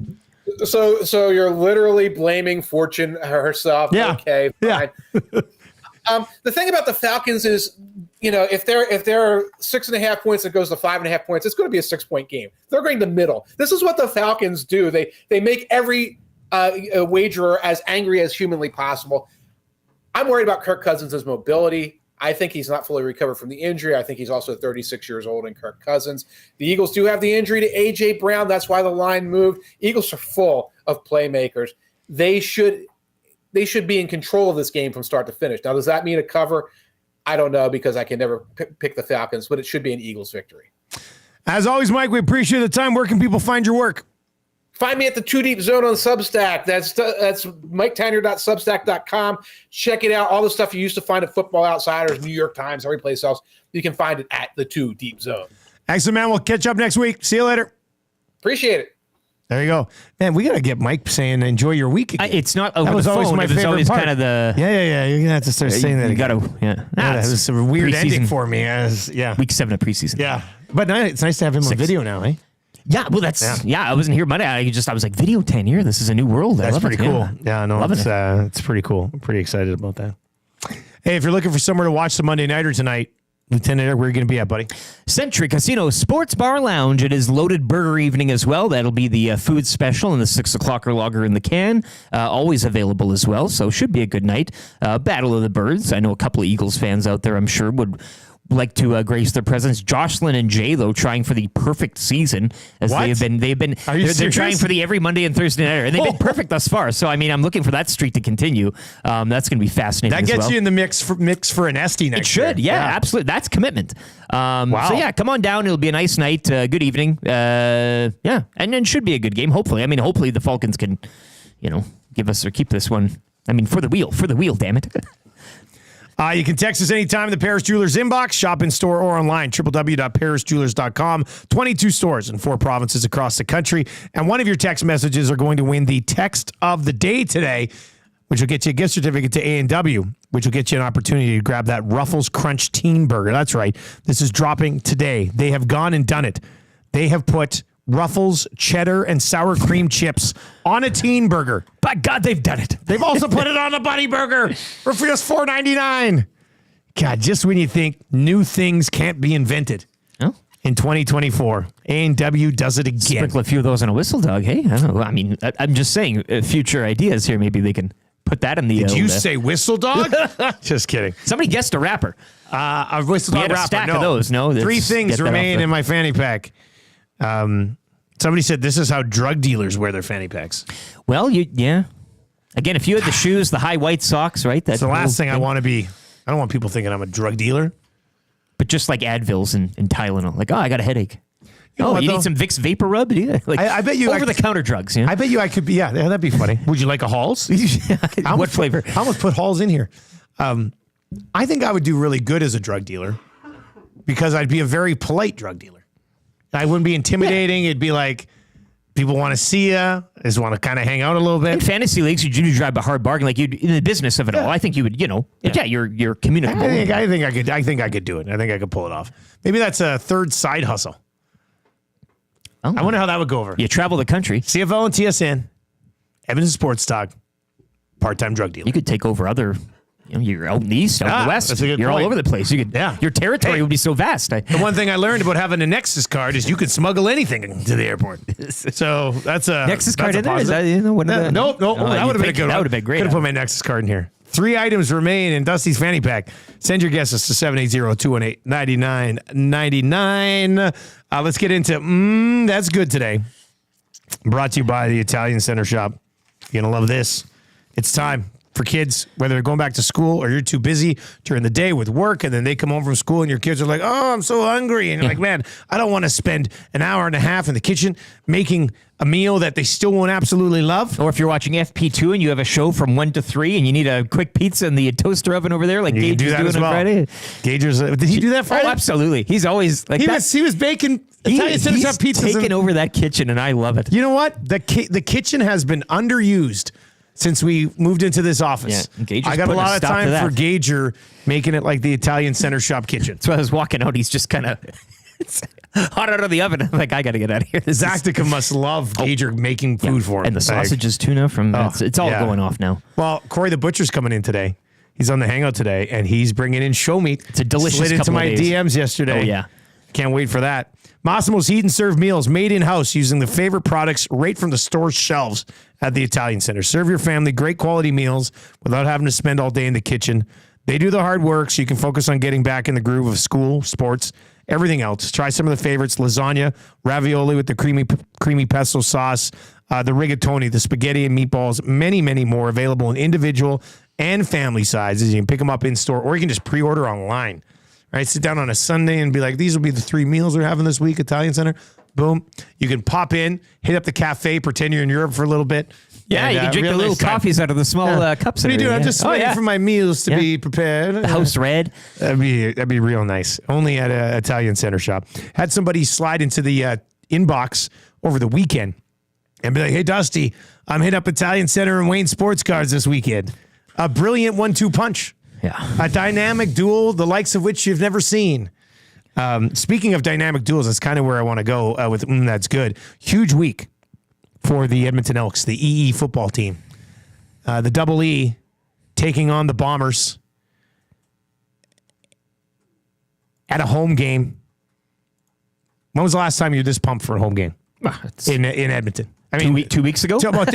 So you're literally blaming Fortune herself.
Yeah.
Okay, fine. Yeah. The thing about the Falcons is, if there are 6.5 points that goes to 5.5 points, it's going to be a 6-point game. They're going to middle. This is what the Falcons do. They make every wagerer as angry as humanly possible. I'm worried about Kirk Cousins' mobility. I think he's not fully recovered from the injury. I think he's also 36 years old in Kirk Cousins. The Eagles do have the injury to AJ Brown. That's why the line moved. Eagles are full of playmakers. They should be in control of this game from start to finish. Now, does that mean a cover? I don't know, because I can never pick the Falcons, but it should be an Eagles victory.
As always, Mike, we appreciate the time. Where can people find your work?
Find me at the 2 Deep Zone on Substack. That's MikeTenoir.substack.com. Check it out. All the stuff you used to find at Football Outsiders, New York Times, every place else. You can find it at the 2 Deep Zone.
Excellent, man. We'll catch up next week. See you later.
Appreciate it.
There you go. Man, we got to get Mike saying enjoy your week again.
It's not over
that was
the
always
phone.
my
It was
favorite
always
part.
kind of the...
Yeah. You're going to have to start saying that
You
again.
got to, yeah.
That was a weird ending
preseason.
for me.
Week 7 of preseason.
Yeah. But it's nice to have him on video now, eh?
Yeah, well, I wasn't here Monday. I was like, video Tanier. This is a new world.
That's pretty cool.
Yeah,
no, it's pretty cool. I'm pretty excited about that. Hey, if you're looking for somewhere to watch the Monday Nighter tonight, Lieutenant Eric, where are you going to be at, buddy?
Century Casino Sports Bar Lounge. It is loaded burger evening as well. That'll be the food special and the 6 o'clocker lager in the can. Always available as well, so should be a good night. Battle of the Birds. I know a couple of Eagles fans out there, I'm sure, would like to grace their presence. Jocelyn and Jay, though, trying for the perfect season, as they're trying for the every Monday and Thursday nighter, and they've been perfect thus far. So, I mean, I'm looking for that streak to continue. That's going to be fascinating.
That gets you in the mix for an Esty next year.
It should, yeah, absolutely. That's commitment. Wow. So, yeah, come on down. It'll be a nice night. Good evening. And then should be a good game, hopefully. I mean, hopefully the Falcons can, give us or keep this one. I mean, for the wheel, damn it.
You can text us anytime in the Paris Jewelers inbox, shop in store or online, www.parisjewelers.com. 22 stores in 4 provinces across the country. And one of your text messages are going to win the text of the day today, which will get you a gift certificate to A&W, which will get you an opportunity to grab that Ruffles Crunch Teen Burger. That's right. This is dropping today. They have gone and done it. They have put Ruffles cheddar and sour cream chips on a teen burger.
By God, they've done it.
They've also put it on a Buddy Burger for just $4.99. God, just when you think new things can't be invented.
Oh.
In 2024, A&W does it again.
Sprinkle a few of those on a whistle dog. Hey, I don't know. I mean, I'm just saying future ideas here. Maybe they can put that in the...
Did you say whistle dog? Just kidding.
Somebody guessed a rapper.
A whistle dog
had a
rapper.
stack of those. No,
3 things remain in my fanny pack. Somebody said this is how drug dealers wear their fanny packs.
Well, yeah. Again, if you had the shoes, the high white socks, right?
That's the last thing I want to be. I don't want people thinking I'm a drug dealer.
But just like Advils and Tylenol. Like, I got a headache. You need some Vicks Vapor Rub? Yeah. Like,
I bet you
over-the-counter drugs. Yeah?
I bet you I could be. Yeah, that'd be funny. Would you like a Halls?
What flavor?
I almost put Halls in here. I think I would do really good as a drug dealer because I'd be a very polite drug dealer. I wouldn't be intimidating. It'd be like people want to see you, just want to kind of hang out a little bit.
In fantasy leagues, you do drive a hard bargain, like you in the business of it all. I think you would, you're communicable.
I think I could do it. I think I could pull it off. Maybe that's a third side hustle.
Oh.
I wonder how that would go over.
You travel the country.
CFL and TSN, Edmonton Sports Talk, part-time drug dealer.
You could take over other. You're out in the east, out in the west. You're all over the place. You could, your territory would be so vast.
The one thing I learned about having a Nexus card is you could smuggle anything to the airport. So that's a
Nexus card in there.
Positive.
Is that,
nope. That would have been a good one.
That would have been great.
Could have put my Nexus card in here. 3 items remain in Dusty's fanny pack. Send your guesses to 780-218-9999. Let's get into That's Good today. Brought to you by the Italian Center Shop. You're going to love this. It's time for kids, whether they're going back to school or you're too busy during the day with work, and then they come home from school and your kids are like, oh, I'm so hungry. And you're like, man, I don't want to spend an hour and a half in the kitchen making a meal that they still won't absolutely love.
Or if you're watching FP2 and you have a show from 1 to 3 and you need a quick pizza in the toaster oven over there, like Gage was doing on Friday.
Gager's, did he do that Friday?
Oh, absolutely. He's always like
he was baking Italian Center Shop pizzas.
Taking over that kitchen, and I love it.
You know what? The kitchen has been underused since we moved into this office.
Yeah,
I got a lot of time for Gager making it like the Italian Center Shop kitchen.
So I was walking out, he's just kind of hot out of the oven. I'm like, I got to get out of here.
Zactica must love Gager making food for him.
And the sausages tuna from it's all going off now.
Well, Corey the Butcher's coming in today. He's on the hangout today, and he's bringing in show meat.
It's a delicious
Slid into my DMs yesterday.
Oh, yeah.
Can't wait for that. Massimo's Heat and Serve meals made in-house using the favorite products right from the store's shelves at the Italian Center. Serve your family great quality meals without having to spend all day in the kitchen. They do the hard work so you can focus on getting back in the groove of school, sports, everything else. Try some of the favorites: lasagna, ravioli with the creamy pesto sauce, the rigatoni, the spaghetti and meatballs, many, many more available in individual and family sizes. You can pick them up in store or you can just pre-order online. All right, sit down on a Sunday and be like, these will be the 3 meals we're having this week, Italian Center. Boom. You can pop in, hit up the cafe, pretend you're in Europe for a little bit.
Yeah,
and,
you can drink the little coffees out of the small cups.
What are you doing? I'm just waiting for my meals to be prepared.
The house red.
That'd be real nice. Only at an Italian Center Shop. Had somebody slide into the inbox over the weekend and be like, hey, Dusty, I'm hitting up Italian Center and Wayne Sports Cards this weekend. A brilliant 1-2 punch.
Yeah.
A dynamic duel, the likes of which you've never seen. Speaking of dynamic duels, that's kind of where I want to go with That's Good. Huge week for the Edmonton Elks, the EE football team. The Double E taking on the Bombers at a home game. When was the last time you were this pumped for a home game in Edmonton? I mean,
2 weeks ago.
But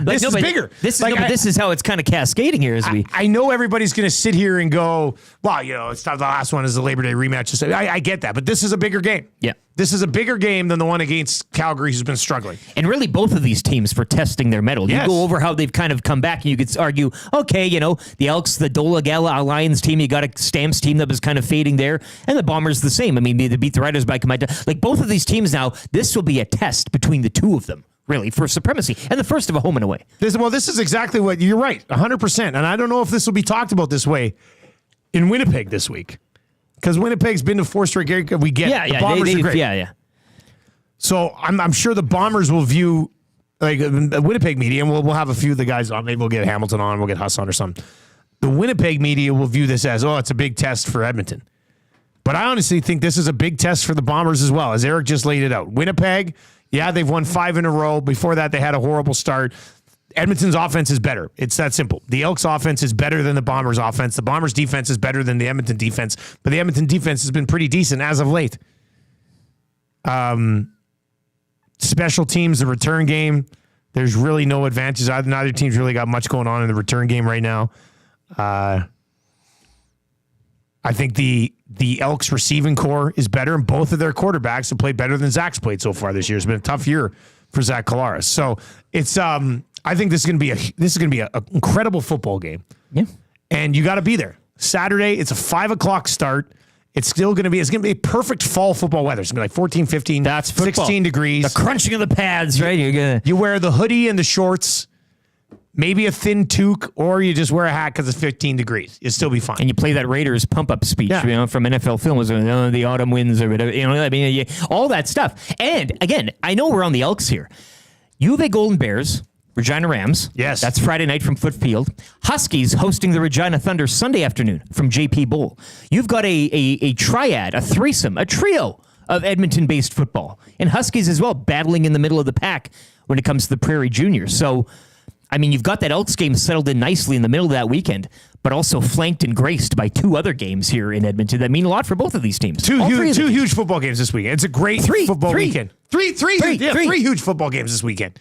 this is bigger.
This is how it's kind of cascading here.
I know everybody's going to sit here and go, well, it's not the last one is the Labor Day rematch. I get that, but this is a bigger game.
Yeah.
This is a bigger game than the one against Calgary, who's been struggling.
And really, both of these teams for testing their mettle.
Yes.
You go over how they've kind of come back, and you could argue, okay, the Elks, the Dola Gala Lions team, you got a Stamps team that was kind of fading there, and the Bombers the same. I mean, they beat the Riders by like both of these teams now. This will be a test between the two of them. Really, for supremacy, and the first of a home and away.
This is exactly what you're right, 100%. And I don't know if this will be talked about this way in Winnipeg this week. Because Winnipeg's been to 4 straight games. We get the Bombers are great.
Yeah.
So I'm sure the Bombers will view, like the Winnipeg media, and we'll have a few of the guys on. Maybe we'll get Hamilton on, we'll get Huss on or something. The Winnipeg media will view this as, it's a big test for Edmonton. But I honestly think this is a big test for the Bombers as well, as Eric just laid it out. Winnipeg, they've won 5 in a row. Before that, they had a horrible start. Edmonton's offense is better. It's that simple. The Elks offense is better than the Bombers offense. The Bombers defense is better than the Edmonton defense, but the Edmonton defense has been pretty decent as of late. Special teams, the return game, there's really no advantages. Neither team's really got much going on in the return game right now. I think the Elks receiving core is better, and both of their quarterbacks have played better than Zach's played so far this year. It's been a tough year for Zach Collaros. So it's I think this is going to be an incredible football game.
Yeah,
and you got to be there. Saturday, it's a 5:00 start. It's going to be perfect fall football weather. It's going to be like 14, 15,
that's
16 degrees.
The crunching of the pads, right?
You wear the hoodie and the shorts, maybe a thin toque, or you just wear a hat because it's 15 degrees. You'll still be fine.
And you play that Raiders pump-up speech, from NFL film, the autumn winds or whatever, all that stuff. And again, I know we're on the Elks here. U of A Golden Bears, Regina Rams.
Yes.
That's Friday night from Foot Field. Huskies hosting the Regina Thunder Sunday afternoon from JP Bowl. You've got a triad, a threesome, a trio of Edmonton-based football. And Huskies as well, battling in the middle of the pack when it comes to the Prairie Juniors. So, I mean, you've got that Elks game settled in nicely in the middle of that weekend, but also flanked and graced by 2 other games here in Edmonton that mean a lot for both of these teams.
Two huge football games this weekend. It's a great football weekend. Three huge football games this weekend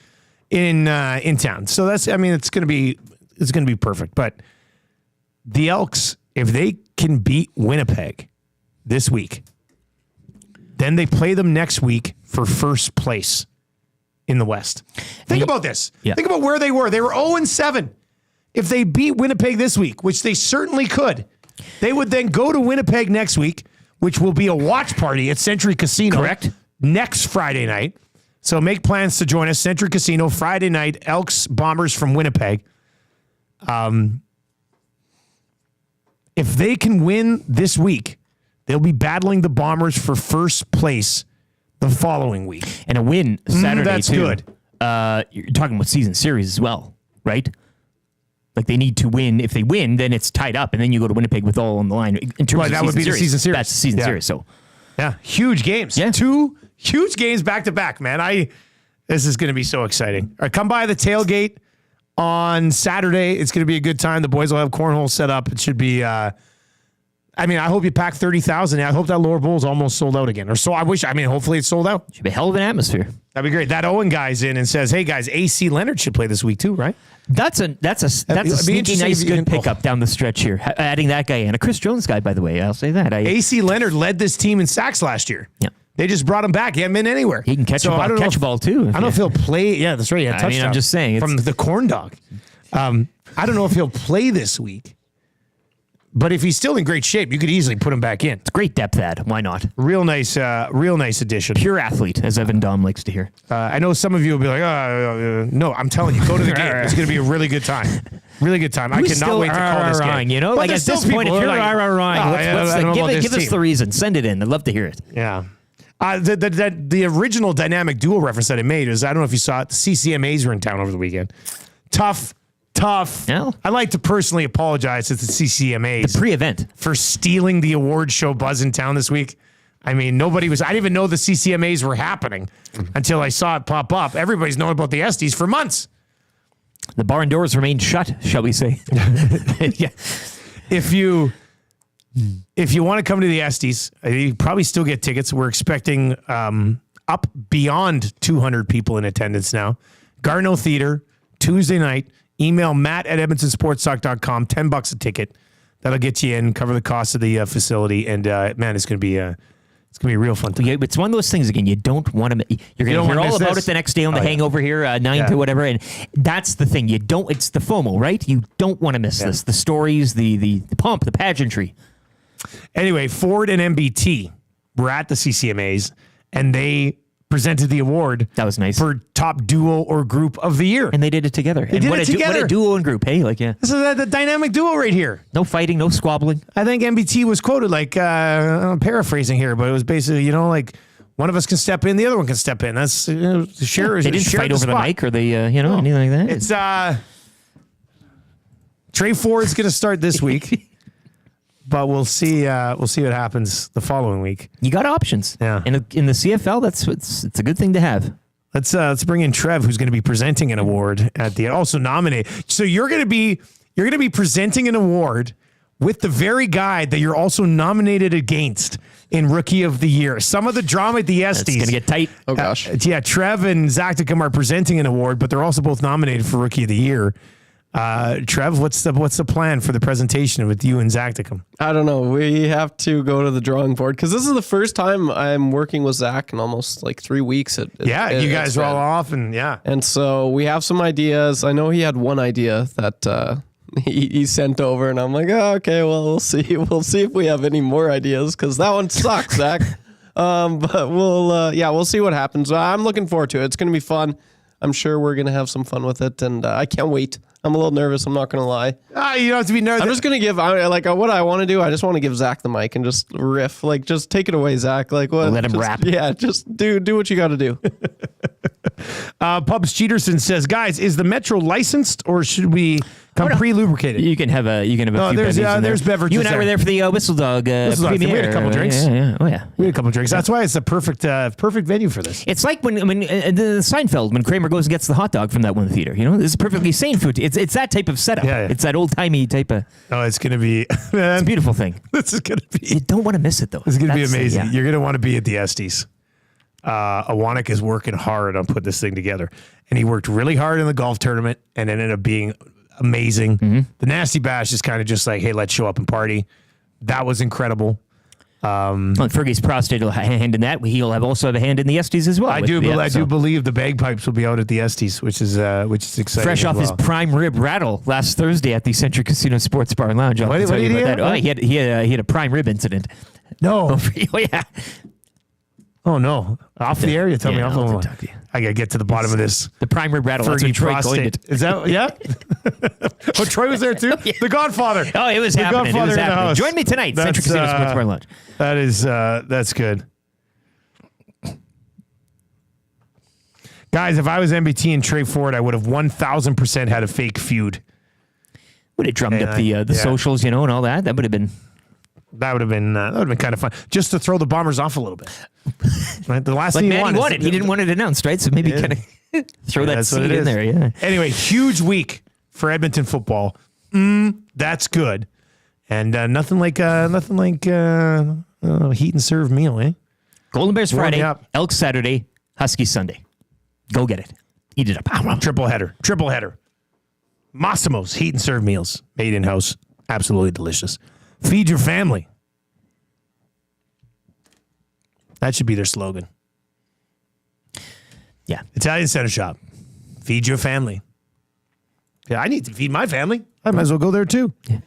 in town. So it's going to be perfect. But the Elks, if they can beat Winnipeg this week, then they play them next week for first place in the West. Think about this.
Yeah.
Think about where they were. They were 0-7. If they beat Winnipeg this week, which they certainly could, they would then go to Winnipeg next week, which will be a watch party at Century Casino.
Correct.
Next Friday night. So make plans to join us. Century Casino, Friday night, Elks Bombers from Winnipeg. If they can win this week, they'll be battling the Bombers for first place the following week.
And a win Saturday,
that's
too.
good.
You're talking about season series as well, right? Like they need to win. If they win, then it's tied up, and then you go to Winnipeg with all on the line. In terms of
that would be the season series.
That's the season series. So,
huge games.
Yeah.
2 huge games back to back, man. This is going to be so exciting. All right, come by the tailgate on Saturday. It's going to be a good time. The boys will have cornhole set up. It should be. I hope you pack 30,000. I hope that Lower Bowl is almost sold out again. Hopefully it's sold out.
Should be a hell of an atmosphere.
That'd be great. That Owen guy's in and says, "Hey guys, AC Leonard should play this week too, right?"
That's a sneaky nice good pickup down the stretch here. Adding that guy in, a Chris Jones guy, by the way. I'll say that.
AC Leonard led this team in sacks last year.
Yeah.
They just brought him back. He hadn't been anywhere.
He can catch a ball too.
I don't know if he'll play. Yeah, that's right.
I'm just saying
from the corn dog. I don't know if he'll play this week, but if he's still in great shape, you could easily put him back in.
It's great depth ad. Why not?
Real nice addition.
Pure athlete, as Evan Dom likes to hear.
I know some of you will be like, no, I'm telling you, go to the game. It's going to be a really good time. Really good time. I cannot wait to call this game.
You know, like at this point, if you're give us the reason. Send it in. I'd love to hear it.
Yeah. The original dynamic duo reference that I made is, I don't know if you saw it, the CCMAs were in town over the weekend. Tough.
Yeah.
I'd like to personally apologize to the CCMAs.
The pre-event.
For stealing the award show buzz in town this week. I mean, I didn't even know the CCMAs were happening until I saw it pop up. Everybody's known about the Esties for months.
The barn doors remained shut, shall we say.
Yeah. If you want to come to the Esties, you probably still get tickets. We're expecting up beyond 200 people in attendance now. Garneau Theater, Tuesday night. Email matt@edmontonsportstalk.com. $10 a ticket. That'll get you in, cover the cost of the facility, and man, it's gonna be a real fun time.
Yeah, it's one of those things again. You don't want to. You're going to hear all about it the next day on the Hangover here, 9 to whatever, and that's the thing. You don't. It's the FOMO, right? You don't want to miss this. The stories, the pomp, the pageantry.
Anyway, Ford and MBT were at the CCMAs, and they presented the award.
That was nice.
For top duo or group of the year.
And they did it together.
They did it together.
What a duo and group, hey? Like, yeah.
This is the dynamic duo right here.
No fighting, no squabbling.
I think MBT was quoted like, I'm paraphrasing here, but it was basically, like one of us can step in, the other one can step in. That's share.
They didn't fight over the mic or anything like that.
It's Trey Ford's going to start this week. But we'll see. We'll see what happens the following week.
You got options.
Yeah.
In the CFL, it's a good thing to have.
Let's bring in Trev, who's going to be presenting an award at the also nominated. So you're going to be presenting an award with the very guy that you're also nominated against in Rookie of the Year. Some of the drama at the Estes.
It's going to get tight.
Oh gosh.
Yeah, Trev and Zacticum are presenting an award, but they're also both nominated for Rookie of the Year. Trev, what's the plan for the presentation with you and Zacticum?
I don't know. We have to go to the drawing board because this is the first time I'm working with Zach in almost like 3 weeks.
You guys are all off and
so we have some ideas. I know he had one idea that he sent over, and I'm like, oh, okay, well, we'll see. We'll see if we have any more ideas because that one sucks, Zach. But we'll see what happens. I'm looking forward to it. It's going to be fun. I'm sure we're going to have some fun with it, and I can't wait. I'm a little nervous. I'm not going to lie.
You don't have to be nervous.
I'm just going to give, what I want to do. I just want to give Zach the mic and just riff. Like, just take it away, Zach. Like, what?
Let him rap.
Yeah, just do what you got to do.
Pubs Cheaterson says, guys, is the Metro licensed or should we come pre-lubricated?
You can have a few
there's beverages.
You and I were there for the Whistle Dog premiere.
We had a couple drinks.
Yeah. Oh yeah.
We had a couple drinks. That's why it's a perfect venue for this.
It's like when the Seinfeld, when Kramer goes and gets the hot dog from that one theater. This is perfectly sane food. It's that type of setup.
Yeah.
It's that old timey type of.
Oh, it's gonna be.
It's a beautiful thing.
This is gonna be.
You don't want to miss it though.
It's gonna be amazing. Yeah. You're gonna want to be at the Estes. Awanik is working hard on putting this thing together, and he worked really hard in the golf tournament and ended up being amazing.
Mm-hmm.
The Nasty Bash is kind of just like, hey, let's show up and party. That was incredible.
Fergie's prostate will have a hand in that. He'll also have a hand in the Estes as well.
I do believe the bagpipes will be out at the Estes, which is exciting.
Fresh off his prime rib rattle last Thursday at the Century Casino Sports Bar and Lounge.
What did he have?
Oh, he had a prime rib incident.
No.
Oh yeah.
Oh no! Off the air, you tell me off the line. I gotta get to the bottom of this.
The prime rib rattle. That's what Troy coined it.
Is that Oh, Troy was there too. Yeah. The Godfather.
Oh, it was happening. It was happening. Join me tonight, Century Casino Sports Bar Lunch.
That's good, guys. If I was MBT and Trey Ford, I would have 1,000% had a fake feud.
Would have drummed up the socials, and all that. That would have been.
That would have been kind of fun, just to throw the Bombers off a little bit. Right? The last thing he wanted.
He didn't want it announced, right? So maybe kind of throw that seed in there. Yeah.
Anyway, huge week for Edmonton football. That's good, and nothing like heat and serve meal, eh?
Golden Bears Friday, Elk Saturday, Husky Sunday. Go get it. Eat it up.
Triple header. Massimo's heat and serve meals, made in house, absolutely delicious. Feed your family. That should be their slogan.
Yeah.
Italian Center Shop. Feed your family. Yeah, I need to feed my family. I might as well go there too.
Yeah.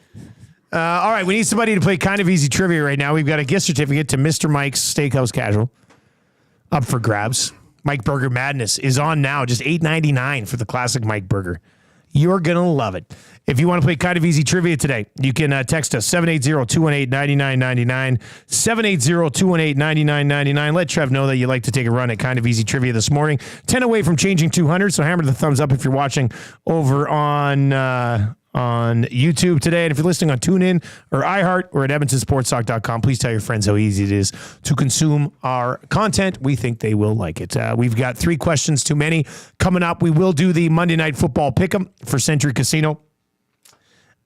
All right, we need somebody to play kind of easy trivia right now. We've got a gift certificate to Mr. Mike's Steakhouse Casual up for grabs. Mike Burger Madness is on now. Just $8.99 for the classic Mike Burger. You're going to love it. If you want to play kind of easy trivia today, you can text us 780-218-9999, 780-218-9999. Let Trev know that you'd like to take a run at kind of easy trivia this morning. 10 away from changing 200, so hammer the thumbs up if you're watching over on YouTube today. And if you're listening on TuneIn or iHeart or at edmontonsportstalk.com, please tell your friends how easy it is to consume our content. We think they will like it. We've got 3 questions too many coming up. We will do the Monday Night Football Pick'em for Century Casino.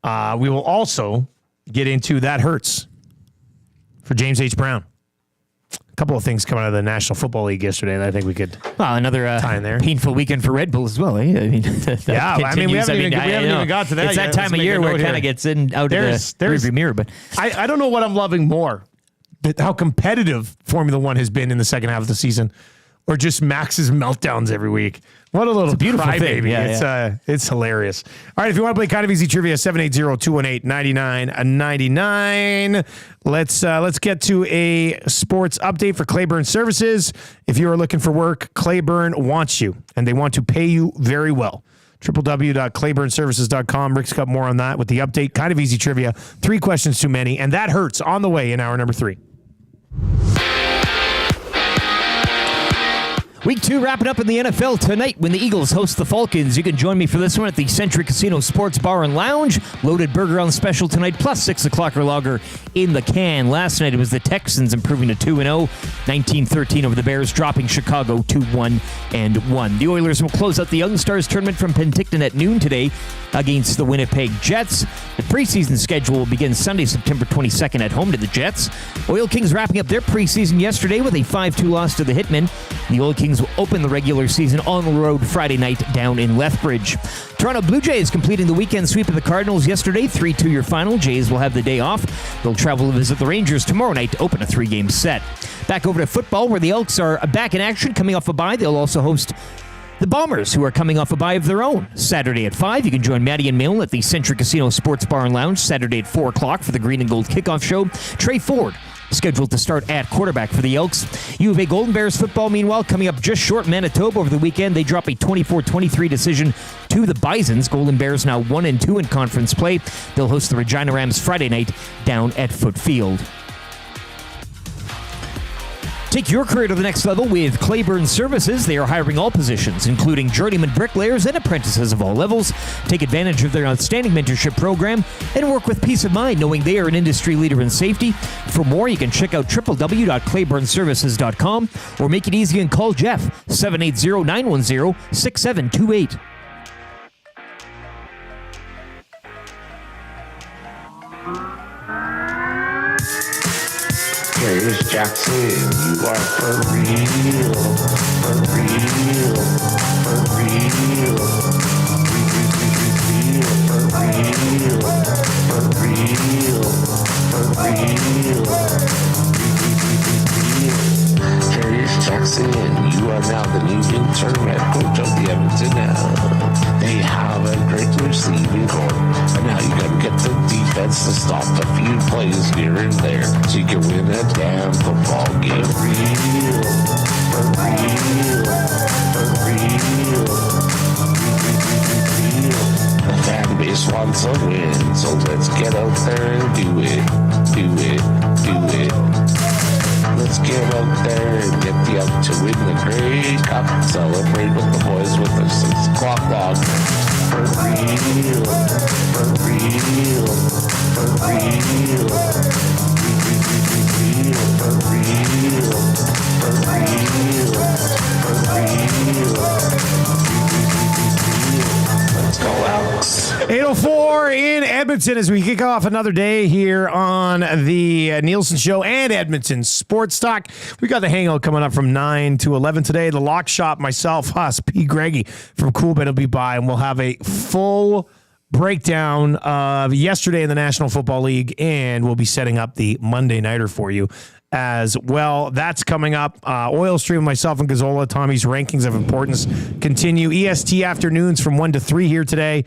We will also get into That Hurts for James H. Brown. A couple of things coming out of the National Football League yesterday, and I think we could
another
tie in there.
Painful weekend for Red Bull as well. Eh? I mean,
we haven't even got to that.
It's that time of year where it kind of gets out of the rearview mirror. But
I don't know what I'm loving more: how competitive Formula One has been in the second half of the season, or just Max's meltdowns every week. What a little
beautiful thing.
crybaby. It's hilarious. All right, if you want to play Kind of Easy Trivia, 780-218-9999. Let's get to a sports update for Claiborne Services. If you are looking for work, Claiborne wants you, and they want to pay you very well. www.claiborneservices.com. Rick's got more on that with the update. Kind of Easy Trivia. 3 questions too many, and that hurts on the way in hour number 3.
Week 2 wrapping up in the NFL tonight when the Eagles host the Falcons. You can join me for this one at the Century Casino Sports Bar and Lounge. Loaded burger on special tonight, plus 6 o'clock lager in the can. Last night it was the Texans improving to 2-0, 19-13 over the Bears, dropping Chicago 2-1-1. The Oilers will close out the Young Stars tournament from Penticton at noon today against the Winnipeg Jets. The preseason schedule will begin Sunday, September 22nd at home to the Jets. Oil Kings wrapping up their preseason yesterday with a 5-2 loss to the Hitmen. The Oil Kings will open the regular season on the road Friday night down in Lethbridge. Toronto Blue Jays completing the weekend sweep of the Cardinals yesterday, 3-2 your final. Jays will have the day off. They'll travel to visit the Rangers tomorrow night to open a 3-game set. Back over to football, where the Elks are back in action, coming off a bye. They'll also host the Bombers, who are coming off a bye of their own. Saturday at 5, you can join Maddie and Milne at the Century Casino Sports Bar and Lounge. Saturday at 4 o'clock for the Green and Gold kickoff show. Trey Ford scheduled to start at quarterback for the Elks. U of A Golden Bears football, meanwhile, coming up just short. Manitoba over the weekend. They drop a 24-23 decision to the Bisons. Golden Bears now 1-2 in conference play. They'll host the Regina Rams Friday night down at Foot Field. Take your career to the next level with Claiborne Services. They are hiring all positions, including journeyman bricklayers and apprentices of all levels. Take advantage of their outstanding mentorship program and work with peace of mind knowing they are an industry leader in safety. For more, you can check out www.claiborneservices.com or make it easy and call Jeff, 780-910-6728.
Here's Jackson, you are for real, for real, for real, for real, for real, for real. Here's Jackson, you are now the new interim head coach of the Edmonton Elks. They have a great receiving corps, but now you gotta get the defense to stop a few plays here and there so you can win a damn football game. For real, for real, for real, the fan base wants a win, so let's get out there and do it, do it, do it. Let's get out there and get the Elk to win the Grey Cup. Celebrate with the boys with the 6 o'clock log. For real, for real, for real, for real, for real, for real. Let's go, Elks.
8:04 in Edmonton as we kick off another day here on the Nielson Show and Edmonton Sports Talk. We got the hangout coming up from 9 to 11 today. The Lock Shop, myself, Huss, P. Greggy from Coolbet will be by, and we'll have a full breakdown of yesterday in the National Football League, and we'll be setting up the Monday Nighter for you as well. That's coming up. Oil Stream, myself, and Gazzola, Tommy's Rankings of Importance continue. EST afternoons from 1 to 3 here today.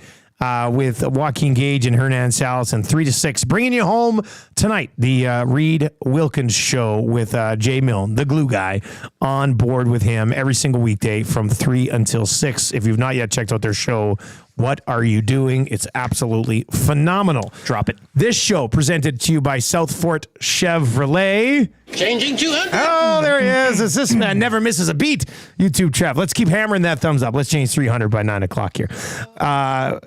With Joaquin Gage and Hernan Salas, and 3 to 6. Bringing you home tonight, the Reed Wilkins Show with Jay Milne, the glue guy, on board with him every single weekday from 3 until 6. If you've not yet checked out their show, what are you doing? It's absolutely phenomenal.
Drop it.
This show presented to you by South Fort Chevrolet.
Changing 200.
Oh, there he is. This man never misses a beat. YouTube Trev. Let's keep hammering that thumbs up. Let's change 300 by 9 o'clock here.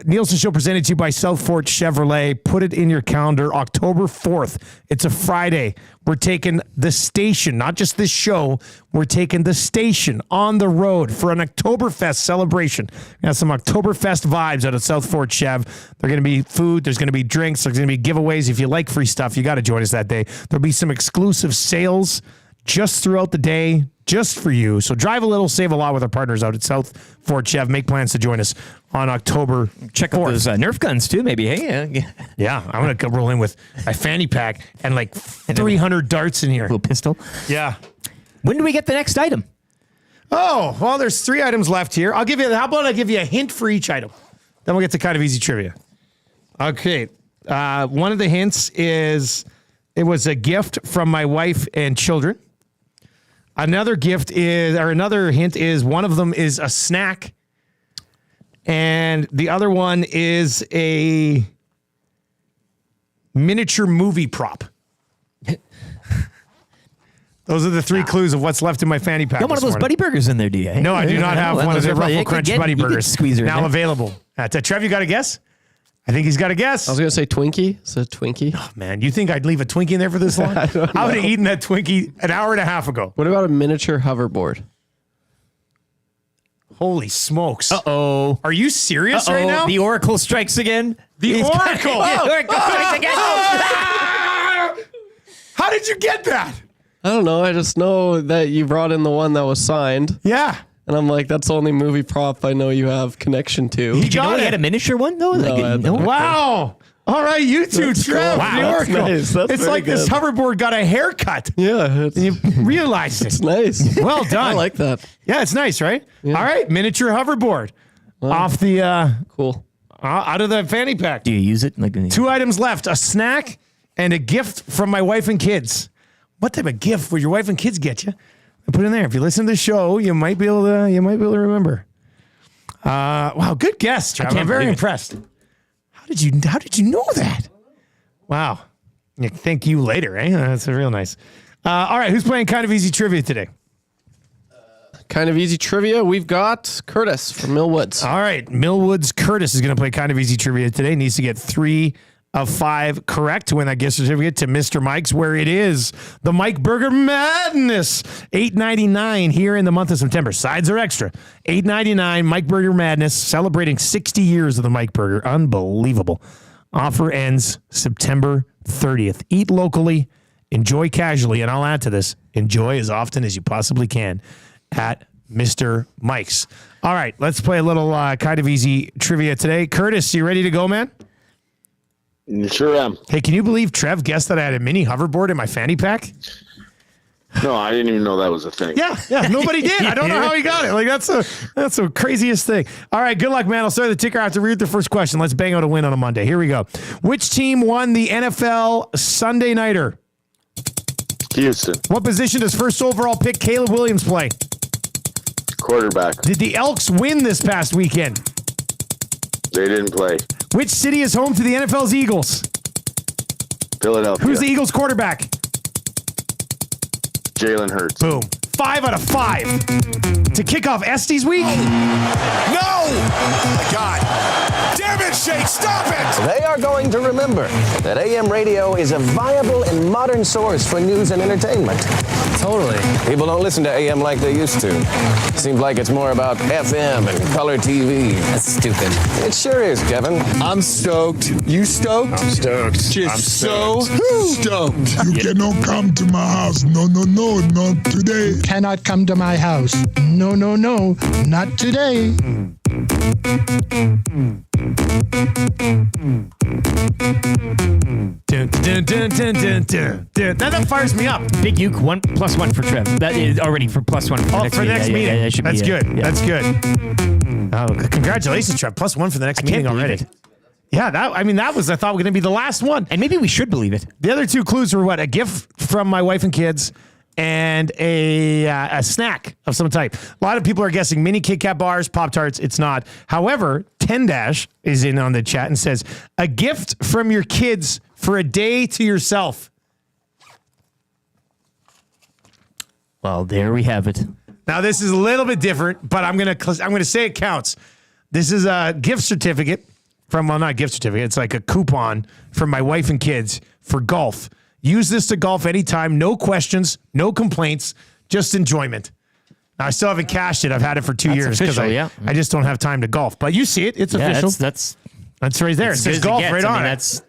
Nielsen Show presented to you by South Fort Chevrolet. Put it in your calendar. October 4th. It's a Friday. We're taking the station, not just this show. We're taking the station on the road for an Oktoberfest celebration. We got some Oktoberfest vibes out of South Fort Chev. There's going to be food. There's going to be drinks. There's going to be giveaways. If you like free stuff, you got to join us that day. There'll be some exclusive sales just throughout the day, just for you. So drive a little, save a lot with our partners out at South Fort Chev. Make plans to join us on October 4th.
Check out those Nerf guns too, maybe. Hey,
yeah. I'm going to roll in with a fanny pack and like 300 darts in here.
Little pistol.
Yeah.
When do we get the next item?
Oh, well, there's 3 items left here. How about I give you a hint for each item? Then we'll get to kind of easy trivia. Okay. One of the hints is it was a gift from my wife and children. Another hint is one of them is a snack. And the other one is a miniature movie prop. Those are the 3 clues of what's left in my fanny pack.
You got one of those Buddy Burgers in there, do you?
No, I do not have one of the Ruffle Crunch Buddy Burgers now available. Trev, you got a guess? I think he's got a guess.
I was going to say Twinkie. Is it Twinkie?
Oh, man, you think I'd leave a Twinkie in there for this long? I would have eaten that Twinkie an hour and a half ago.
What about a miniature hoverboard?
Holy smokes.
Uh-oh.
Are you serious right now?
The Oracle strikes again.
The Oracle.
Oracle strikes again.
How did you get that?
I don't know. I just know that you brought in the one that was signed.
Yeah.
And I'm like, that's the only movie prop I know you have connection to.
Did you know he had a miniature one, though?
No,
Wow. All right, you two, Trev.
Wow,
the Oracle.
That's nice.
It's like this hoverboard got a haircut.
Yeah.
You realized it.
It's nice.
Well done.
I like that.
Yeah, it's nice, right?
Yeah.
All right, miniature hoverboard. Off the...
cool.
Out of the fanny pack.
Do you use it?
2 items left, a snack and a gift from my wife and kids. What type of gift would your wife and kids get you? I put in there. If you listen to the show, you might be able to remember. Wow, good guess, Trev. I'm very impressed. How did you know that? Wow. Yeah, thank you later, eh? That's real nice. All right, who's playing kind of easy trivia today?
Kind of easy trivia. We've got Curtis from Millwoods.
All right, Millwoods Curtis is going to play kind of easy trivia today. Needs to get 3 of 5 correct to win that gift certificate to Mr. Mike's, where it is the Mike Burger Madness. $8.99 here in the month of September. Sides are extra. $8.99 Mike Burger Madness, celebrating 60 years of the Mike Burger. Unbelievable. Offer ends September 30th. Eat locally, enjoy casually, and I'll add to this, enjoy as often as you possibly can at Mr. Mike's. All right, let's play a little kind of easy trivia today. Curtis, you ready to go, man?
Sure am.
Hey, can you believe Trev guessed that I had a mini hoverboard in my fanny pack?
No, I didn't even know that was a thing.
Yeah, nobody did. I don't know how he got it. Like that's the craziest thing. All right, good luck, man. I'll start the ticker after we read the first question. Let's bang out a win on a Monday. Here we go. Which team won the NFL Sunday Nighter?
Houston.
What position does first overall pick Caleb Williams play?
Quarterback.
Did the Elks win this past weekend?
They didn't play.
Which city is home to the NFL's Eagles?
Philadelphia.
Who's the Eagles quarterback?
Jalen Hurts.
Boom. 5 out of 5. To kick off Estes week?
No! Oh my God. Damn it, Shake, stop it!
They are going to remember that AM radio is a viable and modern source for news and entertainment. Totally. People don't listen to AM like they used to. Seems like it's more about FM and color TV. That's stupid. It sure is, Kevin.
I'm stoked. You stoked?
I'm stoked.
Just so stoked.
You cannot come to my house. No, not today.
Cannot come to my house. No, not today.
That fires me up.
Big Uke, +1 for Trev. That is already for +1 for the next meeting.
Next meeting.
Yeah, should
That's
be,
good.
yeah.
That's good. Oh, congratulations, Trev. +1 for the next meeting already.
It.
Yeah, that was, I thought, going to be the last one.
And maybe we should believe it.
The other 2 clues were what? A gift from my wife and kids and a snack of some type. A lot of people are guessing mini Kit Kat bars, Pop-Tarts. It's not. However, 10- is in on the chat and says, a gift from your kids for a day to yourself.
Well, there we have it.
Now, this is a little bit different, but I'm gonna say it counts. This is a gift certificate not gift certificate. It's like a coupon from my wife and kids for golf. Use this to golf anytime. No questions, no complaints, just enjoyment. Now, I still haven't cashed it. I've had it for 2 years because I just don't have time to golf. But you see it. It's official.
That's
right there. It says golf right on it.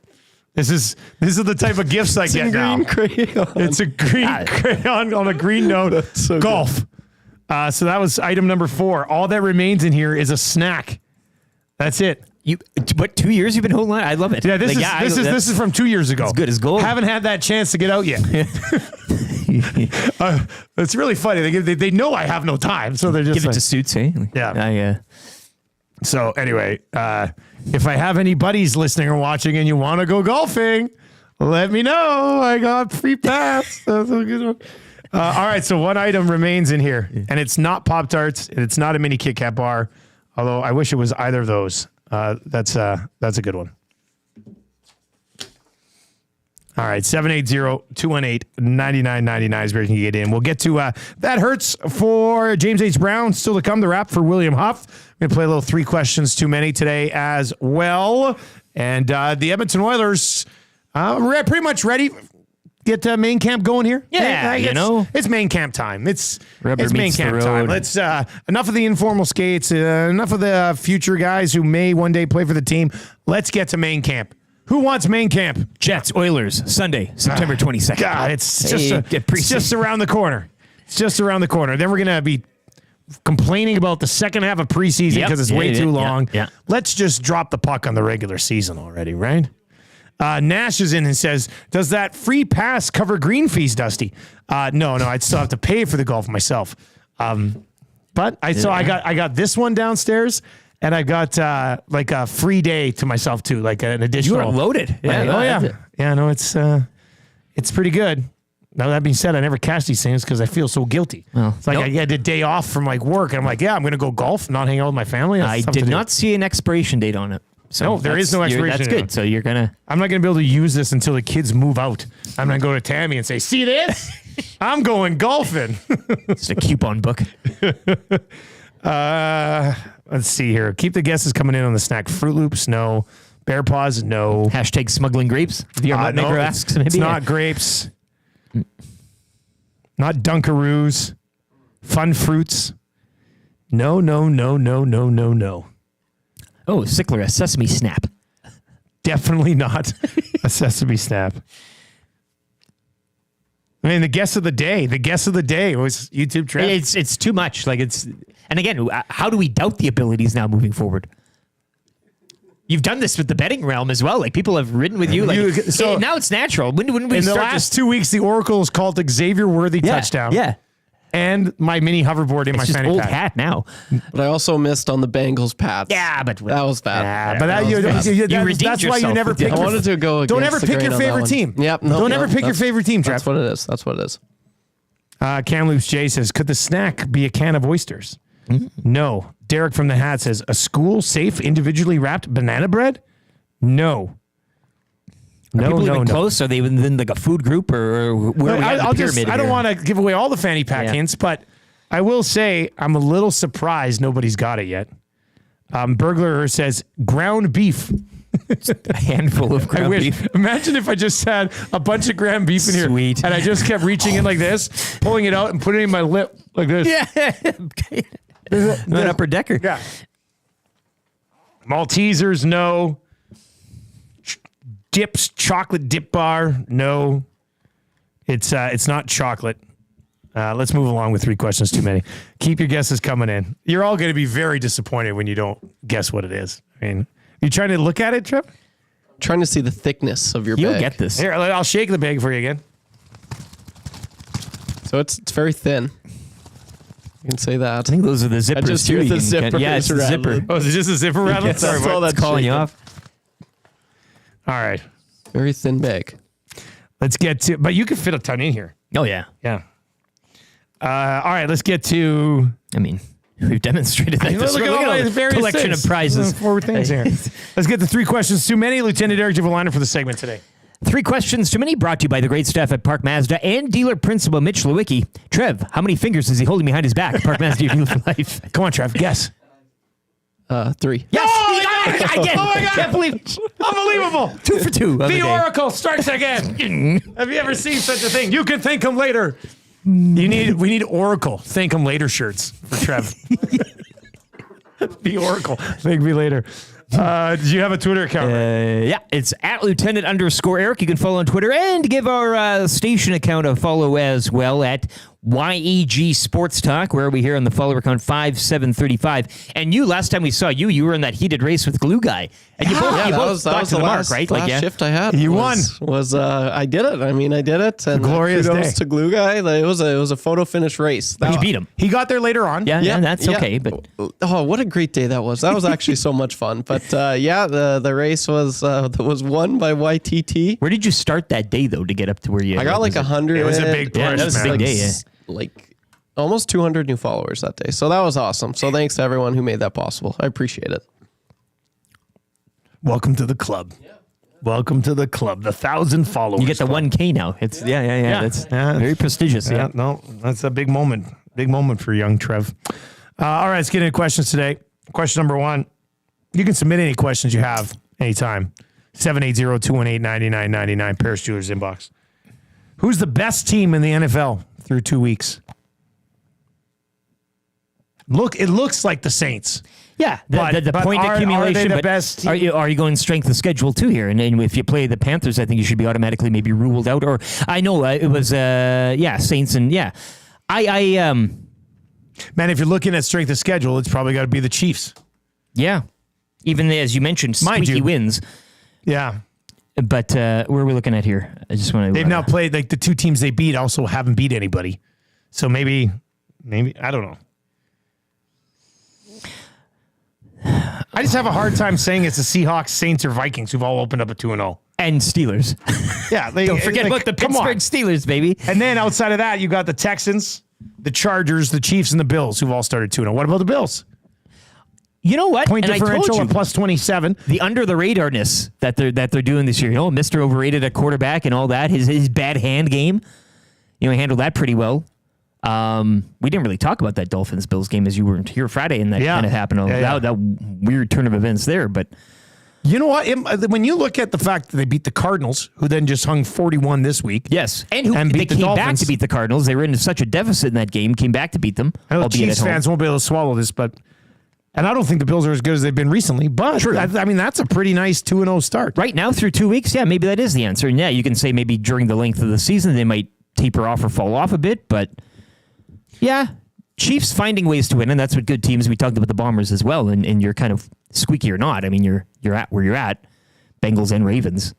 This is the type of gifts I get now. It's a green crayon on a green note.
So
golf. So that was item number 4. All that remains in here is a snack. That's it.
What, 2 years you've been holding on? I love it.
Yeah, this is from 2 years ago.
It's good as gold.
Haven't had that chance to get out yet. It's really funny. They know I have no time, so they're just
give it to Suits, eh?
Yeah. So anyway, if I have any buddies listening or watching and you want to go golfing, let me know. I got free pass. That's a good one. All right, so one item remains in here, and it's not Pop-Tarts, and it's not a mini Kit Kat bar, although I wish it was either of those. That's a good one. All right, 780-218-9999 is where you can get in. We'll get to That Hurts for James H. Brown. Still to come, the rap for William Huff. We're going to play a little 3 questions too many today as well. And the Edmonton Oilers, we're pretty much ready. Get main camp going here.
Yeah,
it's main camp time. It's main
meets the
camp
road.
time. Let's enough of the informal skates. Enough of the future guys who may one day play for the team. Let's get to main camp. Who wants main camp?
Jets, Oilers, Sunday, September 22nd.
God, it's just around the corner. It's just around the corner. Then we're going to be complaining about the second half of preseason because it's way too long.
Yeah.
Let's just drop the puck on the regular season already, right? Nash is in and says, does that free pass cover green fees, Dusty? No, I'd still have to pay for the golf myself. But I got this one downstairs. And I got like a free day to myself too, like an additional.
You are loaded.
Yeah. It's pretty good. Now that being said, I never cash these things because I feel so guilty.
Well,
it's like I had a day off from like work, and I'm like, I'm going to go golf, not hang out with my family.
I did not see an expiration date on it. So
no, there is no expiration date.
That's good. So you're gonna.
I'm not going to be able to use this until the kids move out. I'm going to go to Tammy and say, "See this? I'm going golfing."
It's a coupon book.
Let's see here. Keep the guesses coming in on the snack. Fruit Loops, no. Bear Paws, no.
Hashtag smuggling grapes. VR Maker asks. Maybe
it's not grapes. Not Dunkaroos. Fun Fruits. No.
Oh, Sickler, a Sesame Snap.
Definitely not a Sesame Snap. I mean, the guess of the day was YouTube Trev.
It's too much. And again, how do we doubt the abilities now moving forward? You've done this with the betting realm as well. Like people have ridden with you. So now it's natural. When we
in the last 2 weeks, the Oracle has called the Xavier Worthy touchdown.
Yeah.
And my mini hoverboard in my fanny
old
pack.
hat now.
But I also missed on the Bengals Pats.
Yeah, but
that was bad.
Yeah, but that's why you never pick.
I wanted to go.
Don't ever pick your favorite team.
Yep.
Don't ever pick your favorite team, Trev.
That's what it is. That's what it is.
Kamloops J says, could the snack be a can of oysters? No. Derek from the Hat says, a school safe individually wrapped banana bread? No.
Are people even close? Are they within like a food group or where we at the pyramid?
I don't want to give away all the fanny pack hints, but I will say I'm a little surprised nobody's got it yet. Burglar says ground beef.
A handful of ground beef.
Imagine if I just had a bunch of ground beef in here.
Sweet.
And I just kept reaching in like this, pulling it out and putting it in my lip like this.
Yeah. An upper decker.
Yeah. Maltesers, no. Dips, chocolate dip bar, no. It's not chocolate. Let's move along with 3 questions too many. Keep your guesses coming in. You're all going to be very disappointed when you don't guess what it is. I mean, you trying to look at it, Trip?
Trying to see the thickness of your
You'll
bag.
get this.
Here, I'll shake the bag for you again.
So it's very thin. You can say that.
I think those are the zippers.
I just hear the zipper.
Yeah, it's the zipper.
Oh, is it just a zipper rattle?
Yes, that's all that's calling you off.
All right.
Very thin bag.
Let's get to, but you can fit a ton in here.
Oh, yeah.
Yeah. All right, let's get to.
I mean, we've demonstrated that.
Look at all my various
collection
things.
of prizes.
4 things here. Let's get to 3 questions too many. Lieutenant Eric Givoliner for the segment today.
3 questions too many, brought to you by the great staff at Park Mazda and dealer principal Mitch Lewicki. Trev, how many fingers is he holding behind his back? Park Mazda, your dealer for life.
Come on, Trev, guess.
3.
Yes!
Oh,
He got it again.
Oh, my God.
Can't believe it.
Unbelievable.
2 for 2.
The Oracle strikes again. Have you ever seen such a thing? You can thank him later. We need Oracle. Thank him later shirts for Trev. The Oracle. Thank me later. Do you have a Twitter account?
Yeah, it's at Lieutenant_Eric. You can follow on Twitter and give our station account a follow as well at YEG Sports Talk. Where are we here on the follower count 5735? And you, last time we saw you, you were in that heated race with Glue Guy. And you both
that
got
was
to
the
the
last,
mark, right?
last shift I had.
You won.
I did it. I mean, I did it. And
glorious
kudos
day.
to Glue Guy. It was a photo finish race.
But you beat him.
He got there later on.
Yeah, that's okay. But
oh, what a great day that was. That was actually so much fun. But the race was won by YTT.
Where did you start that day though to get up to where you?
I got like 100.
It was a big push,
that was a big day. Yeah.
Like almost 200 new followers that day. So that was awesome. So thanks to everyone who made that possible. I appreciate it.
Welcome to the club. Welcome to the club. The 1,000 followers.
You get the 1K now. It's yeah. That's very prestigious. Yeah.
No, that's a big moment. Big moment for young Trev. All right, let's get into questions today. Question number 1. You can submit any questions you have anytime. 780-218-9999. Paris Jewelers inbox. Who's the best team in the NFL through 2 weeks? It looks like the Saints.
Yeah, the point accumulation.
Are they the
but
best?
Are you going strength of schedule too here? And if you play the Panthers, I think you should be automatically maybe ruled out. Or I know it was Saints and
Man, if you're looking at strength of schedule, it's probably got to be the Chiefs.
Yeah, even as you mentioned, squeaky wins.
Yeah.
But where are we looking at here? I just want to.
They've now played like the 2 teams they beat also haven't beat anybody, so maybe I don't know. I just have a hard time saying it's the Seahawks, Saints, or Vikings who've all opened up a 2-0.
And Steelers.
Yeah.
Don't forget about the Pittsburgh Steelers, baby.
And then outside of that, you got the Texans, the Chargers, the Chiefs, and the Bills who've all started 2-0. What about the Bills?
You know what?
Point
and
differential of plus 27.
The under the radarness that they're doing this year. You know, Mr. Overrated at quarterback and all that. His bad hand game. He handled that pretty well. We didn't really talk about that Dolphins Bills game as you weren't here Friday, and that kind of happened. That weird turn of events there, but
you know what? When you look at the fact that they beat the Cardinals, who then just hung 41 this week,
yes, and they came back to beat the Cardinals. They were in such a deficit in that game, came back to beat them.
I know Chiefs fans won't be able to swallow this, and I don't think the Bills are as good as they've been recently. But true. I mean, that's a pretty nice 2-0 start
right now through 2 weeks. Yeah, maybe that is the answer. And yeah, you can say maybe during the length of the season they might taper off or fall off a bit, but. Yeah, Chiefs finding ways to win, and that's what good teams. We talked about the Bombers as well, and you're kind of squeaky or not. I mean, you're at where you're at. Bengals and Ravens.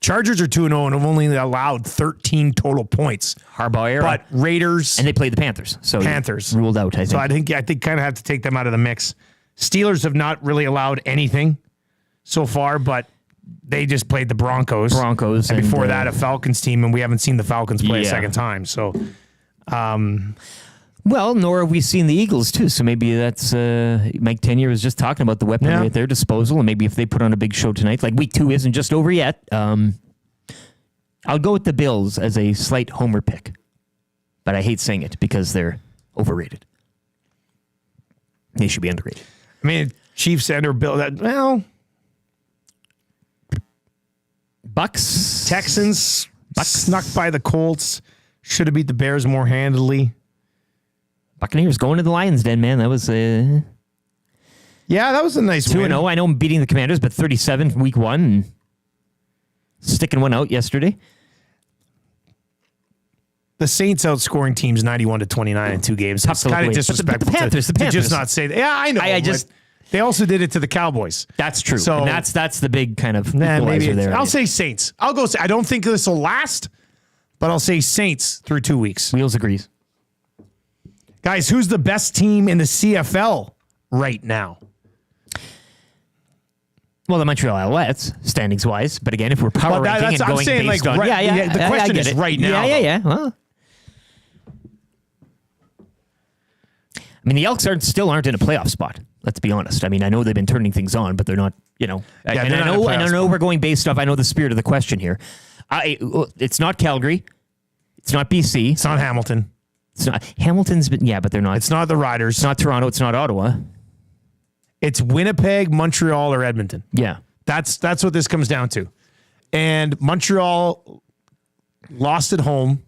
Chargers are 2-0 and have only allowed 13 total points.
Harbaugh era.
But Raiders.
And they played the Panthers. So
Panthers.
Ruled out, I think.
So I think kind of have to take them out of the mix. Steelers have not really allowed anything so far, but they just played the Broncos. And before that, a Falcons team, and we haven't seen the Falcons play a second time. So...
well, nor have we seen the Eagles too. So maybe that's Mike Tenoir was just talking about the weaponry at their disposal, and maybe if they put on a big show tonight, like week 2 isn't just over yet. I'll go with the Bills as a slight homer pick, but I hate saying it because they're overrated. They should be underrated.
I mean, Chiefs and or Bill.
Bucks,
Texans, snuck by the Colts. Should have beat the Bears more handily.
Buccaneers going to the Lions' Den, man. That was
yeah, that was a nice
2-0. I know I'm beating the Commanders, but 37 week 1 and sticking one out yesterday.
The Saints outscoring teams 91-29 in 2 games. It's kind of disrespectful.
The Panthers
to just not say that. Yeah, I know. They also did it to the Cowboys.
That's true.
So
and that's the big kind of equalizer there.
I'll say Saints. I'll go. I don't think this will last. But I'll say Saints through 2 weeks.
Wheels agrees.
Guys, who's the best team in the CFL right now?
Well, the Montreal Alouettes, standings-wise. But again, if we're power ranking and going based on...
the question is right now.
Yeah. Well, I mean, the Elks still aren't in a playoff spot. Let's be honest. I mean, I know they've been turning things on, but they're not, and I know we're going based off... I know the spirit of the question here. It's not Calgary. It's not BC.
It's not Hamilton.
It's not Hamilton's, but they're not.
It's not the Riders.
It's not Toronto. It's not Ottawa.
It's Winnipeg, Montreal, or Edmonton.
Yeah,
that's what this comes down to. And Montreal lost at home,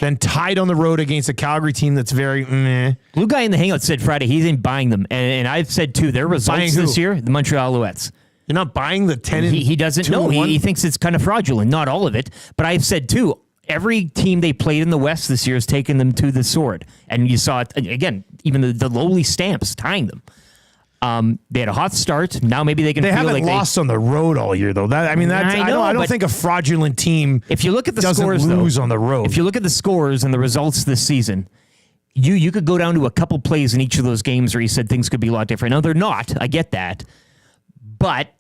then tied on the road against a Calgary team that's very meh.
Blue Guy in the Hangout said Friday he ain't buying them, and I've said too their results this year. The Montreal Alouettes.
You're not buying the 10.
He doesn't know. He thinks it's kind of fraudulent. Not all of it, but I've said too. every team they played in the West this year has taken them to the sword. And you saw it, again, even the lowly Stamps tying them. They had a hot start. Now maybe they can
They
feel
haven't
like
lost on the road all year, though. I don't think a fraudulent team
if you look at the
doesn't
scores,
lose on the road.
If you look at the scores and the results this season, you could go down to a couple plays in each of those games where you said things could be a lot different. Now, they're not. I get that. But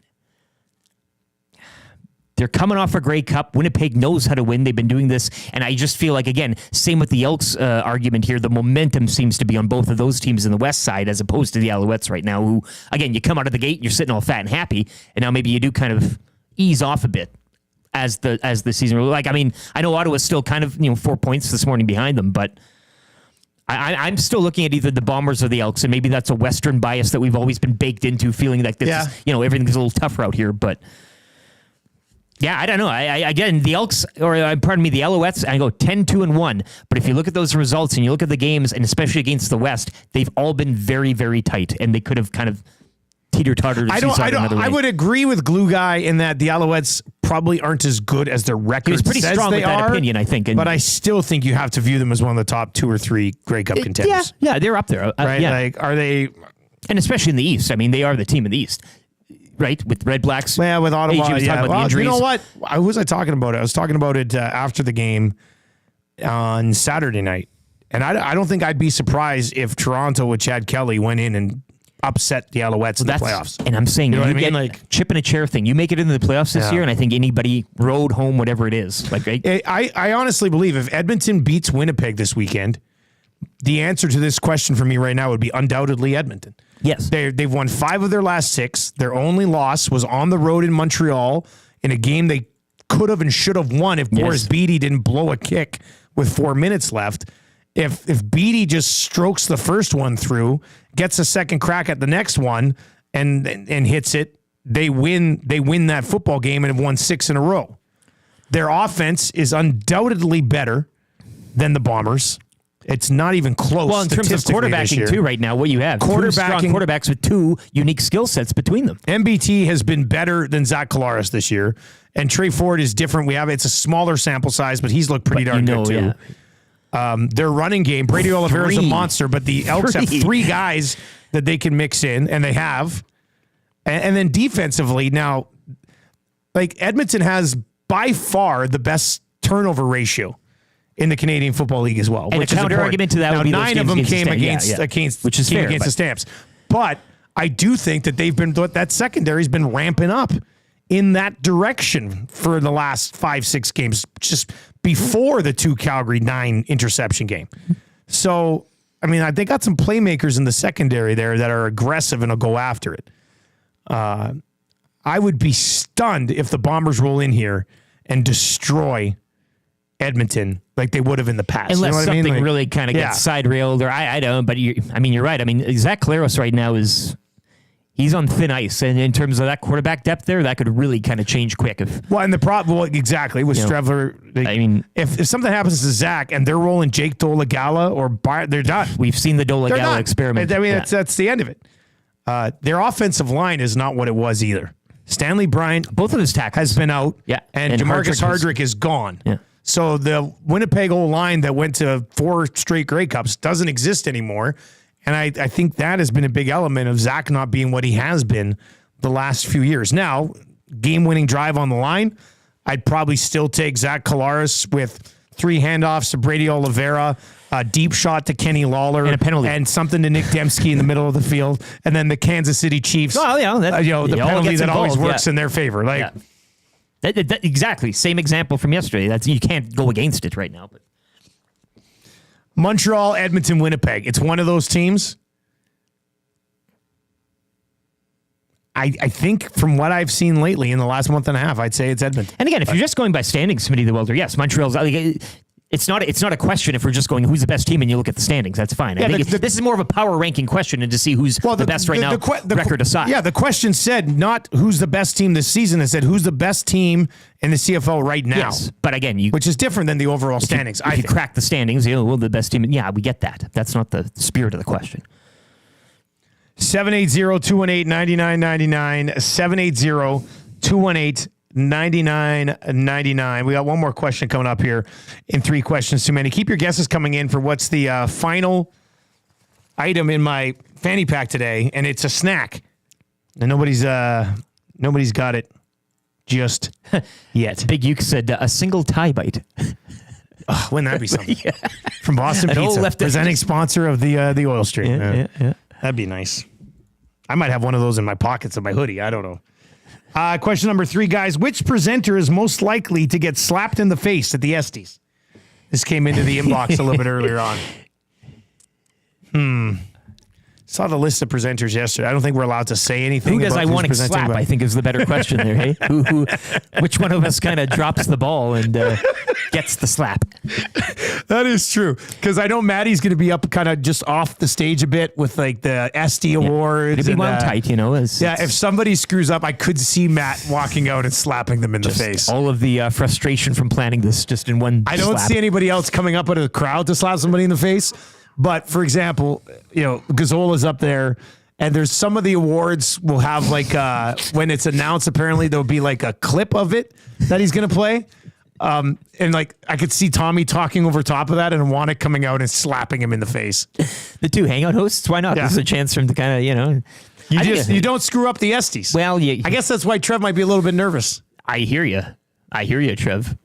they're coming off a Grey Cup. Winnipeg knows how to win. They've been doing this. And I just feel like, again, same with the Elks argument here. The momentum seems to be on both of those teams in the West side as opposed to the Alouettes right now, who, again, you come out of the gate and you're sitting all fat and happy. And now maybe you do kind of ease off a bit as the season. Like, I mean, I know Ottawa's still kind of, 4 points this morning behind them, but I'm still looking at either the Bombers or the Elks, and maybe that's a Western bias that we've always been baked into, feeling like this is, everything's a little tougher out here. But yeah, I don't know. Again, the Elks, the Alouettes, I go 10-2-1. But if you look at those results and you look at the games, and especially against the West, they've all been very, very tight, and they could have kind of teeter-tottered.
I would agree with Glue Guy in that the Alouettes probably aren't as good as their record
He was pretty
says
strong
they
with that
are,
opinion, I think.
But I still think you have to view them as one of the top 2 or 3 Grey Cup contenders.
Yeah, they're up there.
Right?
Yeah.
Like, are they...
And especially in the East. I mean, they are the team in the East. Right? With Red Blacks.
Yeah, with Ottawa.
AJ was talking about the injuries.
You know what? Who was I talking about it? I was talking about it after the game on Saturday night. And I don't think I'd be surprised if Toronto with Chad Kelly went in and upset the Alouettes in the playoffs.
And I'm saying,
you know what I mean?
Get
Like,
chip in a chair thing. You make it into the playoffs this year, and I think anybody road, home, whatever it is. Like,
I honestly believe if Edmonton beats Winnipeg this weekend, the answer to this question for me right now would be undoubtedly Edmonton.
Yes.
They've won 5 of their last 6. Their only loss was on the road in Montreal in a game they could have and should have won if Boris Beattie didn't blow a kick with 4 minutes left. If Beattie just strokes the first one through, gets a second crack at the next one, and hits it, they win that football game and have won 6 in a row. Their offense is undoubtedly better than the Bombers. It's not even close.
Well, in terms of quarterbacking too, right now, what you have, 2 strong quarterbacks with 2 unique skill sets between them.
MBT has been better than Zach Collaros this year, and Trey Ford is different. It's a smaller sample size, but he's looked pretty darn good too. Yeah. Their running game, Brady Oliveira is a monster, but the Elks have 3 guys that they can mix in, and they have. And then defensively, now, like Edmonton has by far the best turnover ratio in the Canadian Football League as well.
And a counter argument to that would be
9 of them came against
the
Stamps. But I do think that that secondary's been ramping up in that direction for the last 5-6 games, just before the 2 Calgary 9 interception game. So, I mean, they got some playmakers in the secondary there that are aggressive and will go after it. I would be stunned if the Bombers roll in here and destroy Edmonton like they would have in the past.
Unless something
Like,
really kind of gets side railed, or I don't. But you're right. I mean, Zach Collaros right now he's on thin ice, and in terms of that quarterback depth there, that could really kind of change quick. And the problem, exactly, with Strevler. If something happens to Zach and they're rolling Jake Dolagala or they're done. We've seen the Dolagala experiment.
I mean, that's the end of it. Their offensive line is not what it was either. Stanley Bryant,
both of his tackles,
has been out, and Jamarcus Hardrick is gone.
Yeah.
So the Winnipeg O-line that went to 4 straight Grey Cups doesn't exist anymore. And I think that has been a big element of Zach not being what he has been the last few years. Now, game-winning drive on the line, I'd probably still take Zach Collaros with 3 handoffs to Brady Oliveira, a deep shot to Kenny Lawler,
and a penalty,
and something to Nick Dembski in the middle of the field, and then the Kansas City Chiefs.
Oh, yeah,
the penalty that always works in their favor. Like.
Yeah. That, exactly. Same example from yesterday. You can't go against it right now. But
Montreal, Edmonton, Winnipeg. It's one of those teams. I think from what I've seen lately in the last month and a half, I'd say it's Edmonton.
And again, if you're just going by standings, Smitty the Welder, yes, Montreal's. It's not a question if we're just going who's the best team and you look at the standings. That's fine. I think this is more of a power ranking question and to see who's the best right now, record aside.
Yeah, the question said not who's the best team this season. It said who's the best team in the CFL right now.
Yes, but again,
which is different than the overall standings.
If you crack the standings, the best team. Yeah, we get that. That's not the spirit of the question. 780-218-9999, 780-218-9999.
$99.99. We got one more question coming up here in 3 questions too many. Keep your guesses coming in for what's the final item in my fanny pack today, and it's a snack. And nobody's got it just yet.
Big Uke said a single tie bite.
Oh, wouldn't that be something? From Boston Pizza, presenting sponsor of the oil stream.
Yeah.
That'd be nice. I might have one of those in my pockets of my hoodie. I don't know. Question number 3, guys. Which presenter is most likely to get slapped in the face at the Estes? This came into the inbox a little bit earlier on. Saw the list of presenters yesterday. I don't think we're allowed to say anything.
Who does
about
I
who's
want to
presenting,
slap?
but-
I think is the better question there. Hey, which one of us kind of drops the ball and gets the slap?
That is true. Because I know Maddie's going to be up kind of just off the stage a bit with like the SD Awards.
It'd be well tight, you know.
If somebody screws up, I could see Matt walking out and slapping them in the face.
All of the frustration from planning this just in one
I don't
slap.
see anybody else coming up out of the crowd to slap somebody in the face. But for example, Gazzola's up there, and there's some of the awards will have like when it's announced, apparently there'll be like a clip of it that he's gonna play. And like I could see Tommy talking over top of that and Wannick coming out and slapping him in the face.
The 2 hangout hosts, why not?
Yeah.
This is a chance for him to kind of,
You don't screw up the Estes.
Well,
I guess that's why Trev might be a little bit nervous.
I hear you, Trev.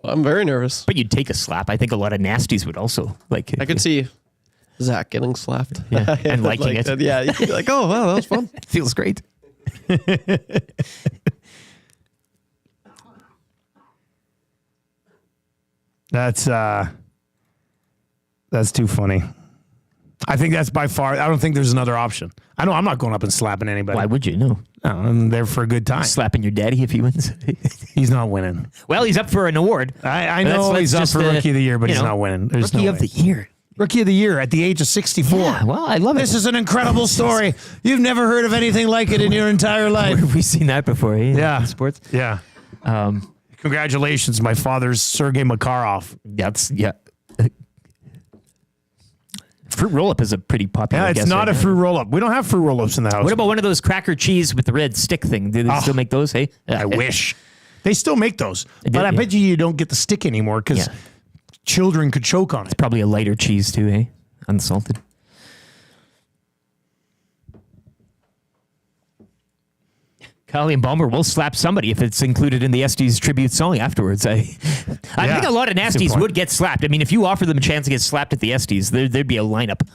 I'm very nervous.
But you'd take a slap. I think a lot of nasties would also like.
I could see Zach getting slapped.
Yeah, and liking it.
Yeah, you'd be like, oh, wow, that was fun.
Feels great.
That's too funny. I think that's by far. I don't think there's another option. I know I'm not going up and slapping anybody.
Why would you? No.
I'm there for a good time.
Slapping your daddy if he wins.
He's not winning.
Well, he's up for an award.
I know he's up for Rookie of the Year, but he's not winning. There's
Rookie
no
of
way.
the Year.
Rookie of the Year at the age of 64.
Yeah, well, I love it.
This is an incredible story. You've never heard of anything like it in your entire life.
Where have we seen that before?
Yeah.
In sports.
Yeah. Congratulations, my father's Sergei Makarov.
Yeah. Fruit roll-up is a pretty popular.
Yeah, it's not a fruit roll-up. We don't have fruit roll-ups in the house.
What about one of those cracker cheese with the red stick thing? Do they still make those? Hey,
I wish. They still make those. But I bet you don't get the stick anymore because children could choke on it.
It's probably a lighter cheese too, hey? Unsalted. Colleen Balmer will slap somebody if it's included in the Estes tribute song afterwards. I think a lot of nasties would get slapped. I mean, if you offer them a chance to get slapped at the Estes, there'd be a lineup.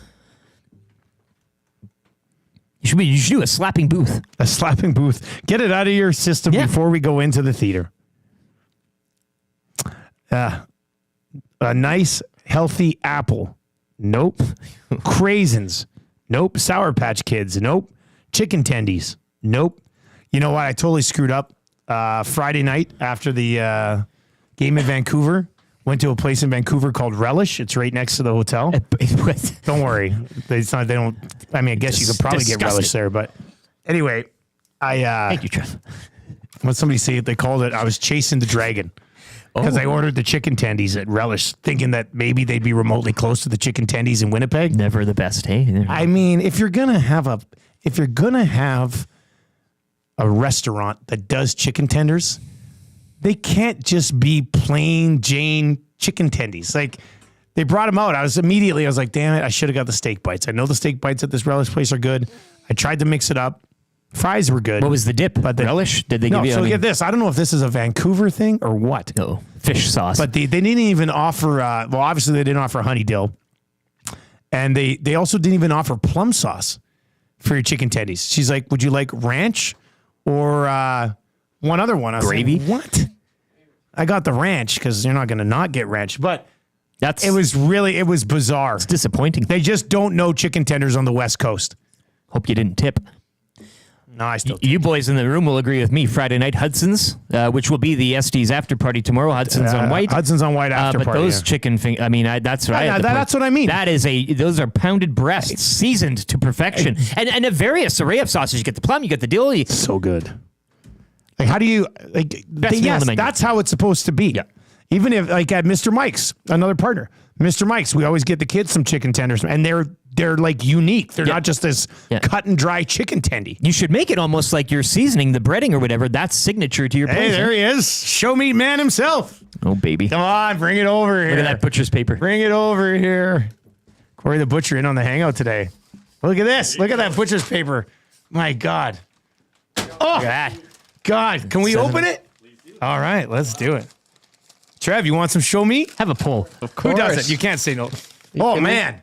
You should do a slapping booth.
A slapping booth. Get it out of your system before we go into the theater. A nice, healthy apple. Nope. Craisins. Nope. Sour Patch Kids. Nope. Chicken tendies. Nope. You know what? I totally screwed up. Friday night after the game in Vancouver, went to a place in Vancouver called Relish. It's right next to the hotel. Don't worry. It's not. They don't. I mean, I guess you could probably get Relish there, but anyway,
Thank you, Trev.
What somebody say? They called it. I was chasing the dragon because I ordered the chicken tendies at Relish, thinking that maybe they'd be remotely close to the chicken tendies in Winnipeg.
Never the best, hey.
I mean, if you're gonna have a restaurant that does chicken tenders, they can't just be plain Jane chicken tendies. Like, they brought them out. I was like, damn it, I should have got the steak bites. I know the steak bites at this Relish place are good. I tried to mix it up. Fries were good.
What was the dip?
But
Relish? Did they give you?
So get this. I don't know if this is a Vancouver thing or what.
No, fish sauce.
But they didn't even offer. Well, obviously they didn't offer honey dill, and they also didn't even offer plum sauce for your chicken tendies. She's like, "Would you like ranch or one other one?" I was
Gravy?
like, what? I got the ranch because you're not going to not get ranch, but it was bizarre.
It's disappointing.
They just don't know chicken tenders on the West Coast.
Hope you didn't tip.
No, I still.
You boys in the room will agree with me. Friday night Hudson's, which will be the Estes after party tomorrow. Hudson's on white.
Hudson's on white after
but
party.
those chicken I mean, that's what I had to
that's what I mean.
That is those are pounded breasts, seasoned to perfection, and a various array of sauces. You get the plum, you get the dill.
So good. Like, how do you like? Yes, that's how it's supposed to be.
Yeah. Even
if like at Mr. Mike's, another partner, Mr. Mike's, we always get the kids some chicken tenders, and they're they're like unique. They're not just this cut and dry chicken tendy.
You should make it almost like you're seasoning the breading or whatever. That's signature to your place.
Hey, there he is. Show meat man himself.
Oh, baby.
Come on, bring it over here.
Look at that butcher's paper.
Bring it over here. Corey the Butcher in on the hangout today. Look at this. Look at that butcher's paper. My God. Oh,
look at that.
God. Can we open it? All right, let's do it. Trev, you want some show meat?
Have a pull.
Of course.
Who doesn't? You can't say no. Oh, man.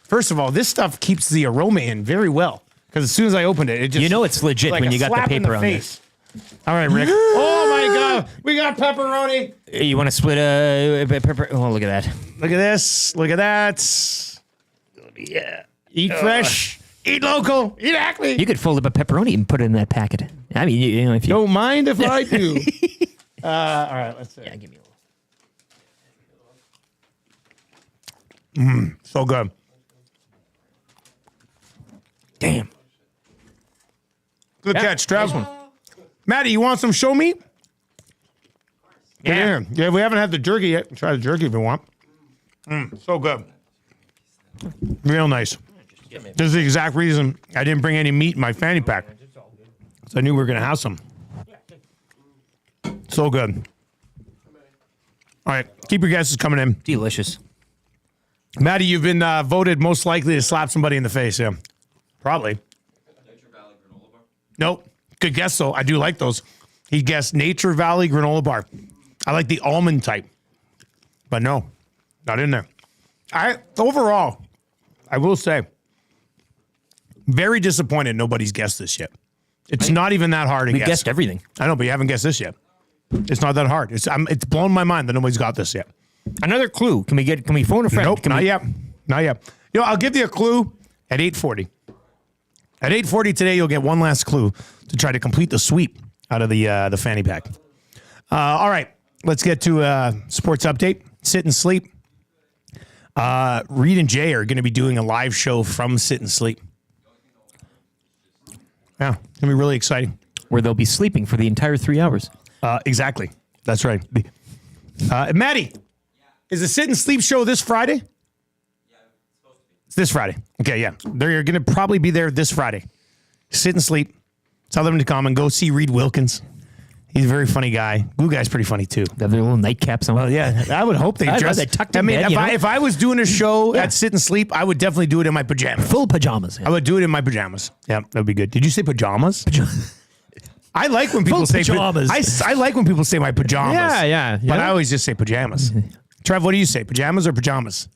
First of all, this stuff keeps the aroma in very well. Because as soon as I opened it, it just...
You know it's legit
like
when you got the
slap in
paper on
face. All right, Rick. Oh, my God. We got pepperoni.
You want to split a pepper? Oh, look at that.
Look at this. Look at that. Yeah. Eat fresh. Eat local. Eat Acme.
You could fold up a pepperoni and put it in that packet. I mean, you know, if you...
Don't mind if I do. All right, let's see.
Yeah, give me a little.
So good.
Damn.
Good catch, Trev. Nice Maddie, you want some show meat?
Yeah.
Yeah, we haven't had the jerky yet. Try the jerky if you want. So good. Real nice. This is the exact reason I didn't bring any meat in my fanny pack. Because I knew we were going to have some. So good. All right, keep your guesses coming in.
Delicious.
Maddie, you've been voted most likely to slap somebody in the face. Yeah, probably. Nope. Good guess, though. I do like those. He guessed Nature Valley granola bar. I like the almond type. But no, not in there. Overall, I will say, very disappointed nobody's guessed this yet. It's not even that hard to guess.
We guessed everything.
I know, but you haven't guessed this yet. It's not that hard. It's blown my mind that nobody's got this yet.
Another clue. Can we phone a friend?
Nope, not yet. Not yet. You know, I'll give you a clue at 8:40. At 8:40 today, you'll get one last clue to try to complete the sweep out of the fanny pack. All right, let's get to sports update. Sit and sleep. Reed and Jay are going to be doing a live show from Sit and Sleep. Yeah, it's going to be really exciting.
Where they'll be sleeping for the entire 3 hours.
Exactly. That's right. Maddie, is the Sit and Sleep show this Friday? It's this Friday. Okay, yeah. They're going to probably be there this Friday. Sit and Sleep. Tell them to come and go see Reed Wilkins. He's a very funny guy. Glue Guy's pretty funny, too.
They have their little nightcaps on.
Well, yeah. I would hope they dress. I mean, if I was doing a show at Sit and Sleep, I would definitely do it in my pajamas.
Full pajamas. Yeah.
I would do it in my pajamas. Yeah, that would be good. Did you say pajamas? I like when people say pajamas. I like when people say my pajamas.
Yeah.
But I always just say pajamas. Trev, what do you say? Pajamas or pajamas?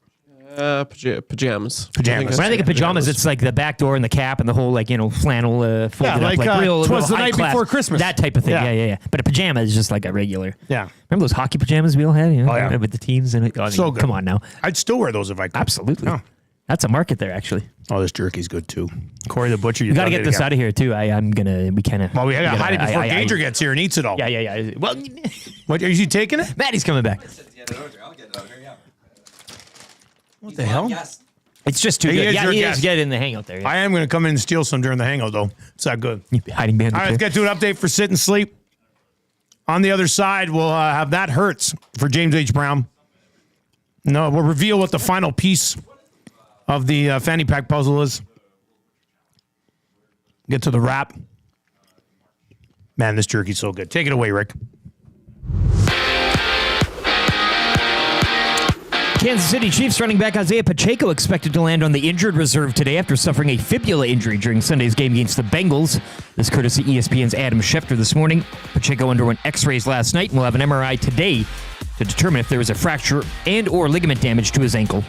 Pajamas.
Pajamas.
When I think of pajamas, it's like the back door and the cap and the whole flannel folded
like,
up, like real.
'Twas the
high
night
class,
before Christmas.
That type of thing. Yeah. But a pajama is just like a regular.
Yeah.
Remember those hockey pajamas we all had? You know,
Oh, yeah.
with the teams and
So good.
Come on now.
I'd still wear those if I could.
Absolutely.
Oh.
That's a market there, actually.
Oh, this jerky's good too. Corey the Butcher,
You got to get this out of here too. We kind of.
Well, we got to hide it before Gager gets here and eats it all.
Yeah. Well,
What, are you taking it?
Maddie's coming back.
What the hell?
It's just too
He
good.
is your
He
guest.
is get in the hangout there. Yeah.
I am going to come in and steal some during the hangout, though. It's that good.
You'd be hiding behind
All
the
right, let's
chair.
get to an update for Sit and Sleep. On the other side, we'll have That Hurts for James H. Brown. No, we'll reveal what the final piece of the fanny pack puzzle is. Get to the wrap. Man, this jerky's so good. Take it away, Rick.
Kansas City Chiefs running back Isaiah Pacheco expected to land on the injured reserve today after suffering a fibula injury during Sunday's game against the Bengals. This courtesy ESPN's Adam Schefter this morning. Pacheco underwent x-rays last night and will have an MRI today to determine if there was a fracture and or ligament damage to his ankle.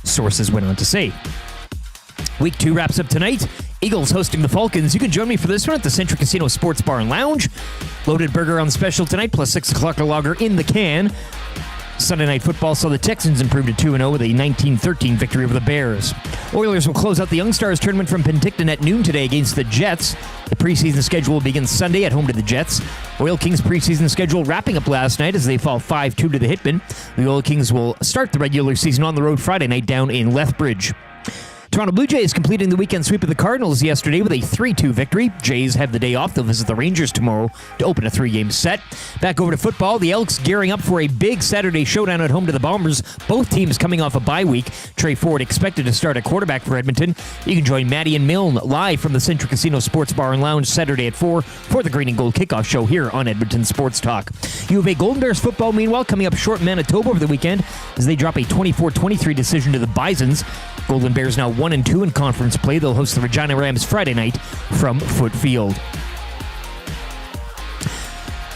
Sources went on to say. Week 2 wraps up tonight. Eagles hosting the Falcons. You can join me for this one at the Century Casino Sports Bar and Lounge. Loaded burger on special tonight, plus 6 o'clock lager in the can. Sunday Night Football saw the Texans improve to 2-0 with a 19-13 victory over the Bears. Oilers will close out the Young Stars tournament from Penticton at noon today against the Jets. The preseason schedule begins Sunday at home to the Jets. Oil Kings preseason schedule wrapping up last night as they fall 5-2 to the Hitmen. The Oil Kings will start the regular season on the road Friday night down in Lethbridge. Toronto Blue Jays completing the weekend sweep of the Cardinals yesterday with a 3-2 victory. Jays have the day off. They'll visit the Rangers tomorrow to open a 3-game set. Back over to football. The Elks gearing up for a big Saturday showdown at home to the Bombers. Both teams coming off a bye week. Trey Ford expected to start at quarterback for Edmonton. You can join Maddie and Milne live from the Central Casino Sports Bar and Lounge Saturday at 4 for the Green and Gold Kickoff Show here on Edmonton Sports Talk. U of A Golden Bears football, meanwhile, coming up short in Manitoba over the weekend as they drop a 24-23 decision to the Bisons. Golden Bears now 1-2 in conference play. They'll host the Regina Rams Friday night from Foot Field.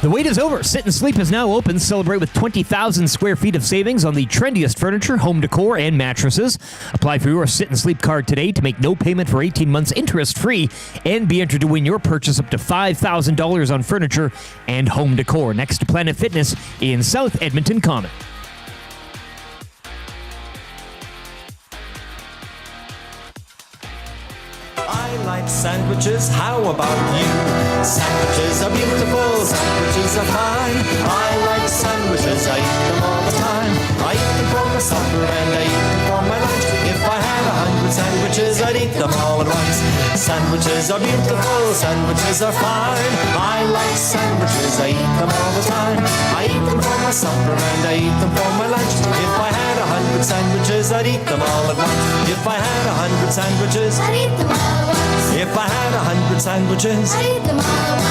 The wait is over. Sit and Sleep is now open. Celebrate with 20,000 square feet of savings on the trendiest furniture, home decor, and mattresses. Apply for your Sit and Sleep card today to make no payment for 18 months interest-free and be entered to win your purchase up to $5,000 on furniture and home decor next to Planet Fitness in South Edmonton Common.
I like sandwiches, how about you? Sandwiches are beautiful, sandwiches are fine. I like sandwiches, I eat them all the time. I eat them for my supper and I eat them for my lunch. If I had 100 sandwiches, I'd eat them all at once. Sandwiches are beautiful, sandwiches are fine. I like sandwiches, I eat them all the time. I eat them for my supper and I eat them for my lunch. If I had 100 sandwiches, I'd eat them all at once. If I had 100 sandwiches, I'd eat them all at once. If I had 100 sandwiches, I'd eat them all at once.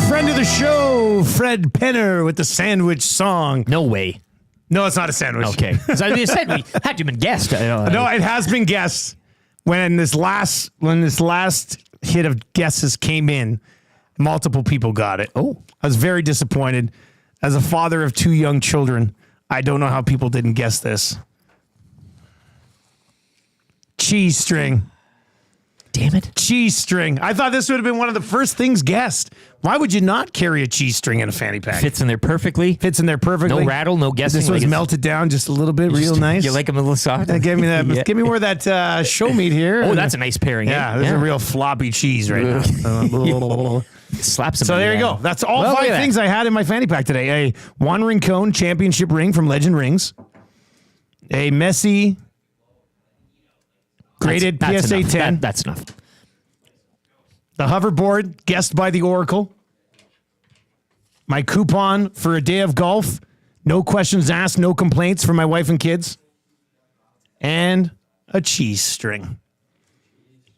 Friend of the show, Fred Penner with the sandwich song.
No way.
No, it's not a sandwich.
Okay. As I said, we had to have been guessed.
No, it has been guessed. When this last hit of guesses came in, multiple people got it.
Oh.
I was very disappointed. As a father of 2 young children, I don't know how people didn't guess this. Cheese string.
Damn it.
Cheese string. I thought this would have been one of the first things guessed. Why would you not carry a cheese string in a fanny pack?
Fits in there perfectly.
Fits in there perfectly.
No rattle, no guessing.
This was melted down just a little bit, real nice.
You like them a little soft?
Give me that. Yeah. Give me more of that show meat here.
Oh, that's a nice pairing.
Yeah, this is a real floppy cheese right now.
Slaps.
So there you go. That's all 5 things I had in my fanny pack today. A one ring cone championship ring from Legend Rings. A messy graded PSA
enough.
10.
That's enough.
The hoverboard guessed by the Oracle. My coupon for a day of golf. No questions asked, no complaints for my wife and kids. And a cheese string.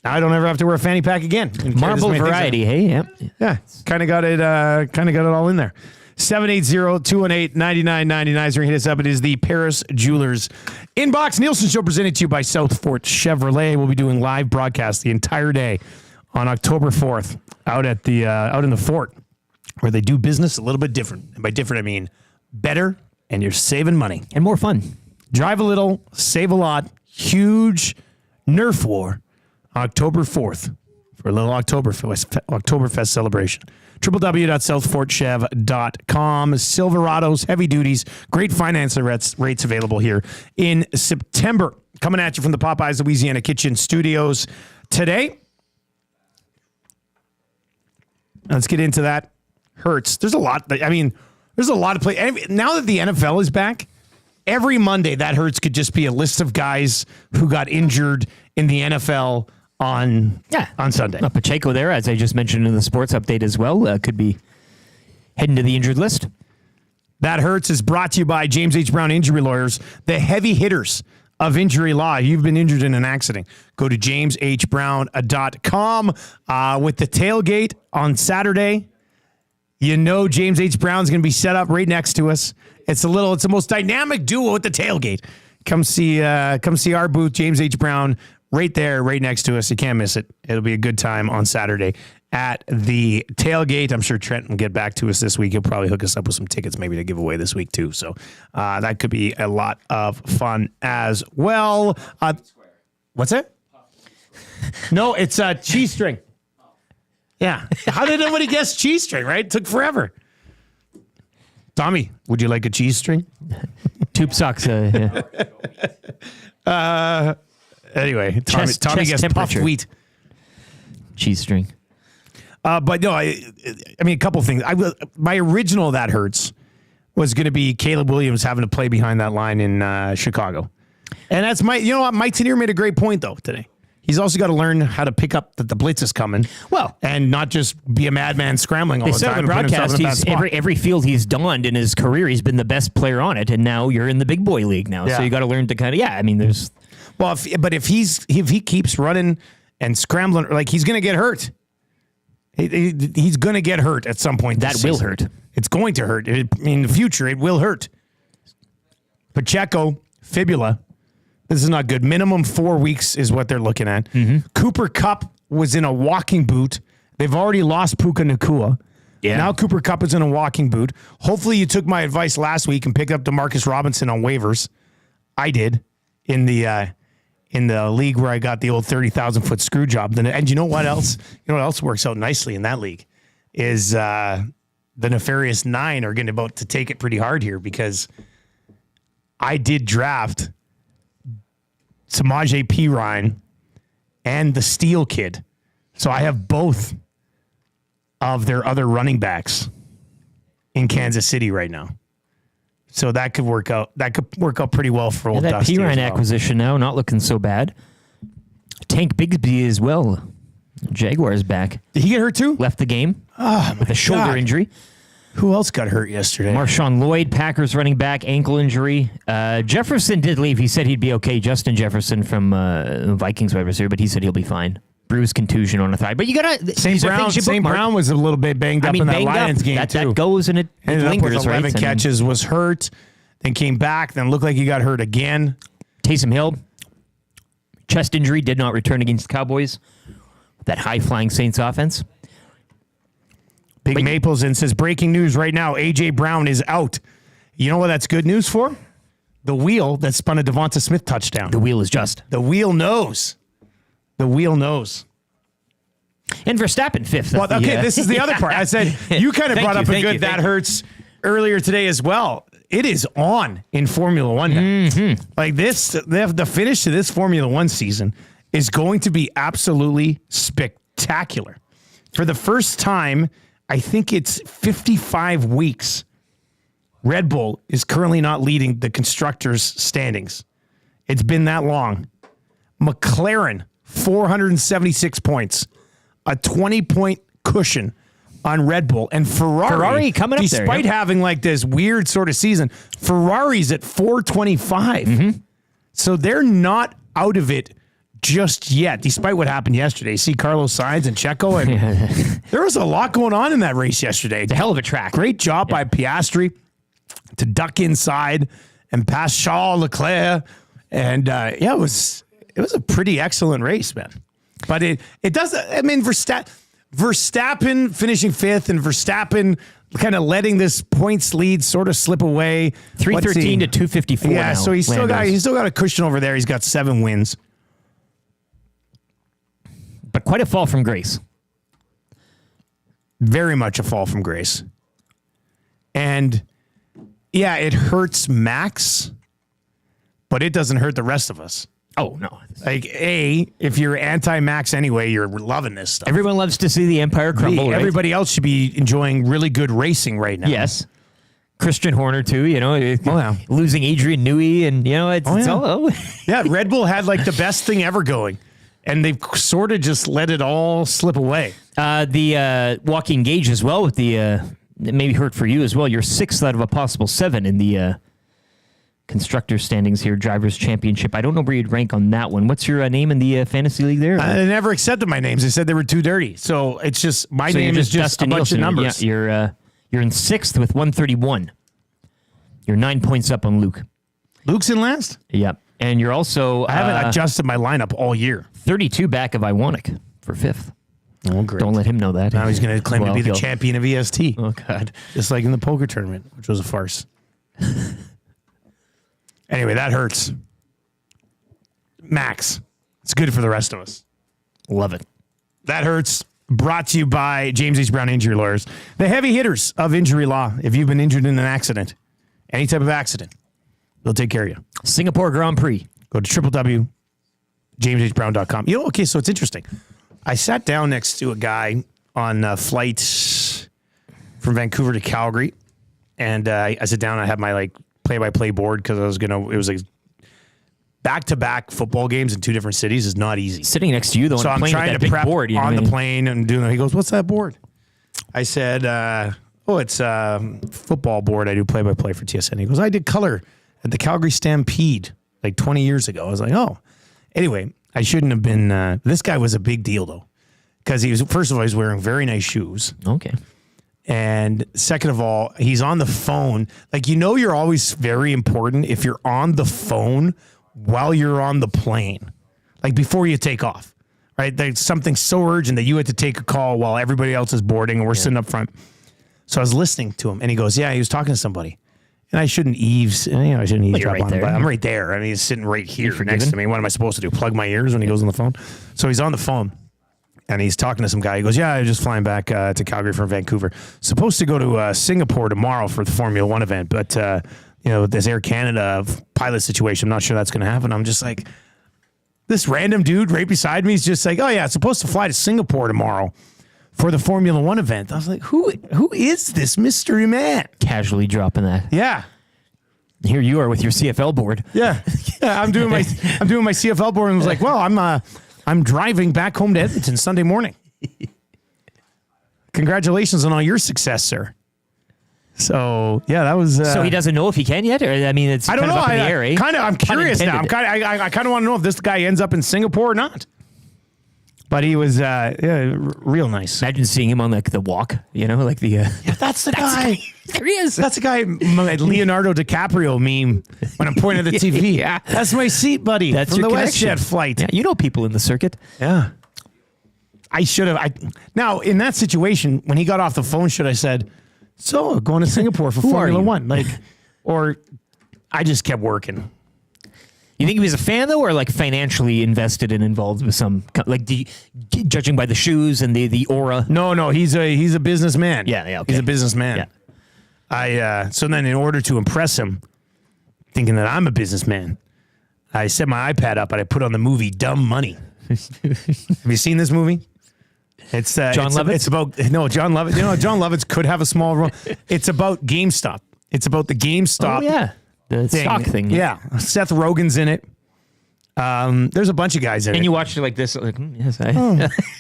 Now I don't ever have to wear a fanny pack again.
Marble variety, hey? Yep.
Yeah, kind of got it all in there. 780-218-9999 is where you hit us up. It is the Paris Jewelers Inbox. Nielson Show presented to you by Southfort Chevrolet. We'll be doing live broadcast the entire day on October 4th out in the Fort, where they do business a little bit different. And by different, I mean better, and you're saving money.
And more fun.
Drive a little, save a lot. Huge Nerf war October 4th for a little Oktoberfest celebration. www.southfortchev.com. Silverados, heavy duties, great financing rates available here in September. Coming at you from the Popeyes Louisiana Kitchen Studios today. Let's get into that. Hurts. There's a lot of play. Now that the NFL is back, every Monday that Hurts could just be a list of guys who got injured in the NFL on Sunday.
Pacheco there, as I just mentioned in the sports update as well, could be heading to the injured list.
That Hurts is brought to you by James H. Brown Injury Lawyers, the heavy hitters of injury law. You've been injured in an accident. Go to jameshbrown.com. With the tailgate on Saturday, you know James H. Brown's going to be set up right next to us. It's the most dynamic duo at the tailgate. Come see our booth, James H. Brown, right there, right next to us. You can't miss it. It'll be a good time on Saturday at the tailgate. I'm sure Trent will get back to us this week. He'll probably hook us up with some tickets maybe to give away this week too. So that could be a lot of fun as well. What's that? No, it's a cheese string. Yeah. How did nobody guess cheese string, right? It took forever. Tommy, would you like a cheese string?
Tube socks. Yeah.
Anyway, Tommy gets puffed wheat.
Cheese string.
But no, I mean, a couple things. My original That Hurts was going to be Caleb Williams having to play behind that line in Chicago. And that's you know what? Mike Tenoir made a great point, though, today. He's also got to learn how to pick up that the blitz is coming.
Well,
and not just be a madman scrambling all the time.
Broadcast, every field he's donned in his career, he's been the best player on it, and now you're in the big boy league now.
Yeah.
So you got to learn to kind of, I mean, there's.
Well, if he keeps running and scrambling, like he's going to get hurt. He's going to get hurt at some point.
That will hurt.
It's going to hurt. In the future, it will hurt. Pacheco, fibula. This is not good. Minimum 4 weeks is what they're looking at.
Mm-hmm.
Cooper Kupp was in a walking boot. They've already lost Puka Nacua.
Yeah.
Now Cooper Kupp is in a walking boot. Hopefully you took my advice last week and picked up DeMarcus Robinson on waivers. I did in the league where I got the old 30,000-foot screw job. And you know what else? You know what else works out nicely in that league is the Nefarious Nine are about to take it pretty hard here because I did draft Samaje Perine and the Steel Kid. So I have both of their other running backs in Kansas City right now. So that could work out. That could work out pretty well for old
that
Dusty.
Perine acquisition now, not looking so bad. Tank Bigsby as well. Jaguars back.
Did he get hurt too?
Left the game with a shoulder injury.
Who else got hurt yesterday?
Marshawn Lloyd, Packers running back, ankle injury. Jefferson did leave. He said he'd be okay. Justin Jefferson from Vikings wide receiver, but he said he'll be fine. Bruised contusion on a thigh. But you gotta
St. Brown was a little bit banged up in that Lions game too.
That goes and it lingers.
Up with 11 catches, was hurt, then came back, then looked like he got hurt again.
Taysom Hill, chest injury, did not return against the Cowboys. That high-flying Saints offense.
Big Maples in says, breaking news right now, AJ Brown is out. You know what that's good news for? The wheel that spun a Devonta Smith touchdown.
The wheel is just.
The wheel knows. The wheel knows.
And Verstappen fifth.
Well, okay, this is the other part. I said, you kind of brought up a good that hurts earlier today as well. It is on in Formula One now.
Mm-hmm.
Like this, the finish to this Formula One season is going to be absolutely spectacular. For the first time, I think it's 55 weeks. Red Bull is currently not leading the constructors' standings. It's been that long. McLaren, 476 points, a 20-point cushion on Red Bull. And Ferrari
coming up there.
Despite having like this weird sort of season, Ferrari's at 425.
Mm-hmm.
So they're not out of it just yet, despite what happened yesterday. See Carlos Sainz and Checo, and there was a lot going on in that race yesterday.
It's a hell of a track.
Great job by Piastri to duck inside and pass Charles Leclerc, and it was a pretty excellent race, man. But it does. I mean, Verstappen finishing fifth, and Verstappen kind of letting this points lead sort of slip away.
313 to 254.
Yeah,
now,
so he's still got a cushion over there. He's got 7 wins.
But quite a fall from grace.
Very much a fall from grace. And yeah, it hurts Max, but it doesn't hurt the rest of us.
Oh, no.
Like, if you're anti-Max anyway, you're loving this stuff.
Everyone loves to see the empire crumble, right?
Everybody else should be enjoying really good racing right now.
Yes. Christian Horner, too, losing Adrian Newey, and, it's all...
Yeah, Red Bull had, like, the best thing ever going. And they've sort of just let it all slip away.
The walking gauge as well with the it maybe hurt for you as well. You're 6th out of a possible 7 in the constructor standings here, Drivers' Championship. I don't know where you'd rank on that one. What's your name in the fantasy league there?
I never accepted my names. They said they were too dirty. So it's just, my name is just a bunch of numbers.
Yeah, you're in 6th with 131. You're 9 points up on Luke.
Luke's in last?
Yep. And you're also...
I haven't adjusted my lineup all year.
32 back of Iwonic for 5th.
Oh, great.
Don't let him know that.
Now he's going to claim to be the champion of EST.
Oh, God.
Just like in the poker tournament, which was a farce. Anyway, that hurts. Max. It's good for the rest of us.
Love it.
That hurts. Brought to you by James H. Brown Injury Lawyers. The heavy hitters of injury law. If you've been injured in an accident, any type of accident, they'll take care of you.
Singapore Grand Prix.
Go to www.jameshbrown.com. Okay, so it's interesting. I sat down next to a guy on a flight from Vancouver to Calgary, and I sit down. I had my like play-by-play board because it was like back-to-back football games in 2 different cities is not easy.
Sitting next to you, though,
so
on
I'm
the plane
trying
with
to
that big
prep
board,
on the plane and doing. He goes, "What's that board?" I said, "It's a football board. I do play-by-play for TSN." He goes, "I did color at the Calgary Stampede like 20 years ago." I was like, "Oh." Anyway, I shouldn't have been. This guy was a big deal though, because he was first of all he's wearing very nice shoes.
Okay.
And second of all, he's on the phone. Like, you're always very important if you're on the phone while you're on the plane, like before you take off, right? There's something so urgent that you had to take a call while everybody else is boarding and we're sitting up front. So I was listening to him and he goes, "Yeah, he was talking to somebody." And I shouldn't I shouldn't eavesdrop on him, but I'm right there. I mean, he's sitting right here next to me. What am I supposed to do? Plug my ears when he goes on the phone? So he's on the phone. And he's talking to some guy. He goes, "Yeah, I'm just flying back to Calgary from Vancouver. Supposed to go to Singapore tomorrow for the Formula 1 event. But, this Air Canada pilot situation, I'm not sure that's going to happen." I'm just like, this random dude right beside me is just like, "Oh, yeah, it's supposed to fly to Singapore tomorrow for the Formula 1 event." I was like, who is this mystery man?
Casually dropping that.
Yeah.
Here you are with your CFL board.
Yeah. I'm doing my CFL board and was like, "Well, I'm driving back home to Edmonton Sunday morning." Congratulations on all your success, sir. So yeah, that was.
So he doesn't know if he can yet, or I mean, it's
I don't know.
up in the air, eh?
I'm curious now. I kind of want to know if this guy ends up in Singapore or not. But he was real nice.
Imagine seeing him on like the walk, like the.
Yeah, that's the guy.
There he is.
That's the guy. My Leonardo DiCaprio meme when I'm pointing at the TV.
Yeah.
That's my seat, buddy.
That's
from
your
the
connection.
WestJet flight.
Yeah, you know people in the circuit.
Yeah. I should have. Now, in that situation, when he got off the phone, should I said, "So, going to Singapore for Formula 1?" Or I just kept working.
You think he was a fan though, or like financially invested and involved with some, like judging by the shoes and the aura?
No, he's a businessman.
Yeah, okay.
He's a businessman.
Yeah.
So then in order to impress him, thinking that I'm a businessman, I set my iPad up and I put on the movie Dumb Money. Have you seen this movie? It's
John Lovitz?
It's about John Lovitz. John Lovitz could have a small role. It's about GameStop. It's about the GameStop.
Oh yeah, the stock thing.
Yeah, Seth Rogen's in it. There's a bunch of guys in it.
And you watched it like this, like yes,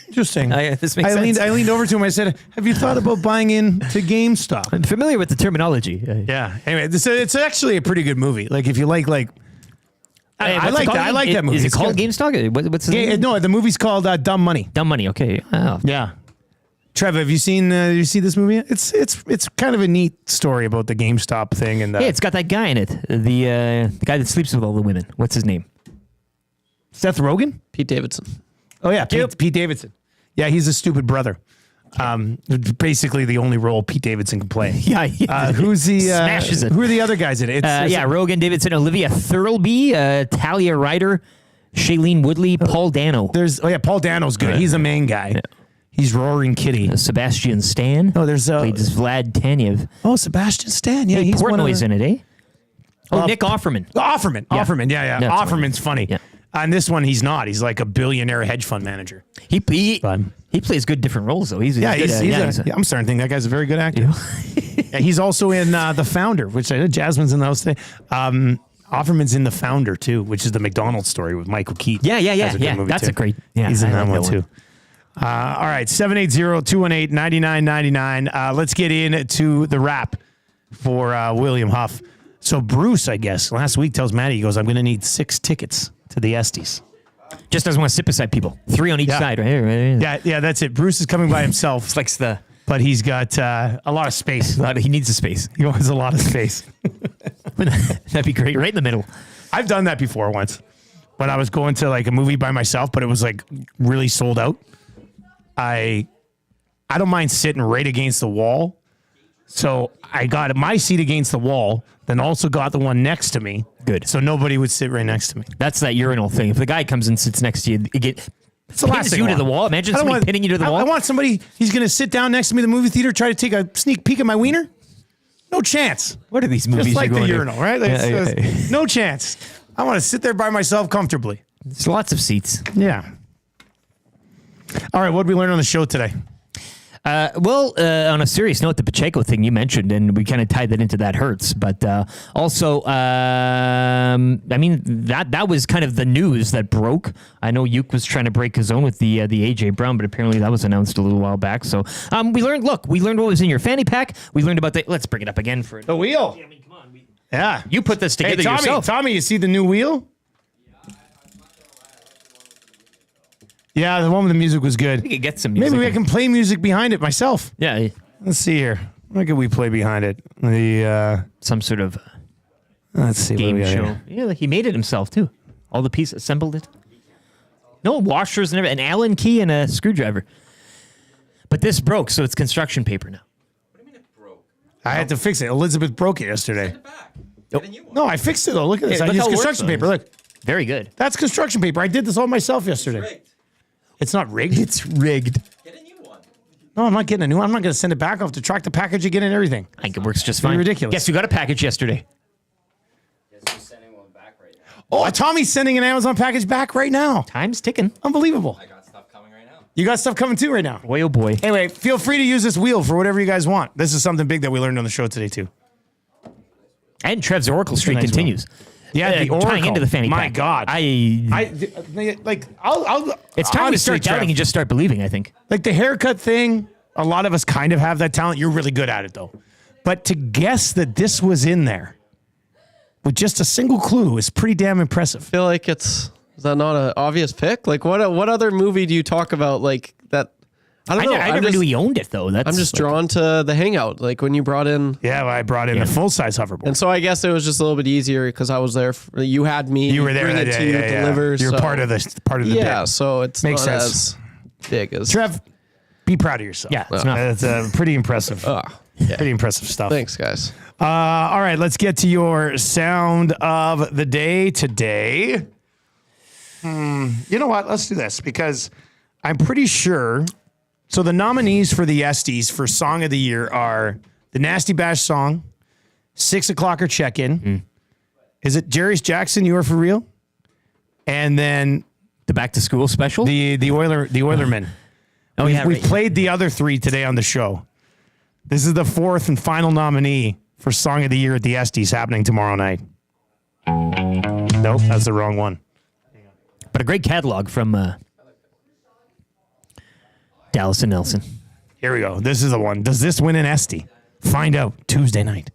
interesting.
This makes sense.
I leaned over to him. I said, "Have you thought about buying into GameStop?"
I'm familiar with the terminology.
Yeah. Anyway, it's actually a pretty good movie. Like if you like I like that movie.
Is it called GameStop? What's the name?
No, the movie's called Dumb Money.
Dumb Money. Okay. Oh.
Yeah. Trev, have you seen? Did you see this movie? It's kind of a neat story about the GameStop thing and.
Hey, it's got that guy in it. The guy that sleeps with all the women. What's his name?
Seth Rogen?
Pete Davidson.
Oh yeah, Pete Davidson. Yeah, he's a stupid brother. Basically the only role Pete Davidson can play.
Yeah.
Who's the
smashes it?
Who are the other guys in it?
Rogen, Davidson, Olivia Thirlby, Talia Ryder, Shailene Woodley, Paul Dano.
Paul Dano's good. He's the main guy. Yeah. He's Roaring Kitty.
Sebastian Stan.
Oh, there's
played as Vlad Tanev.
Oh, Sebastian Stan. Yeah, he's
Portnoy's in it, eh? Oh, Nick Offerman.
Offerman. Yeah. Offerman's funny.
Yeah.
On this one, he's not. He's like a billionaire hedge fund manager.
He plays good different roles though. I'm
starting to think that guy's a very good actor. Yeah, he's also in The Founder, which I know Jasmine's in the house today. Offerman's in The Founder too, which is the McDonald's story with Michael Keaton.
Yeah. That's a great. Yeah,
he's in that one too. All right, 780-218-9999. Let's get into the wrap for William Huff. So Bruce, I guess, last week tells Maddie, he goes, "I'm going to need 6 tickets to the Estes."
Just doesn't want to sit beside people. 3 on each side, right?
Yeah, that's it. Bruce is coming by himself.
It's like
but he's got a lot of space.
He needs a space.
He wants a lot of space.
That'd be great, right in the middle.
I've done that before once when I was going to like a movie by myself, but it was like really sold out. I don't mind sitting right against the wall. So I got my seat against the wall, then also got the one next to me.
Good.
So nobody would sit right next to me.
That's that urinal thing. If the guy comes and sits next to you, it's
the last thing
you to the wall. Imagine somebody pinning you to the wall.
I want somebody, he's going to sit down next to me in the movie theater, try to take a sneak peek at my wiener. No chance.
What are these movies?
Just like the urinal,
to?
right? No chance. I want to sit there by myself comfortably.
There's lots of seats.
Yeah. All right, what did we learn on the show today?
On a serious note, the Pacheco thing you mentioned, and we kind of tied that into that hurts. But also, I mean, that was kind of the news that broke. I know Uke was trying to break his own with the AJ Brown, but apparently that was announced a little while back. So we learned what was in your fanny pack. We learned about let's bring it up again for
the wheel.
I mean, come on.
Yeah.
You put this together yourself.
Tommy, you see the new wheel? Yeah, the one with the music was good.
We could get some music.
Maybe I can play music behind it myself.
Yeah.
Let's see here. What could we play behind it? The
some sort of
let's see
game show. Yeah, he made it himself too. All the pieces, assembled it. No washers and everything, an Allen key and a screwdriver. But this broke, so it's construction paper now.
What do you mean it broke?
I had to fix it. Elizabeth broke it yesterday.
Send it back. Get a new one.
No, I fixed it though. Look at this.
Hey,
I
look
used
how it
construction
works,
paper.
though.
Look.
Very good.
That's construction paper. I did this all myself yesterday.
Rigged.
It's not rigged.
It's rigged.
Get a new one.
No, I'm not getting a new one. I'm not going to send it back. I'll have to track the package again and everything.
I think it works just
Pretty
fine.
ridiculous.
Guess who got a package yesterday?
Guess who's sending one back right now?
Oh, Tommy's sending an Amazon package back right now.
Time's ticking.
Unbelievable.
I got stuff coming right now.
You got stuff coming too right now.
Boy, oh boy.
Anyway, feel free to use this wheel for whatever you guys want. This is something big that we learned on the show today too.
And Trev's Oracle streak
nice
continues.
Yeah, the Oracle.
Tying into the fanny
My
pack.
God.
I'll. It's time
honestly,
to start doubting
Trev,
and just start believing, I think.
Like the haircut thing, a lot of us kind of have that talent. You're really good at it though. But to guess that this was in there with just a single clue is pretty damn impressive.
I feel like is that not an obvious pick? Like what other movie do you talk about like that? I don't know.
I never knew he owned it though.
I'm just drawn to the Hangout. Like when you brought in.
Yeah, well, I brought in a full-size hoverboard.
And so I guess it was just a little bit easier because I was there. You had me.
You were there.
Bring it to you, deliver.
You're
so.
part of the
Yeah,
bit.
so it's
Makes
not
sense.
as big as.
Trev, be proud of yourself.
Yeah, it's
It's pretty impressive. Pretty impressive stuff.
Thanks, guys.
All right, let's get to your sound of the day today. You know what? Let's do this because I'm pretty sure. So the nominees for the Esties for Song of the Year are the Nasty Bash song, 6 o'clocker check-in. Is it Jerry's Jackson, You Are For Real? And then
the Back to School special?
The Oilermen.
Oh, yeah,
we
right.
played the other three today on the show. This is the fourth and final nominee for Song of the Year at the Esties happening tomorrow night. Nope, that's the wrong one.
But a great catalog from Dallas and Nelson.
Here we go. This is the one. Does this win an Estie? Find out Tuesday night.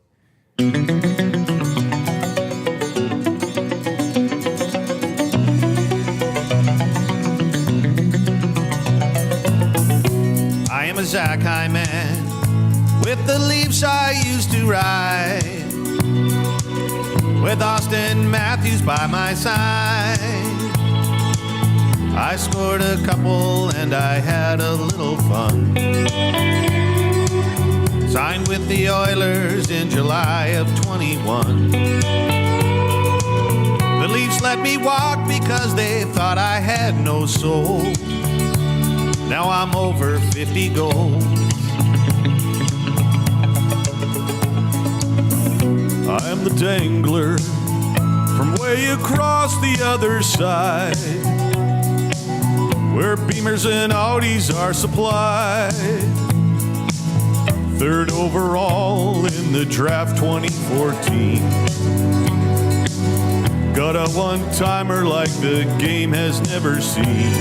I am a Zach High man with the Leafs I used to ride, with Austin Matthews by my side. I scored a couple and I had a little fun. Signed with the Oilers in July of 21. The Leafs let me walk because they thought I had no soul. Now I'm over 50 goals. I'm the dangler from way across the other side, where Beamers and Audis are supplied. Third overall in the draft 2014. Got a one-timer like the game has never seen.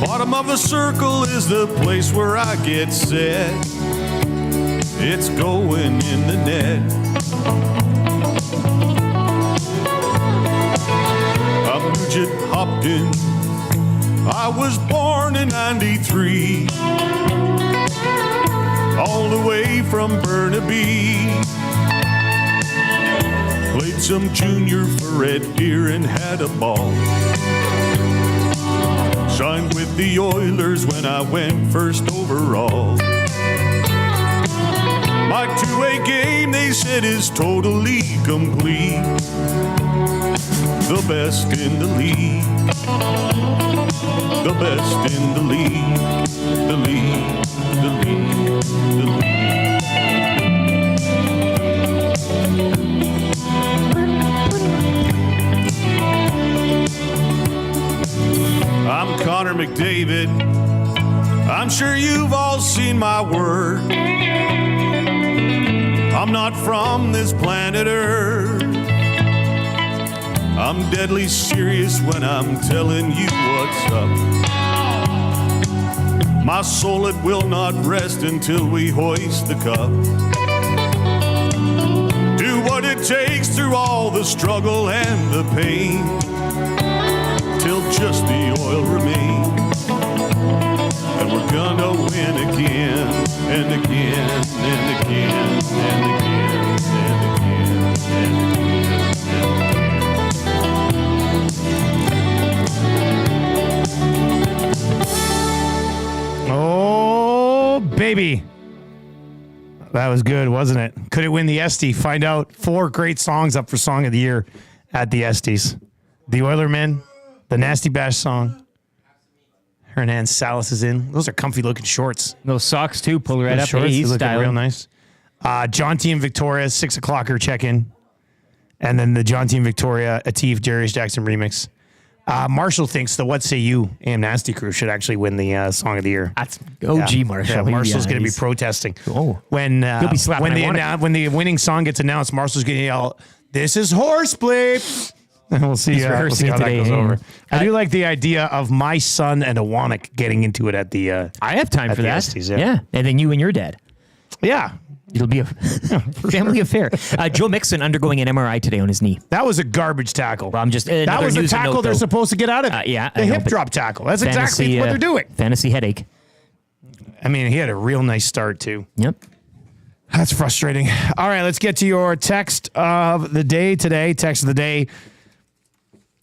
Bottom of the circle is the place where I get set. It's going in the net. I'm Nugent Hopkins. I was born in 93. All the way from Burnaby. Played some junior for Red Deer and had a ball. Signed with the Oilers when I went first overall. My two-way game, they said, is totally complete. The best in the league. The best in the league. The league. The league. The league. I'm Connor McDavid. I'm sure you've all seen my work. I'm not from this planet Earth. I'm deadly serious when I'm telling you what's up. My soul, it will not rest until we hoist the cup. Do what it takes through all the struggle and the pain, till just the oil remains. And we're gonna win again and again and again and again and again and again.
Oh, baby. That was good, wasn't it? Could it win the Esty? Find out. 4 great songs up for Song of the Year at the Esties. The Oilermen, the Nasty Bash song. Hernan Salas is in. Those are comfy looking shorts.
Those socks too. Pull right up.
Shorts,
Hey, he's
looking
styling.
real nice. John T and Victoria, 6 o'clocker check-in. And then the John T and Victoria, Atif, Darius Jackson remix. Marshall thinks the What Say You AM Nasty Crew should actually win the Song of the Year.
That's OG Marshall.
Yeah, Marshall's going to be
he's-
protesting.
Oh.
When
He'll be slapping
when the winning song gets announced, Marshall's going to yell, "This is horse bleep." And we'll see,
He's
we'll
rehearsing
see how
it
that
today,
goes
hey.
over. I do like the idea of my son and Awanik getting into it at the
I have time
at
for
the
that.
Estes,
yeah. And then you and your dad.
Yeah.
It'll be a family affair. Joe Mixon undergoing an MRI today on his knee.
That was a garbage tackle.
Well, I'm just
that was the tackle they're supposed to get out of.
Yeah,
the
I know,
hip
but
drop tackle. That's
fantasy,
exactly what they're doing.
Fantasy headache.
I mean, he had a real nice start too.
Yep.
That's frustrating. All right, let's get to your text of the day today. Text of the day.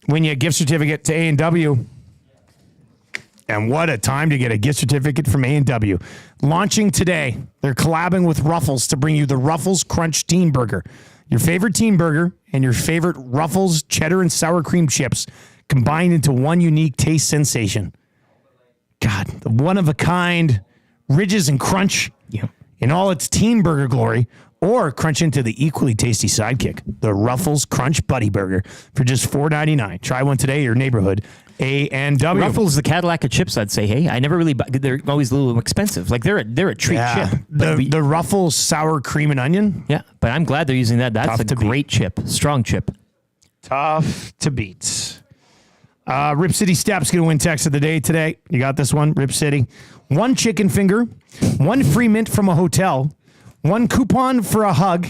Win you a gift certificate to A&W. And what a time to get a gift certificate from A&W. Launching today, they're collabing with Ruffles to bring you the Ruffles Crunch Teen Burger. Your favorite teen burger and your favorite Ruffles cheddar and sour cream chips combined into one unique taste sensation. God, the one-of-a-kind ridges and crunch in all its teen burger glory, or crunch into the equally tasty sidekick, the Ruffles Crunch Buddy Burger, for just $4.99. Try one today at your neighborhood A&W.
Ruffles, the Cadillac of chips, I'd say. Hey, I never really buy. They're always a little expensive. Like they're a treat chip.
The Ruffles sour cream and onion.
Yeah, but I'm glad they're using that. That's a great chip, strong chip.
Tough to beat. Rip City Steps going to win text of the day today. You got this one, Rip City. 1 chicken finger, 1 free mint from a hotel, 1 coupon for a hug,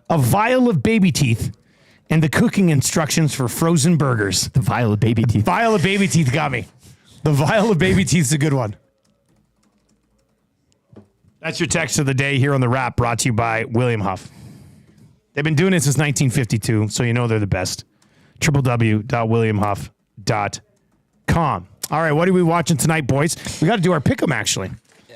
a vial of baby teeth, and the cooking instructions for frozen burgers.
The vial of baby teeth.
Vial of baby teeth got me. The vial of baby teeth is a good one. That's your text of the day here on The Wrap, brought to you by William Huff. They've been doing it since 1952, so you know they're the best. www.williamhuff.com. All right, what are we watching tonight, boys? We got to do our pick'em, actually.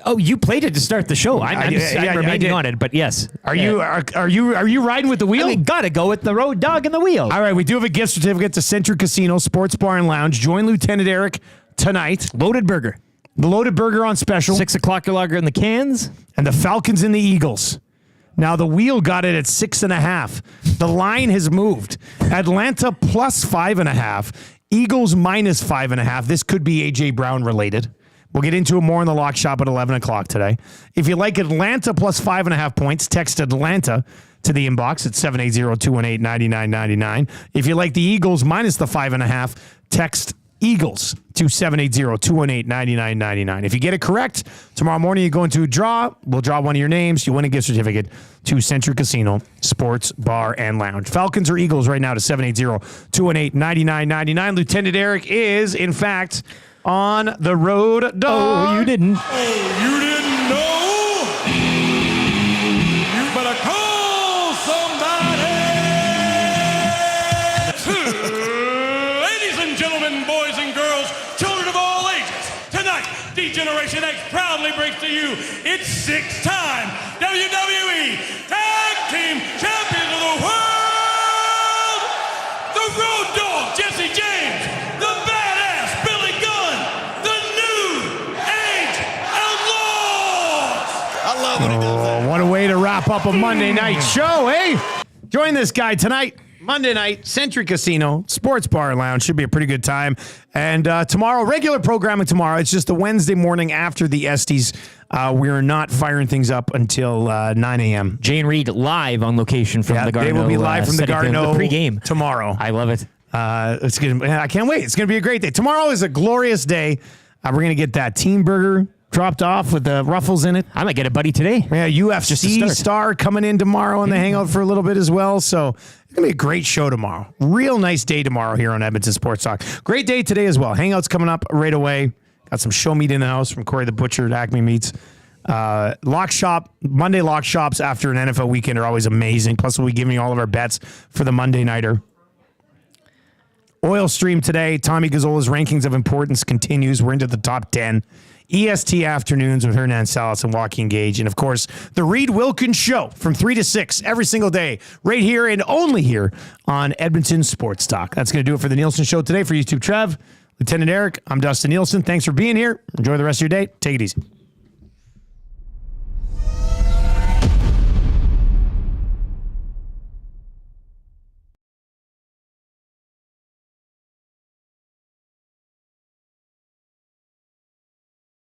Oh, you played it to start the show. I'm remaining on it, but yes.
Are you riding with the wheel?
We gotta go with the road dog and the wheel.
All right, we do have a gift certificate to Century Casino Sports Bar and Lounge. Join Lieutenant Eric tonight.
Loaded burger.
The loaded burger on special.
6 o'clock lager in the cans.
And the Falcons and the Eagles. Now, the wheel got it at 6.5. The line has moved. Atlanta plus 5.5. Eagles minus 5.5. This could be A.J. Brown related. We'll get into it more in the lock shop at 11 o'clock today. If you like Atlanta plus 5.5 points, text Atlanta to the inbox at 780-218-9999. If you like the Eagles minus the 5.5, text Eagles to 780-218-9999. If you get it correct, tomorrow morning you go into a draw. We'll draw one of your names. You win a gift certificate to Century Casino Sports Bar and Lounge. Falcons or Eagles right now to 780-218-9999. Lieutenant Eric is, in fact, on the road dog.
Oh, you didn't.
Oh, you didn't know? You better call somebody.
Ladies and gentlemen, boys and girls, children of all ages, tonight, D-Generation X proudly brings to you its 6-time WWE Tag Team Champions of the World, the Road Dogg, Jesse James, the Badass Billy Gunn, the New Age Outlaws.
I love when he does that.
What a way to wrap up a Monday night show, eh? Join this guy tonight. Monday night, Century Casino, Sports Bar and Lounge. Should be a pretty good time. And tomorrow, regular programming tomorrow. It's just the Wednesday morning after the Estes. We are not firing things up until 9 a.m.
Jay and Reed live on location from the Gardner.
They will be live from the Gardner
pre-game
tomorrow.
I love it.
It's gonna. I can't wait. It's going to be a great day. Tomorrow is a glorious day. We're going to get that team burger dropped off with the ruffles in it.
I might get a buddy today.
Yeah, UFC star coming in tomorrow and they hang out for a little bit as well. So it's going to be a great show tomorrow. Real nice day tomorrow here on Edmonton Sports Talk. Great day today as well. Hangouts coming up right away. Got some show meat in the house from Corey the Butcher at Acme Meats. Lock shop, Monday lock shops after an NFL weekend are always amazing. Plus we'll be giving you all of our bets for the Monday nighter. Oil stream today. Tommy Gazzola's rankings of importance continues. We're into the top 10. EST afternoons with Hernan Salas and Joaquin Gage. And, of course, the Reed Wilkins Show from 3 to 6 every single day right here and only here on Edmonton Sports Talk. That's going to do it for the Nielson Show today. For YouTube Trev, Lieutenant Eric, I'm Dustin Nielsen. Thanks for being here. Enjoy the rest of your day. Take it easy.